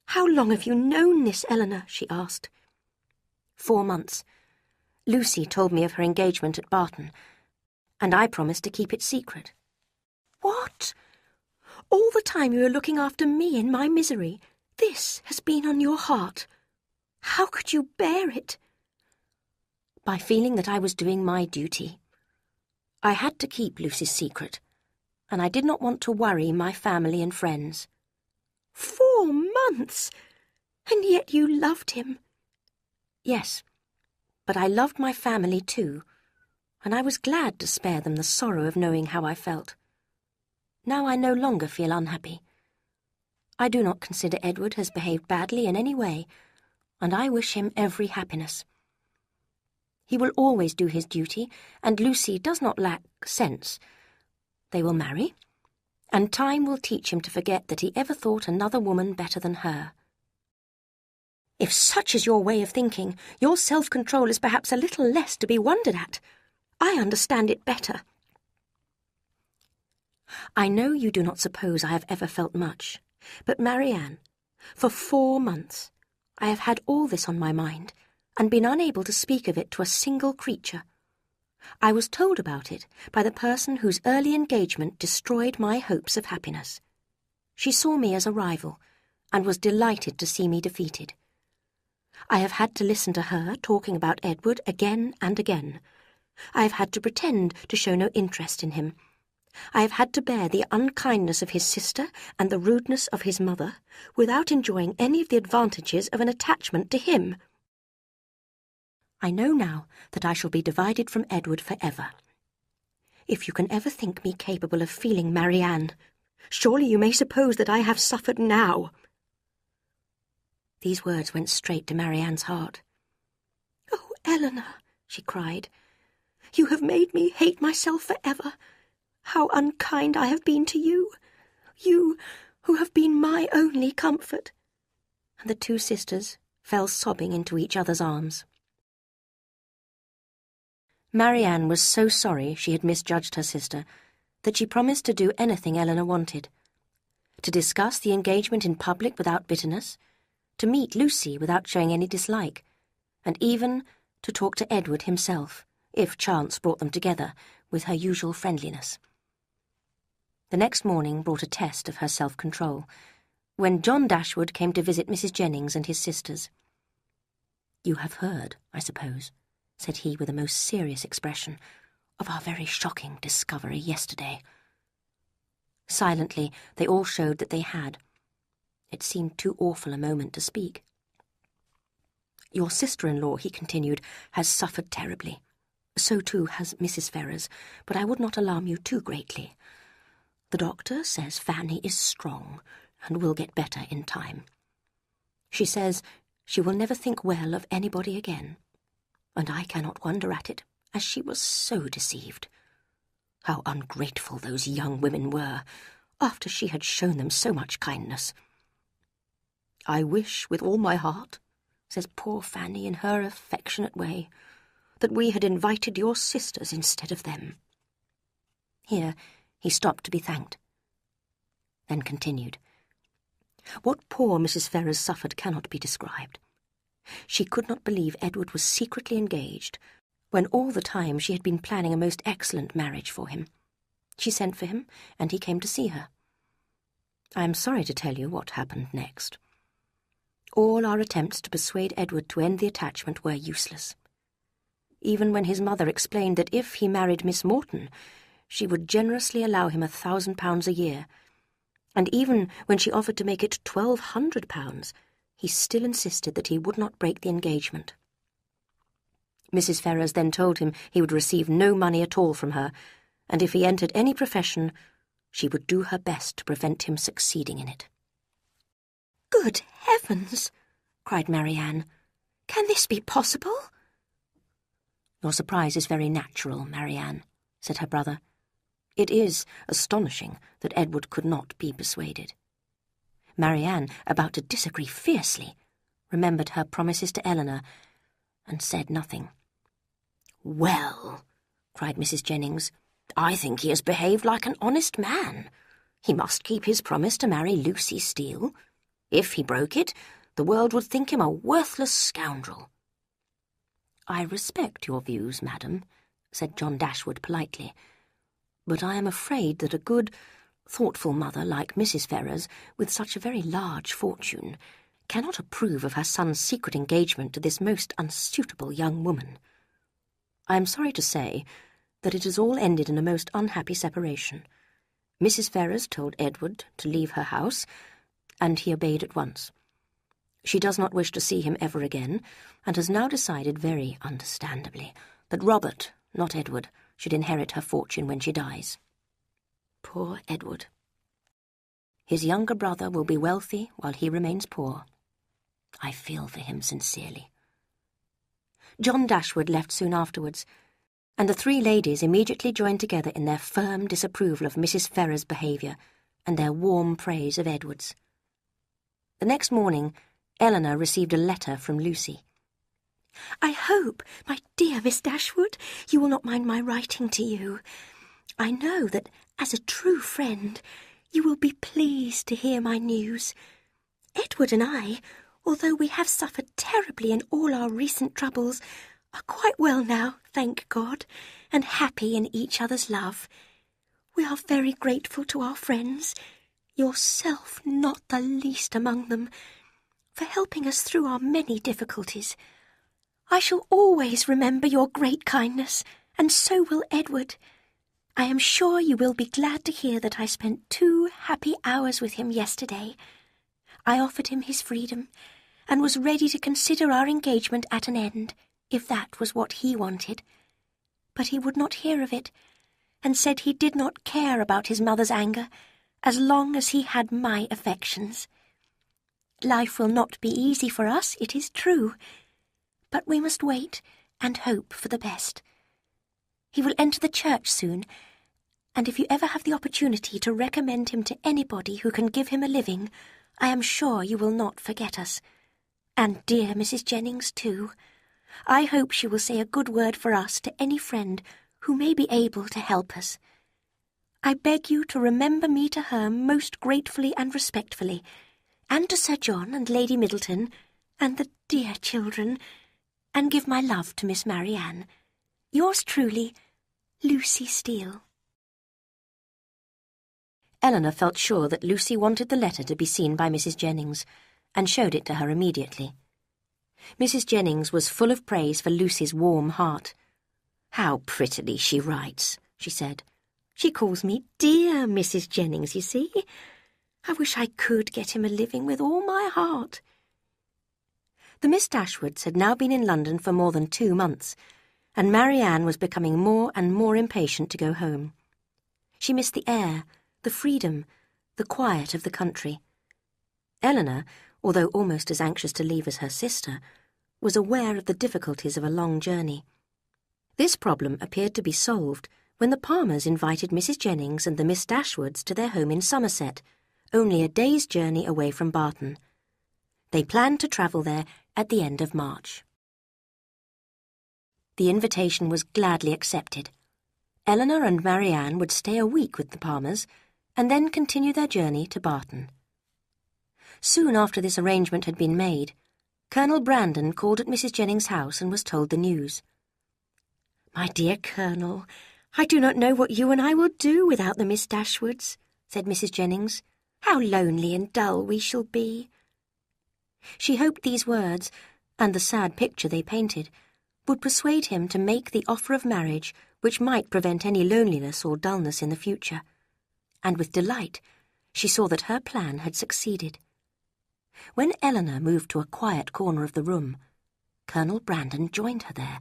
"How long have you known this, Eleanor?" she asked. 4 months. Lucy told me of her engagement at Barton, and I promised to keep it secret. "What? All the time you were looking after me in my misery, this has been on your heart. How could you bear it?" "By feeling that I was doing my duty. I had to keep Lucy's secret, and I did not want to worry my family and friends." 4 months! And yet you loved him. "Yes, but I loved my family too, and I was glad to spare them the sorrow of knowing how I felt. Now I no longer feel unhappy. I do not consider Edward has behaved badly in any way, and I wish him every happiness. He will always do his duty, and Lucy does not lack sense. They will marry, and time will teach him to forget that he ever thought another woman better than her." "If such is your way of thinking, your self-control is perhaps a little less to be wondered at. I understand it better." "I know you do not suppose I have ever felt much, but Marianne, for 4 months I have had all this on my mind, and been unable to speak of it to a single creature. I was told about it by the person whose early engagement destroyed my hopes of happiness. She saw me as a rival, and was delighted to see me defeated. I have had to listen to her talking about Edward again and again. I have had to pretend to show no interest in him. I have had to bear the unkindness of his sister and the rudeness of his mother, without enjoying any of the advantages of an attachment to him. I know now that I shall be divided from Edward forever. If you can ever think me capable of feeling Marianne, surely you may suppose that I have suffered now." These words went straight to Marianne's heart. "Oh, Eleanor," she cried, "you have made me hate myself forever. How unkind I have been to you, you who have been my only comfort." And the two sisters fell sobbing into each other's arms. Marianne was so sorry she had misjudged her sister that she promised to do anything Eleanor wanted: to discuss the engagement in public without bitterness, to meet Lucy without showing any dislike, and even to talk to Edward himself, if chance brought them together, with her usual friendliness. The next morning brought a test of her self-control, when John Dashwood came to visit Mrs. Jennings and his sisters. "You have heard, I suppose," said he with a most serious expression, "of our very shocking discovery yesterday." Silently, they all showed that they had. It seemed too awful a moment to speak. "Your sister-in-law," he continued, "has suffered terribly. So too has Mrs. Ferrars, but I would not alarm you too greatly. The doctor says Fanny is strong, and will get better in time. She says she will never think well of anybody again, and I cannot wonder at it, as she was so deceived. How ungrateful those young women were, after she had shown them so much kindness. I wish with all my heart, says poor Fanny in her affectionate way, that we had invited your sisters instead of them." Here he stopped to be thanked, then continued. "What poor Mrs. Ferrars suffered cannot be described. She could not believe Edward was secretly engaged, when all the time she had been planning a most excellent marriage for him. She sent for him, and he came to see her. I am sorry to tell you what happened next. All our attempts to persuade Edward to end the attachment were useless. Even when his mother explained that if he married Miss Morton, she would generously allow him £1,000 a year, and even when she offered to make it £1,200, he still insisted that he would not break the engagement. Mrs. Ferrars then told him he would receive no money at all from her, and if he entered any profession, she would do her best to prevent him succeeding in it. "Good heavens!" cried Marianne. "Can this be possible?" "Your surprise is very natural, Marianne," said her brother. "It is astonishing that Edward could not be persuaded." Marianne, about to disagree fiercely, remembered her promises to Eleanor, and said nothing. "Well," cried Mrs. Jennings, "I think he has behaved like an honest man. He must keep his promise to marry Lucy Steele. If he broke it, the world would think him a worthless scoundrel." "I respect your views, madam," said John Dashwood politely, "but I am afraid that a good, thoughtful mother like Mrs. Ferrars, with such a very large fortune, cannot approve of her son's secret engagement to this most unsuitable young woman. I am sorry to say that it has all ended in a most unhappy separation. Mrs. Ferrars told Edward to leave her house, and he obeyed at once. She does not wish to see him ever again, and has now decided very understandably that Robert, not Edward, should inherit her fortune when she dies. Poor Edward. His younger brother will be wealthy while he remains poor. I feel for him sincerely." John Dashwood left soon afterwards, and the three ladies immediately joined together in their firm disapproval of Mrs. Ferrars' behaviour and their warm praise of Edward's. The next morning, Eleanor received a letter from Lucy. "I hope, my dear Miss Dashwood, you will not mind my writing to you. I know that, as a true friend, you will be pleased to hear my news. Edward and I, although we have suffered terribly in all our recent troubles, are quite well now, thank God, and happy in each other's love. We are very grateful to our friends, yourself not the least among them, for helping us through our many difficulties. I shall always remember your great kindness, and so will Edward. I am sure you will be glad to hear that I spent 2 happy hours with him yesterday. I offered him his freedom, and was ready to consider our engagement at an end, if that was what he wanted. But he would not hear of it, and said he did not care about his mother's anger, as long as he had my affections. Life will not be easy for us, it is true, but we must wait and hope for the best. He will enter the church soon, and if you ever have the opportunity to recommend him to anybody who can give him a living, I am sure you will not forget us. And dear Mrs. Jennings, too. I hope she will say a good word for us to any friend who may be able to help us. I beg you to remember me to her most gratefully and respectfully, and to Sir John and Lady Middleton, and the dear children, and give my love to Miss Marianne. Yours truly, Lucy Steele." Eleanor felt sure that Lucy wanted the letter to be seen by Mrs. Jennings, and showed it to her immediately. Mrs. Jennings was full of praise for Lucy's warm heart. "How prettily she writes," she said. "She calls me dear Mrs. Jennings, you see. I wish I could get him a living with all my heart." The Miss Dashwoods had now been in London for more than 2 months, and Marianne was becoming more and more impatient to go home. She missed the air, the freedom, the quiet of the country. Eleanor, although almost as anxious to leave as her sister, was aware of the difficulties of a long journey. This problem appeared to be solved when the Palmers invited Mrs. Jennings and the Miss Dashwoods to their home in Somerset, only a day's journey away from Barton. They planned to travel there at the end of March. The invitation was gladly accepted. Eleanor and Marianne would stay a week with the Palmers, and then continue their journey to Barton. Soon after this arrangement had been made, Colonel Brandon called at Mrs. Jennings' house and was told the news. "My dear Colonel, "I do not know what you and I will do without the Miss Dashwoods," said Mrs. Jennings. "How lonely and dull we shall be." She hoped these words, and the sad picture they painted, would persuade him to make the offer of marriage which might prevent any loneliness or dullness in the future. And with delight she saw that her plan had succeeded. When Eleanor moved to a quiet corner of the room, Colonel Brandon joined her there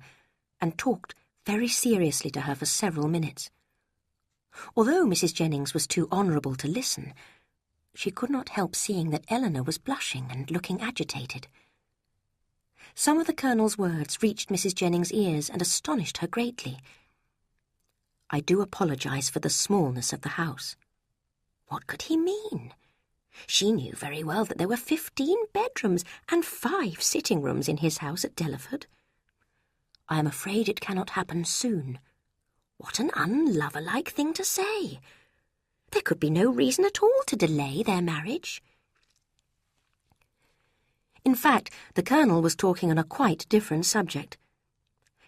and talked very seriously to her for several minutes. Although Mrs. Jennings was too honourable to listen, she could not help seeing that Eleanor was blushing and looking agitated. Some of the Colonel's words reached Mrs. Jennings' ears and astonished her greatly. "I do apologise for the smallness of the house." What could he mean? She knew very well that there were 15 bedrooms and 5 sitting rooms in his house at Delaford. "I am afraid it cannot happen soon." What an unlover-like thing to say! There could be no reason at all to delay their marriage. In fact, the Colonel was talking on a quite different subject.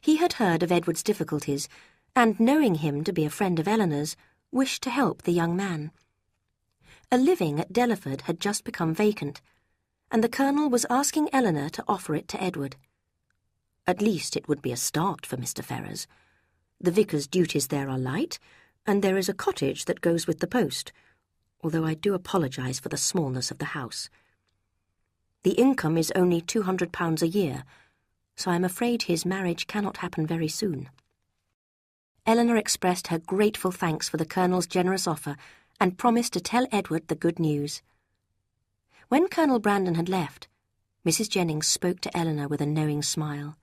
He had heard of Edward's difficulties, and knowing him to be a friend of Eleanor's, wished to help the young man. A living at Delaford had just become vacant, and the Colonel was asking Eleanor to offer it to Edward. At least it would be a start for Mr. Ferrars. The vicar's duties there are light, and there is a cottage that goes with the post, although I do apologise for the smallness of the house. The income is only £200 a year, so I am afraid his marriage cannot happen very soon. Eleanor expressed her grateful thanks for the Colonel's generous offer and promised to tell Edward the good news. When Colonel Brandon had left, Mrs. Jennings spoke to Eleanor with a knowing smile.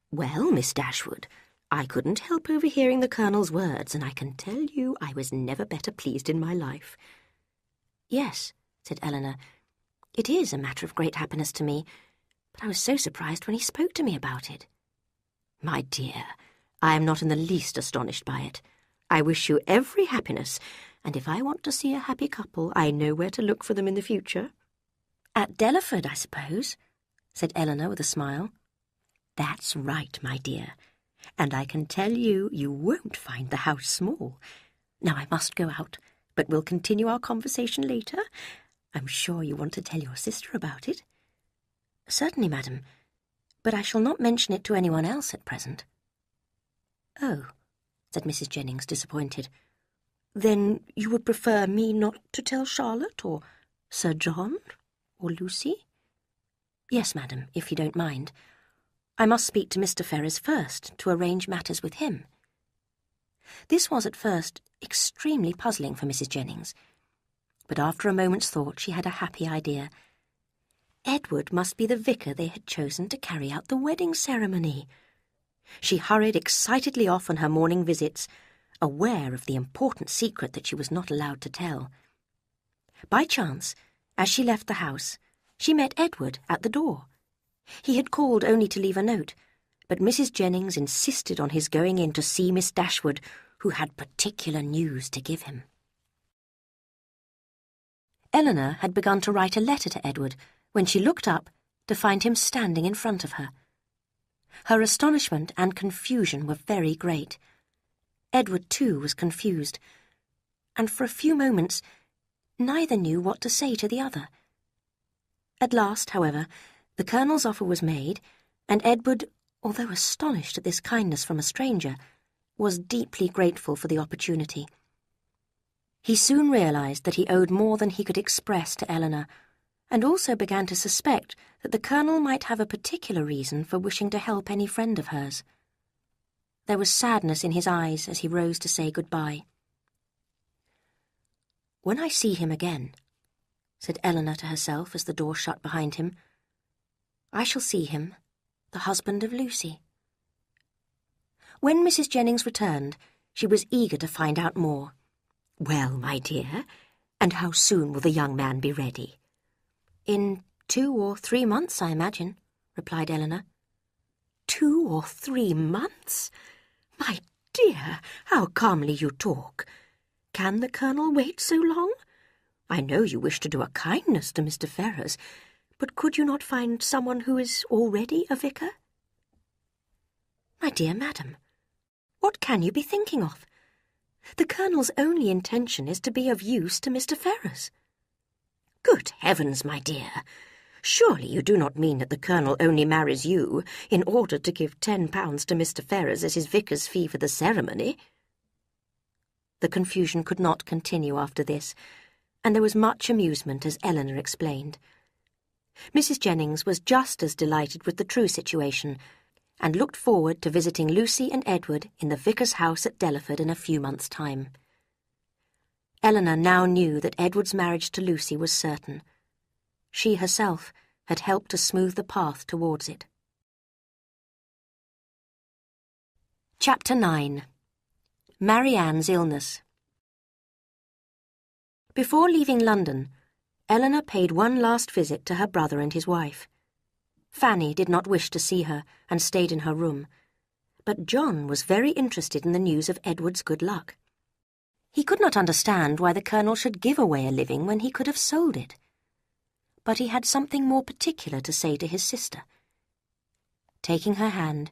"Well, Miss Dashwood, I couldn't help overhearing the Colonel's words, and I can tell you I was never better pleased in my life." "Yes," said Eleanor, "it is a matter of great happiness to me, but I was so surprised when he spoke to me about it." "My dear, I am not in the least astonished by it. I wish you every happiness, and if I want to see a happy couple, I know where to look for them in the future." "At Delaford, I suppose," said Eleanor with a smile. "That's right, my dear, and I can tell you you won't find the house small. Now I must go out, but we'll continue our conversation later. I'm sure you want to tell your sister about it." "Certainly, madam, but I shall not mention it to anyone else at present." "Oh," said Mrs. Jennings, disappointed. "Then you would prefer me not to tell Charlotte, or Sir John, or Lucy?" "Yes, madam, if you don't mind. I must speak to Mr. Ferrars first to arrange matters with him." This was at first extremely puzzling for Mrs. Jennings, but after a moment's thought she had a happy idea. Edward must be the vicar they had chosen to carry out the wedding ceremony. She hurried excitedly off on her morning visits, aware of the important secret that she was not allowed to tell. By chance, as she left the house, she met Edward at the door. He had called only to leave a note, but Mrs. Jennings insisted on his going in to see Miss Dashwood, who had particular news to give him. Eleanor had begun to write a letter to Edward when she looked up to find him standing in front of her. Her astonishment and confusion were very great. Edward, too, was confused, and for a few moments neither knew what to say to the other. At last, however, the Colonel's offer was made, and Edward, although astonished at this kindness from a stranger, was deeply grateful for the opportunity. He soon realised that he owed more than he could express to Eleanor, and also began to suspect that the Colonel might have a particular reason for wishing to help any friend of hers. There was sadness in his eyes as he rose to say good-bye. "When I see him again," said Eleanor to herself as the door shut behind him, "I shall see him, the husband of Lucy." When Mrs. Jennings returned, she was eager to find out more. "Well, my dear, and how soon will the young man be ready?" "In 2 or 3 months, I imagine," replied Eleanor. 2 or 3 months? My dear, how calmly you talk. Can the Colonel wait so long? I know you wish to do a kindness to Mr. Ferrars, but could you not find someone who is already a vicar?" "My dear madam, What can you be thinking of? The Colonel's only intention is to be of use to Mr. Ferrers." "Good heavens, my dear! Surely you do not mean that the Colonel only marries you in order to give £10 to Mr. Ferrers as his vicar's fee for the ceremony?" The confusion could not continue after this, and there was much amusement as Eleanor explained. Mrs. Jennings was just as delighted with the true situation, and looked forward to visiting Lucy and Edward in the vicar's house at Delaford in a few months' time. Eleanor now knew that Edward's marriage to Lucy was certain. She herself had helped to smooth the path towards it. Chapter 9. Marianne's Illness. Before leaving London, Eleanor paid one last visit to her brother and his wife. Fanny did not wish to see her and stayed in her room, but John was very interested in the news of Edward's good luck. He could not understand why the Colonel should give away a living when he could have sold it. But he had something more particular to say to his sister. Taking her hand,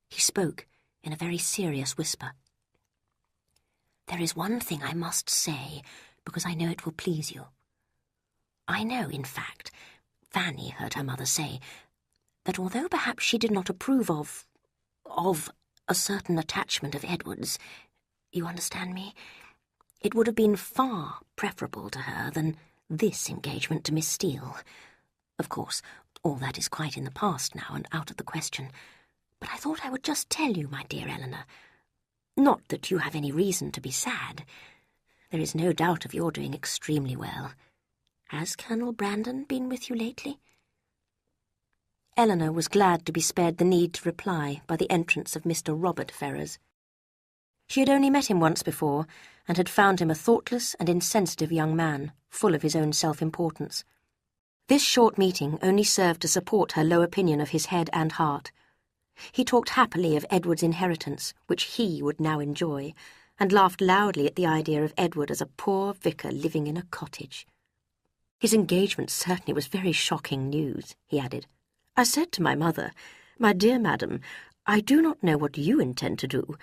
he spoke in a very serious whisper. "There is one thing I must say, because I know it will please you. I know, in fact, Fanny heard her mother say, that although perhaps she did not approve of a certain attachment of Edward's, you understand me, it would have been far preferable to her than this engagement to Miss Steele. Of course, all that is quite in the past now and out of the question, but I thought I would just tell you, my dear Eleanor. Not that you have any reason to be sad. There is no doubt of your doing extremely well. Has Colonel Brandon been with you lately?" Eleanor was glad to be spared the need to reply by the entrance of Mr. Robert Ferrers. She had only met him once before, and had found him a thoughtless and insensitive young man, full of his own self-importance. This short meeting only served to support her low opinion of his head and heart. He talked happily of Edward's inheritance, which he would now enjoy, and laughed loudly at the idea of Edward as a poor vicar living in a cottage. "His engagement certainly was very shocking news," he added. "I said to my mother, 'My dear madam, I do not know what you intend to do,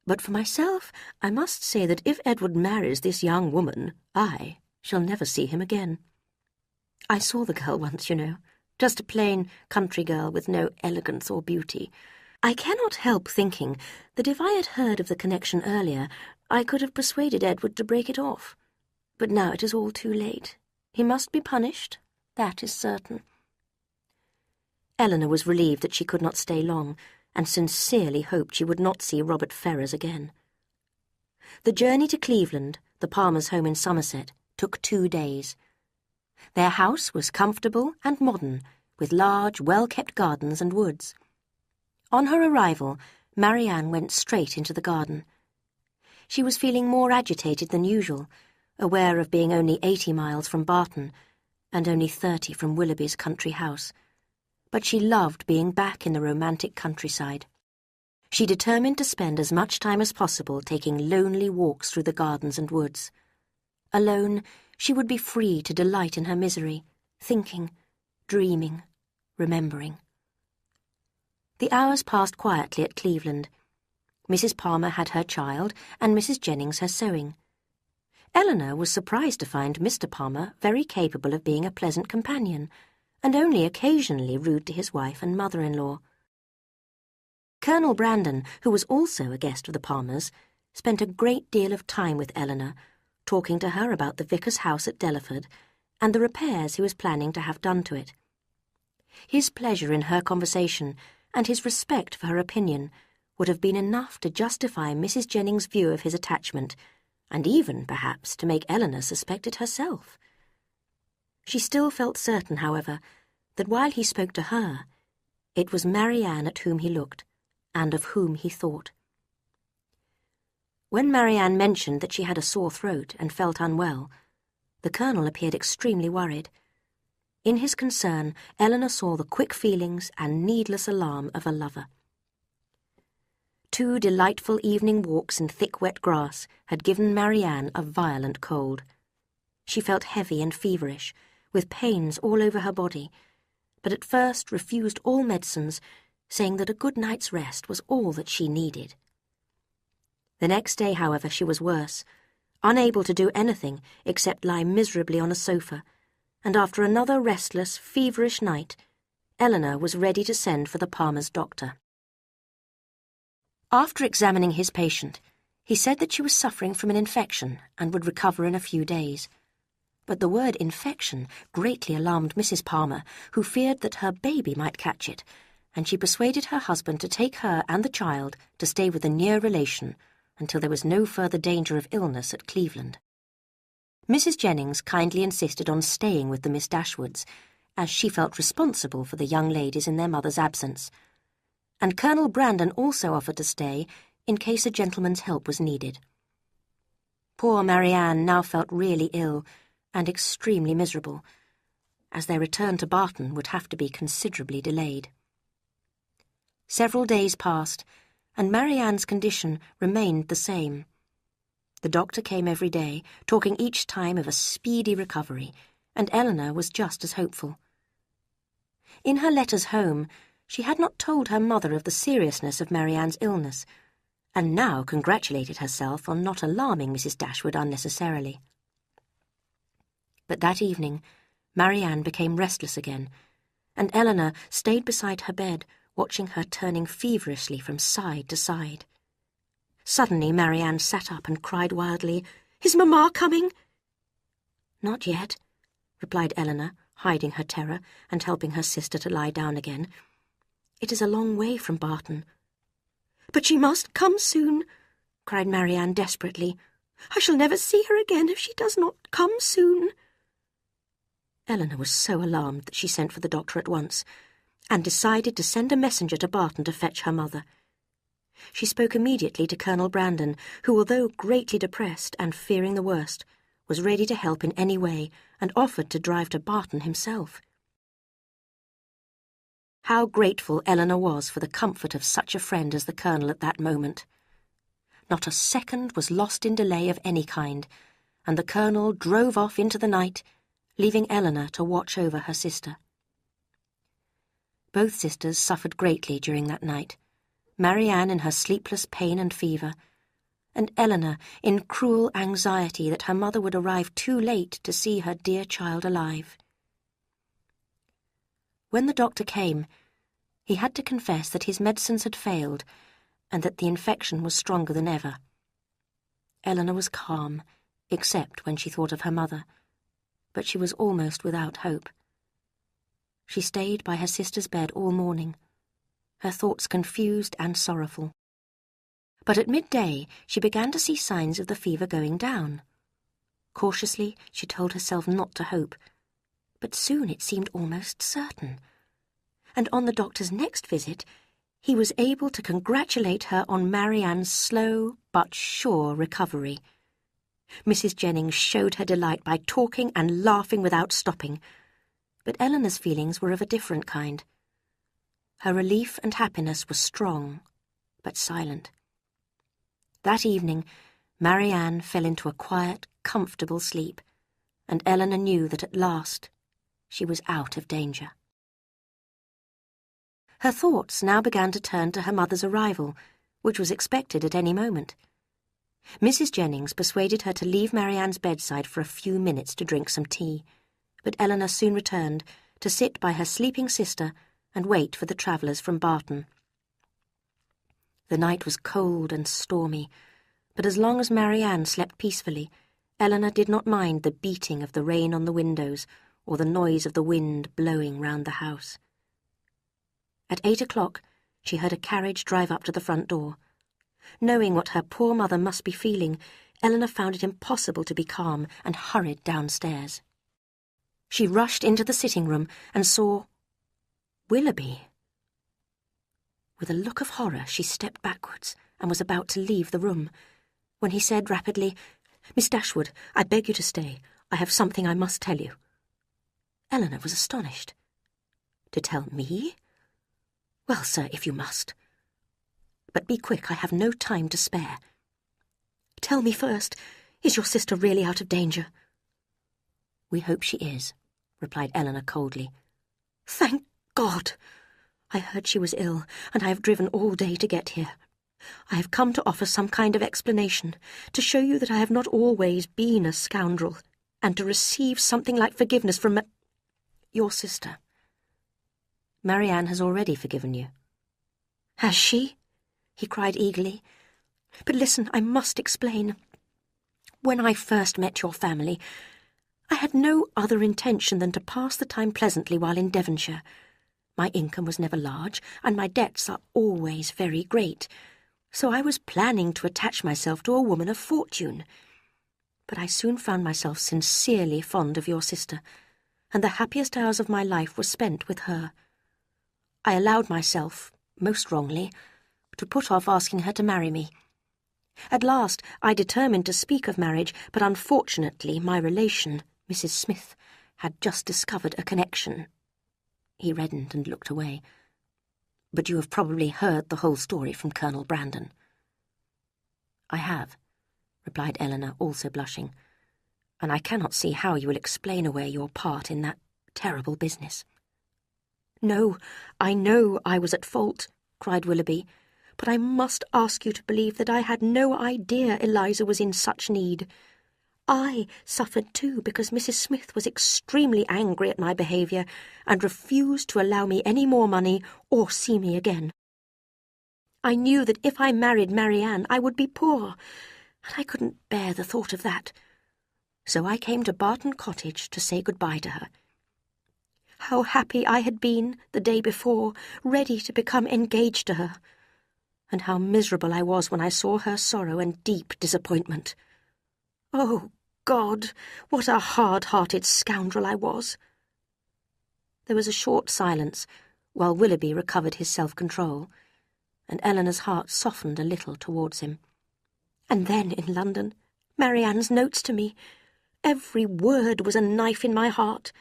but for myself I must say that if Edward marries this young woman, I shall never see him again.' I saw the girl once, you know, just a plain country girl with no elegance or beauty. I cannot help thinking that if I had heard of the connection earlier, I could have persuaded Edward to break it off. But now it is all too late. He must be punished, that is certain." Eleanor was relieved that she could not stay long, and sincerely hoped she would not see Robert Ferrers again. The journey to Cleveland, the Palmers' home in Somerset, took 2 days. Their house was comfortable and modern, with large, well-kept gardens and woods. On her arrival, Marianne went straight into the garden. She was feeling more agitated than usual, aware of being only 80 miles from Barton, and only 30 from Willoughby's country house. But she loved being back in the romantic countryside. She determined to spend as much time as possible taking lonely walks through the gardens and woods. Alone, she would be free to delight in her misery, thinking, dreaming, remembering. The hours passed quietly at Cleveland. Mrs. Palmer had her child, and Mrs. Jennings her sewing. Eleanor was surprised to find Mr. Palmer very capable of being a pleasant companion, and only occasionally rude to his wife and mother-in-law. Colonel Brandon, who was also a guest of the Palmers, spent a great deal of time with Eleanor, talking to her about the vicar's house at Delaford and the repairs he was planning to have done to it. His pleasure in her conversation and his respect for her opinion would have been enough to justify Mrs. Jennings' view of his attachment, and even, perhaps, to make Eleanor suspect it herself. She still felt certain, however, that while he spoke to her, it was Marianne at whom he looked, and of whom he thought. When Marianne mentioned that she had a sore throat and felt unwell, the Colonel appeared extremely worried. In his concern, Eleanor saw the quick feelings and needless alarm of a lover. 2 delightful evening walks in thick wet grass had given Marianne a violent cold. She felt heavy and feverish, with pains all over her body, but at first refused all medicines, saying that a good night's rest was all that she needed. The next day, however, she was worse, unable to do anything except lie miserably on a sofa, and after another restless, feverish night, Eleanor was ready to send for the Palmers' doctor. After examining his patient, he said that she was suffering from an infection and would recover in a few days. But the word infection greatly alarmed Mrs. Palmer, who feared that her baby might catch it, and she persuaded her husband to take her and the child to stay with a near relation until there was no further danger of illness at Cleveland. Mrs. Jennings kindly insisted on staying with the Miss Dashwoods, as she felt responsible for the young ladies in their mother's absence, and Colonel Brandon also offered to stay in case a gentleman's help was needed. Poor Marianne now felt really ill and extremely miserable, as their return to Barton would have to be considerably delayed. Several days passed, and Marianne's condition remained the same. The doctor came every day, talking each time of a speedy recovery, and Eleanor was just as hopeful. In her letters home, she had not told her mother of the seriousness of Marianne's illness, and now congratulated herself on not alarming Mrs. Dashwood unnecessarily. But that evening, Marianne became restless again, and Eleanor stayed beside her bed, watching her turning feverishly from side to side. Suddenly Marianne sat up and cried wildly, "Is Mamma coming?" "Not yet," replied Eleanor, hiding her terror and helping her sister to lie down again. "It is a long way from Barton." "But she must come soon," cried Marianne desperately. "I shall never see her again if she does not come soon." Eleanor was so alarmed that she sent for the doctor at once, and decided to send a messenger to Barton to fetch her mother. She spoke immediately to Colonel Brandon, who, although greatly depressed and fearing the worst, was ready to help in any way, and offered to drive to Barton himself. How grateful Eleanor was for the comfort of such a friend as the Colonel at that moment. Not a second was lost in delay of any kind, and the Colonel drove off into the night, leaving Eleanor to watch over her sister. Both sisters suffered greatly during that night, Marianne in her sleepless pain and fever, and Eleanor in cruel anxiety that her mother would arrive too late to see her dear child alive. When the doctor came, he had to confess that his medicines had failed and that the infection was stronger than ever. Eleanor was calm, except when she thought of her mother, but she was almost without hope. She stayed by her sister's bed all morning, her thoughts confused and sorrowful. But at midday she began to see signs of the fever going down. Cautiously she told herself not to hope, but soon it seemed almost certain. And on the doctor's next visit, he was able to congratulate her on Marianne's slow but sure recovery. Mrs. Jennings showed her delight by talking and laughing without stopping, but Eleanor's feelings were of a different kind. Her relief and happiness were strong, but silent. That evening, Marianne fell into a quiet, comfortable sleep, and Eleanor knew that at last she was out of danger. Her thoughts now began to turn to her mother's arrival, which was expected at any moment. Mrs. Jennings persuaded her to leave Marianne's bedside for a few minutes to drink some tea, but Eleanor soon returned to sit by her sleeping sister and wait for the travellers from Barton. The night was cold and stormy, but as long as Marianne slept peacefully, Eleanor did not mind the beating of the rain on the windows or the noise of the wind blowing round the house. At 8 o'clock, she heard a carriage drive up to the front door. Knowing what her poor mother must be feeling, Eleanor found it impossible to be calm and hurried downstairs. She rushed into the sitting-room and saw Willoughby. With a look of horror, she stepped backwards and was about to leave the room, when he said rapidly, "Miss Dashwood, I beg you to stay. I have something I must tell you." Eleanor was astonished. "To tell me?" "Well, sir, if you must. But be quick, I have no time to spare." "Tell me first, is your sister really out of danger?" "We hope she is," replied Eleanor coldly. "Thank God! I heard she was ill, and I have driven all day to get here. I have come to offer some kind of explanation, to show you that I have not always been a scoundrel, and to receive something like forgiveness from your sister. Marianne has already forgiven you." "Has she?" he cried eagerly. "But listen, I must explain. When I first met your family, I had no other intention than to pass the time pleasantly while in Devonshire. My income was never large, and my debts are always very great, so I was planning to attach myself to a woman of fortune. But I soon found myself sincerely fond of your sister, and the happiest hours of my life were spent with her. I allowed myself, most wrongly, to put off asking her to marry me. At last I determined to speak of marriage, but unfortunately my relation, Mrs. Smith, had just discovered a connection." He reddened and looked away. "But you have probably heard the whole story from Colonel Brandon." "I have," replied Eleanor, also blushing, "and I cannot see how you will explain away your part in that terrible business." "No, I know I was at fault," cried Willoughby, "but I must ask you to believe that I had no idea Eliza was in such need. I suffered too because Mrs. Smith was extremely angry at my behaviour and refused to allow me any more money or see me again. I knew that if I married Marianne I would be poor, and I couldn't bear the thought of that. So I came to Barton Cottage to say goodbye to her. How happy I had been the day before, ready to become engaged to her, and how miserable I was when I saw her sorrow and deep disappointment. Oh, God, what a hard-hearted scoundrel I was." There was a short silence, while Willoughby recovered his self-control, and Eleanor's heart softened a little towards him. "And then, in London, Marianne's notes to me. Every word was a knife in my heart.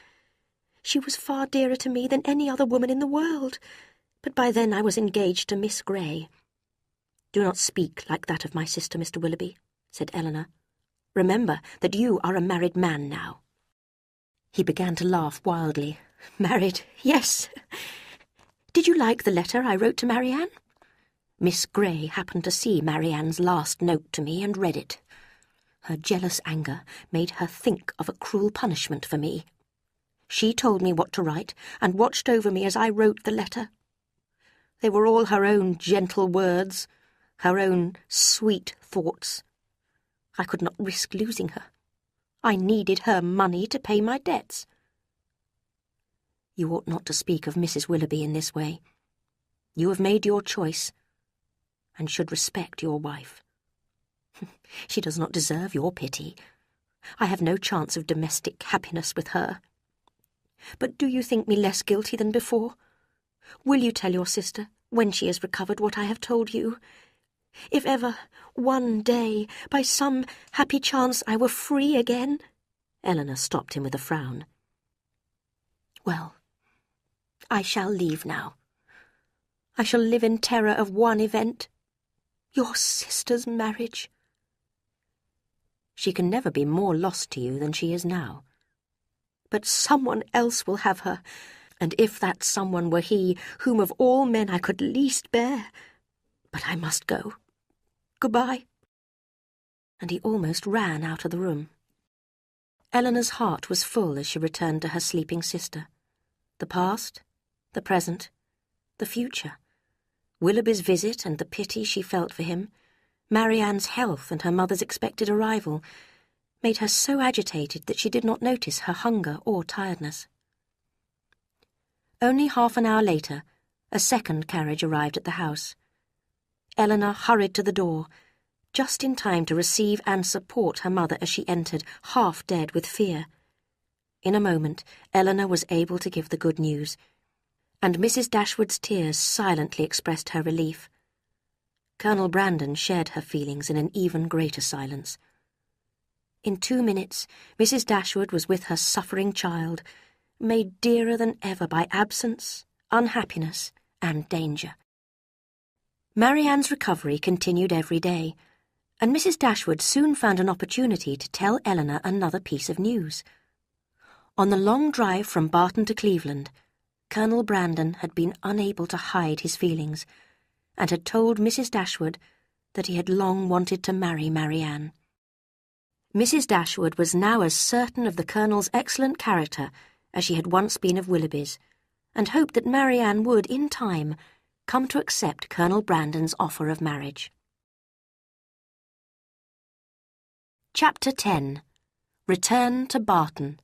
She was far dearer to me than any other woman in the world, but by then I was engaged to Miss Grey." "Do not speak like that of my sister, Mr. Willoughby," said Eleanor. "Remember that you are a married man now." He began to laugh wildly. "Married, yes. Did you like the letter I wrote to Marianne? Miss Grey happened to see Marianne's last note to me and read it. Her jealous anger made her think of a cruel punishment for me. She told me what to write and watched over me as I wrote the letter. They were all her own gentle words, her own sweet thoughts. I could not risk losing her. I needed her money to pay my debts." "You ought not to speak of Mrs. Willoughby in this way. You have made your choice, and should respect your wife. She does not deserve your pity. I have no chance of domestic happiness with her. But do you think me less guilty than before? Will you tell your sister, when she has recovered, what I have told you? If ever, one day, by some happy chance, I were free again—" Eleanor stopped him with a frown. "Well, I shall leave now. I shall live in terror of one event, your sister's marriage." "She can never be more lost to you than she is now." "But someone else will have her, and if that someone were he whom of all men I could least bear. But I must go. Goodbye." And he almost ran out of the room. Eleanor's heart was full as she returned to her sleeping sister. The past, the present, the future, Willoughby's visit and the pity she felt for him, Marianne's health and her mother's expected arrival, made her so agitated that she did not notice her hunger or tiredness. Only half an hour later, a second carriage arrived at the house. Eleanor hurried to the door, just in time to receive and support her mother as she entered, half dead with fear. In a moment, Eleanor was able to give the good news, and Mrs. Dashwood's tears silently expressed her relief. Colonel Brandon shared her feelings in an even greater silence. In 2 minutes, Mrs. Dashwood was with her suffering child, made dearer than ever by absence, unhappiness, and danger. Marianne's recovery continued every day, and Mrs. Dashwood soon found an opportunity to tell Eleanor another piece of news. On the long drive from Barton to Cleveland, Colonel Brandon had been unable to hide his feelings, and had told Mrs. Dashwood that he had long wanted to marry Marianne. Mrs. Dashwood was now as certain of the Colonel's excellent character as she had once been of Willoughby's, and hoped that Marianne would, in time, come to accept Colonel Brandon's offer of marriage. Chapter 10. Return to Barton.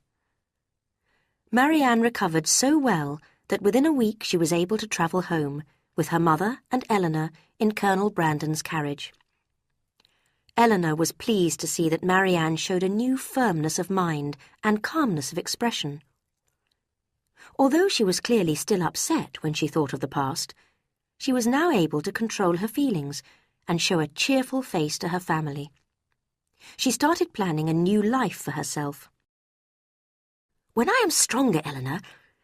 Marianne recovered so well that within a week she was able to travel home, with her mother and Eleanor in Colonel Brandon's carriage. Eleanor was pleased to see that Marianne showed a new firmness of mind and calmness of expression. Although she was clearly still upset when she thought of the past, she was now able to control her feelings and show a cheerful face to her family. She started planning a new life for herself. "When I am stronger, Eleanor,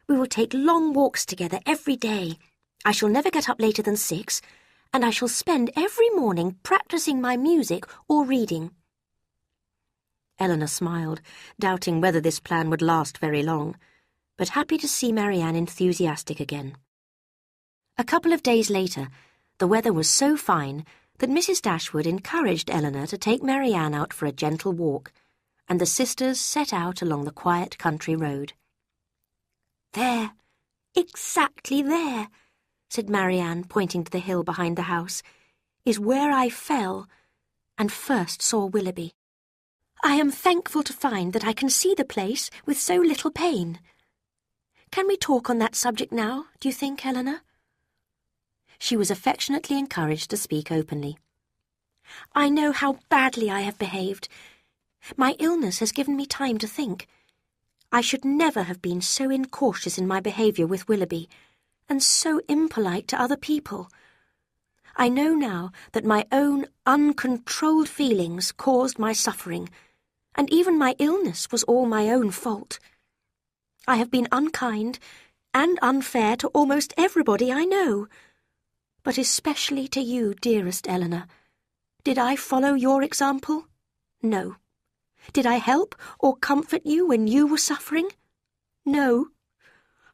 we will take long walks together every day. I shall never get up later than 6, and I shall spend every morning practicing my music or reading." Eleanor smiled, doubting whether this plan would last very long, but happy to see Marianne enthusiastic again. A couple of days later, the weather was so fine that Mrs. Dashwood encouraged Eleanor to take Marianne out for a gentle walk, and the sisters set out along the quiet country road. "There, exactly there," said Marianne, pointing to the hill behind the house, "is where I fell and first saw Willoughby. I am thankful to find that I can see the place with so little pain. Can we talk on that subject now, do you think, Eleanor?" She was affectionately encouraged to speak openly. "I know how badly I have behaved. My illness has given me time to think. I should never have been so incautious in my behaviour with Willoughby, and so impolite to other people. I know now that my own uncontrolled feelings caused my suffering, and even my illness was all my own fault. I have been unkind and unfair to almost everybody I know, but especially to you, dearest Eleanor. Did I follow your example? No. Did I help or comfort you when you were suffering? No.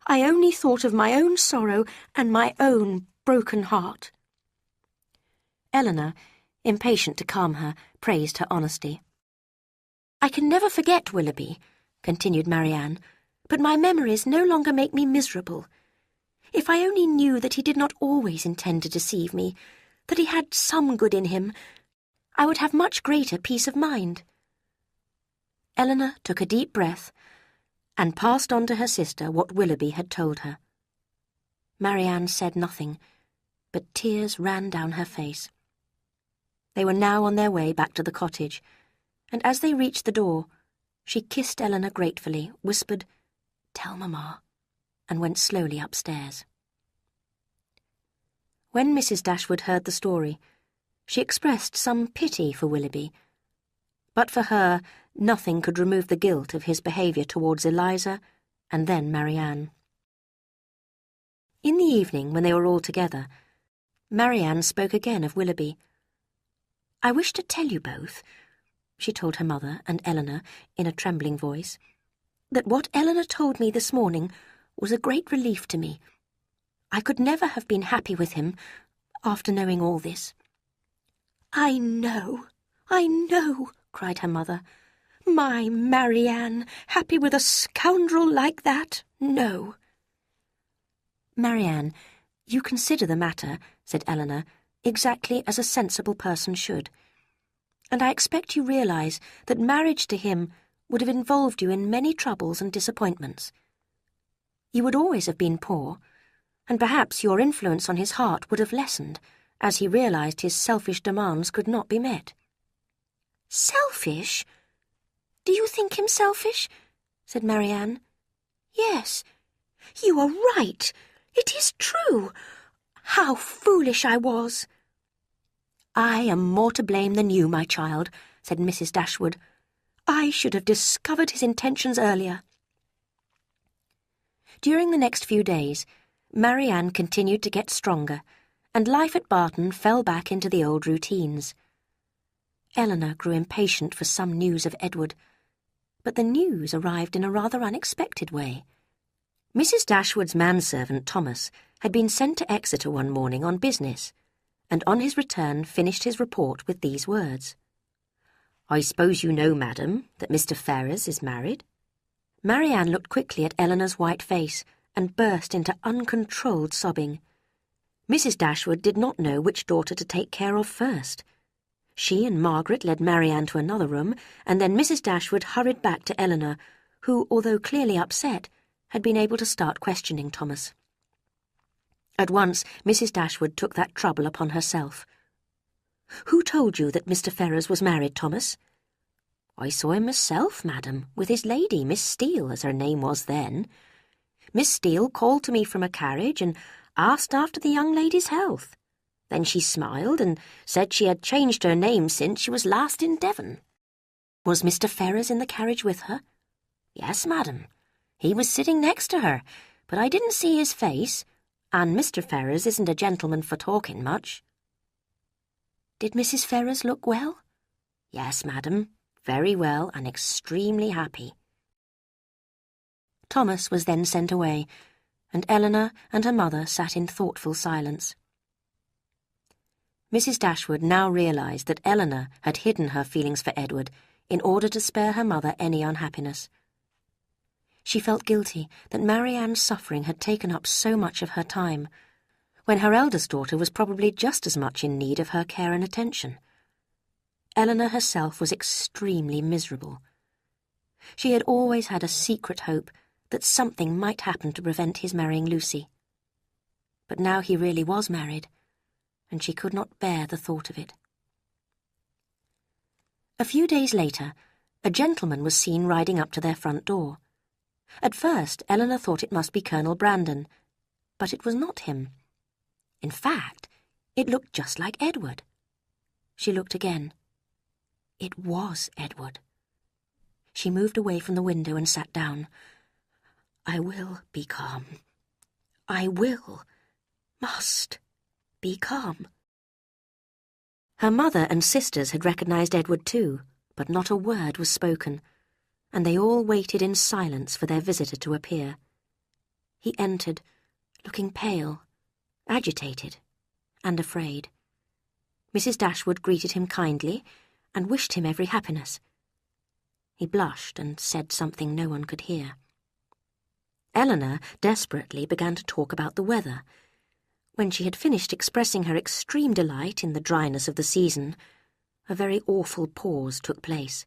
I only thought of my own sorrow and my own broken heart." Eleanor, impatient to calm her, praised her honesty. "I can never forget Willoughby," continued Marianne, "but my memories no longer make me miserable. If I only knew that he did not always intend to deceive me, that he had some good in him, I would have much greater peace of mind." Eleanor took a deep breath and passed on to her sister what Willoughby had told her. Marianne said nothing, but tears ran down her face. They were now on their way back to the cottage, and as they reached the door, she kissed Eleanor gratefully, whispered, "Tell Mamma," and went slowly upstairs. When Mrs. Dashwood heard the story, she expressed some pity for Willoughby, but for her nothing could remove the guilt of his behaviour towards Eliza and then Marianne. In the evening, when they were all together, Marianne spoke again of Willoughby. "I wish to tell you both," she told her mother and Eleanor in a trembling voice, "that what Eleanor told me this morning was a great relief to me. I could never have been happy with him after knowing all this." I know," cried her mother. "My Marianne, happy with a scoundrel like that? No." "Marianne, you consider the matter," said Eleanor, "exactly as a sensible person should. And I expect you realise that marriage to him would have involved you in many troubles and disappointments. You would always have been poor, and perhaps your influence on his heart would have lessened, as he realised his selfish demands could not be met." "Selfish? Do you think him selfish?" said Marianne. "Yes, you are right. It is true. How foolish I was." "I am more to blame than you, my child," said Mrs. Dashwood. "I should have discovered his intentions earlier." During the next few days, Marianne continued to get stronger, and life at Barton fell back into the old routines. Eleanor grew impatient for some news of Edward, but the news arrived in a rather unexpected way. Mrs. Dashwood's manservant, Thomas, had been sent to Exeter one morning on business, and on his return finished his report with these words. "I suppose you know, madam, that Mr. Ferrers is married?" Marianne looked quickly at Eleanor's white face and burst into uncontrolled sobbing. Mrs. Dashwood did not know which daughter to take care of first. She and Margaret led Marianne to another room, and then Mrs. Dashwood hurried back to Eleanor, who, although clearly upset, had been able to start questioning Thomas. At once, Mrs. Dashwood took that trouble upon herself. "Who told you that Mr. Ferrers was married, Thomas?" "I saw him myself, madam, with his lady, Miss Steele, as her name was then. Miss Steele called to me from a carriage and asked after the young lady's health. Then she smiled and said she had changed her name since she was last in Devon." "Was Mr. Ferrers in the carriage with her?" "Yes, madam. He was sitting next to her, but I didn't see his face, and Mr. Ferrers isn't a gentleman for talking much." "Did Mrs. Ferrers look well?" "Yes, madam, very well and extremely happy." Thomas was then sent away, and Eleanor and her mother sat in thoughtful silence. Mrs. Dashwood now realised that Eleanor had hidden her feelings for Edward in order to spare her mother any unhappiness. She felt guilty that Marianne's suffering had taken up so much of her time, when her eldest daughter was probably just as much in need of her care and attention. Eleanor herself was extremely miserable. She had always had a secret hope that something might happen to prevent his marrying Lucy. But now he really was married, and she could not bear the thought of it. A few days later, a gentleman was seen riding up to their front door. At first, Eleanor thought it must be Colonel Brandon, but it was not him. In fact, it looked just like Edward. She looked again. It was Edward. She moved away from the window and sat down. "I will be calm. I must be calm." Her mother and sisters had recognised Edward too, but not a word was spoken, and they all waited in silence for their visitor to appear. He entered, looking pale, agitated, and afraid. Mrs. Dashwood greeted him kindly and wished him every happiness. He blushed and said something no one could hear. Eleanor desperately began to talk about the weather. When she had finished expressing her extreme delight in the dryness of the season, a very awful pause took place.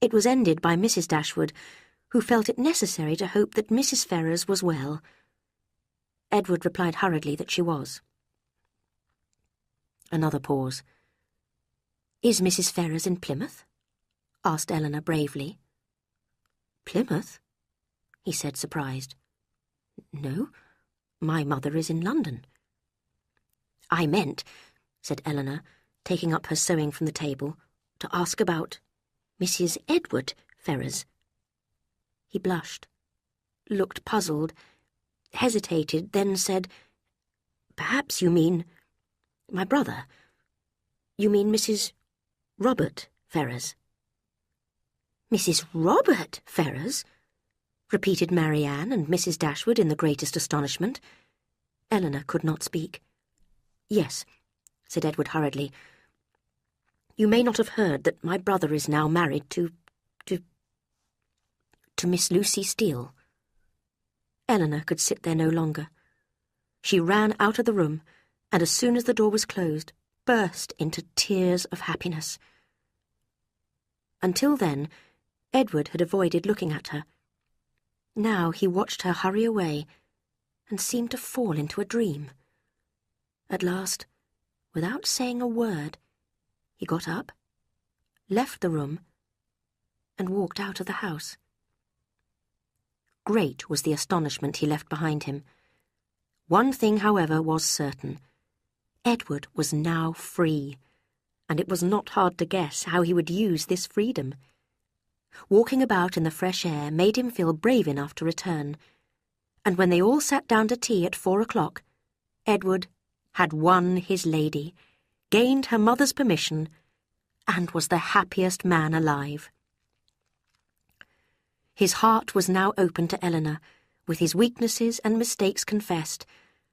It was ended by Mrs. Dashwood, who felt it necessary to hope that Mrs. Ferrers was well. Edward replied hurriedly that she was. Another pause. "Is Mrs. Ferrers in Plymouth?" asked Eleanor bravely. "Plymouth?" he said, surprised. "No, my mother is in London." "I meant," said Eleanor, taking up her sewing from the table, "to ask about Mrs. Edward Ferrers." He blushed, looked puzzled, hesitated, then said, "Perhaps you mean my brother. You mean Mrs. Robert Ferrers." "Mrs. Robert Ferrers?" repeated Marianne and Mrs. Dashwood in the greatest astonishment. Eleanor could not speak. "Yes," said Edward hurriedly. "You may not have heard that my brother is now married to Miss Lucy Steele." Eleanor could sit there no longer. She ran out of the room, and as soon as the door was closed, burst into tears of happiness. Until then, Edward had avoided looking at her. Now he watched her hurry away and seemed to fall into a dream. At last, without saying a word, he got up, left the room, and walked out of the house. Great was the astonishment he left behind him. One thing, however, was certain. Edward was now free, and it was not hard to guess how he would use this freedom. Walking about in the fresh air made him feel brave enough to return, and when they all sat down to tea at 4 o'clock, Edward had won his lady, gained her mother's permission, and was the happiest man alive. His heart was now open to Eleanor, with his weaknesses and mistakes confessed,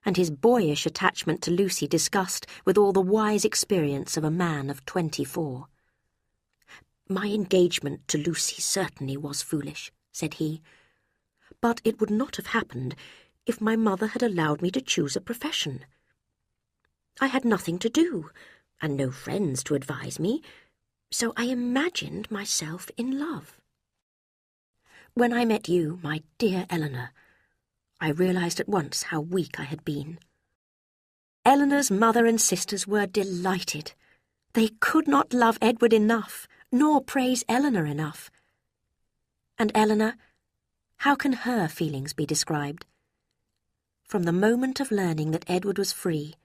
and his boyish attachment to Lucy discussed with all the wise experience of a man of 24. "My engagement to Lucy certainly was foolish," said he, "but it would not have happened if my mother had allowed me to choose a profession. I had nothing to do, and no friends to advise me, so I imagined myself in love. When I met you, my dear Eleanor, I realized at once how weak I had been. Eleanor's mother and sisters were delighted. They could not love Edward enough, nor praise Eleanor enough. And Eleanor, how can her feelings be described? From the moment of learning that Edward was free,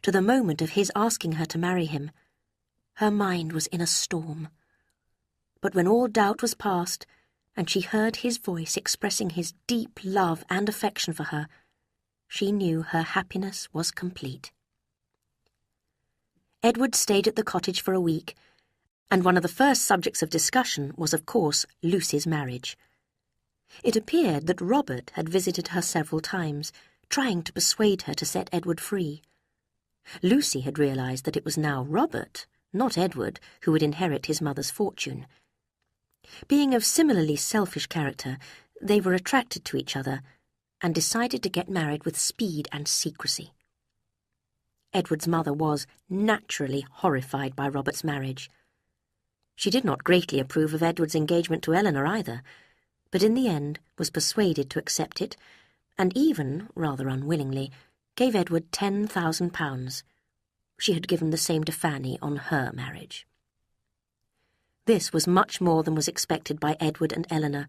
to the moment of his asking her to marry him, her mind was in a storm. But when all doubt was past, and she heard his voice expressing his deep love and affection for her, she knew her happiness was complete. Edward stayed at the cottage for a week, and one of the first subjects of discussion was, of course, Lucy's marriage. It appeared that Robert had visited her several times, trying to persuade her to set Edward free. Lucy had realized that it was now Robert, not Edward, who would inherit his mother's fortune. Being of similarly selfish character, they were attracted to each other and decided to get married with speed and secrecy. Edward's mother was naturally horrified by Robert's marriage. She did not greatly approve of Edward's engagement to Eleanor either, but in the end was persuaded to accept it, and even, rather unwillingly, gave Edward £10,000. She had given the same to Fanny on her marriage. This was much more than was expected by Edward and Eleanor,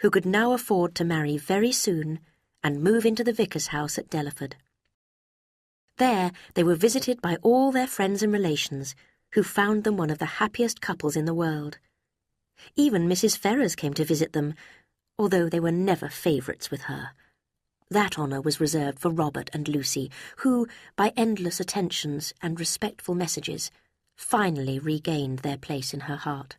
who could now afford to marry very soon and move into the vicar's house at Delaford. There they were visited by all their friends and relations, who found them one of the happiest couples in the world. Even Mrs. Ferrars came to visit them, although they were never favourites with her. That honour was reserved for Robert and Lucy, who, by endless attentions and respectful messages, finally regained their place in her heart.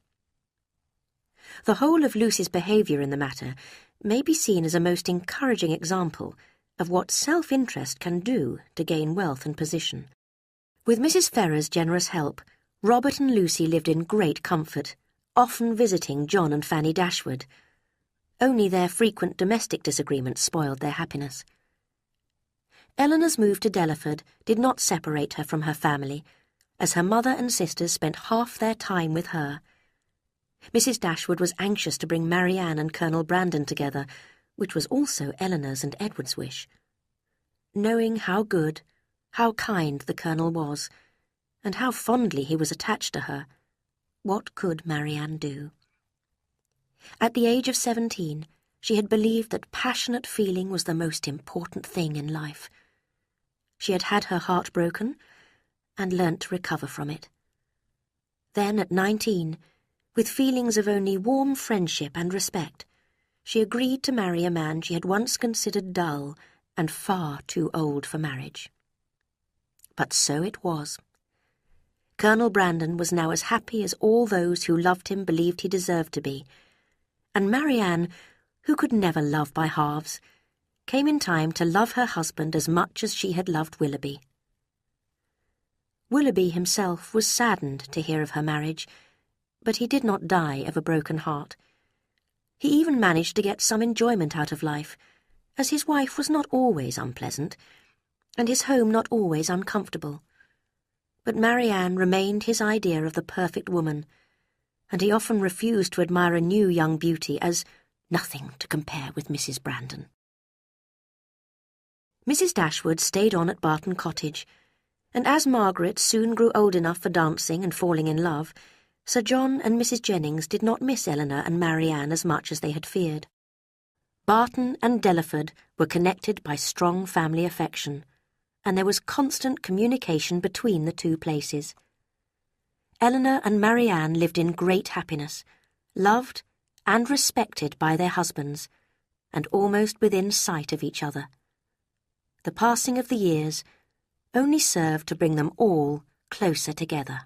The whole of Lucy's behaviour in the matter may be seen as a most encouraging example of what self-interest can do to gain wealth and position. With Mrs. Ferrars' generous help, Robert and Lucy lived in great comfort, often visiting John and Fanny Dashwood. Only their frequent domestic disagreements spoiled their happiness. Eleanor's move to Delaford did not separate her from her family, as her mother and sisters spent half their time with her. Mrs. Dashwood was anxious to bring Marianne and Colonel Brandon together, which was also Eleanor's and Edward's wish. Knowing how good, how kind the Colonel was, and how fondly he was attached to her, what could Marianne do? At the age of 17, she had believed that passionate feeling was the most important thing in life. She had had her heart broken and learnt to recover from it. Then, at 19, with feelings of only warm friendship and respect, she agreed to marry a man she had once considered dull and far too old for marriage. But so it was. Colonel Brandon was now as happy as all those who loved him believed he deserved to be, and Marianne, who could never love by halves, came in time to love her husband as much as she had loved Willoughby. Willoughby himself was saddened to hear of her marriage, but he did not die of a broken heart. He even managed to get some enjoyment out of life, as his wife was not always unpleasant, and his home not always uncomfortable. But Marianne remained his idea of the perfect woman, and he often refused to admire a new young beauty as nothing to compare with Mrs. Brandon. Mrs. Dashwood stayed on at Barton Cottage, and as Margaret soon grew old enough for dancing and falling in love, Sir John and Mrs. Jennings did not miss Eleanor and Marianne as much as they had feared. Barton and Delaford were connected by strong family affection, and there was constant communication between the two places. Eleanor and Marianne lived in great happiness, loved and respected by their husbands, and almost within sight of each other. The passing of the years only served to bring them all closer together.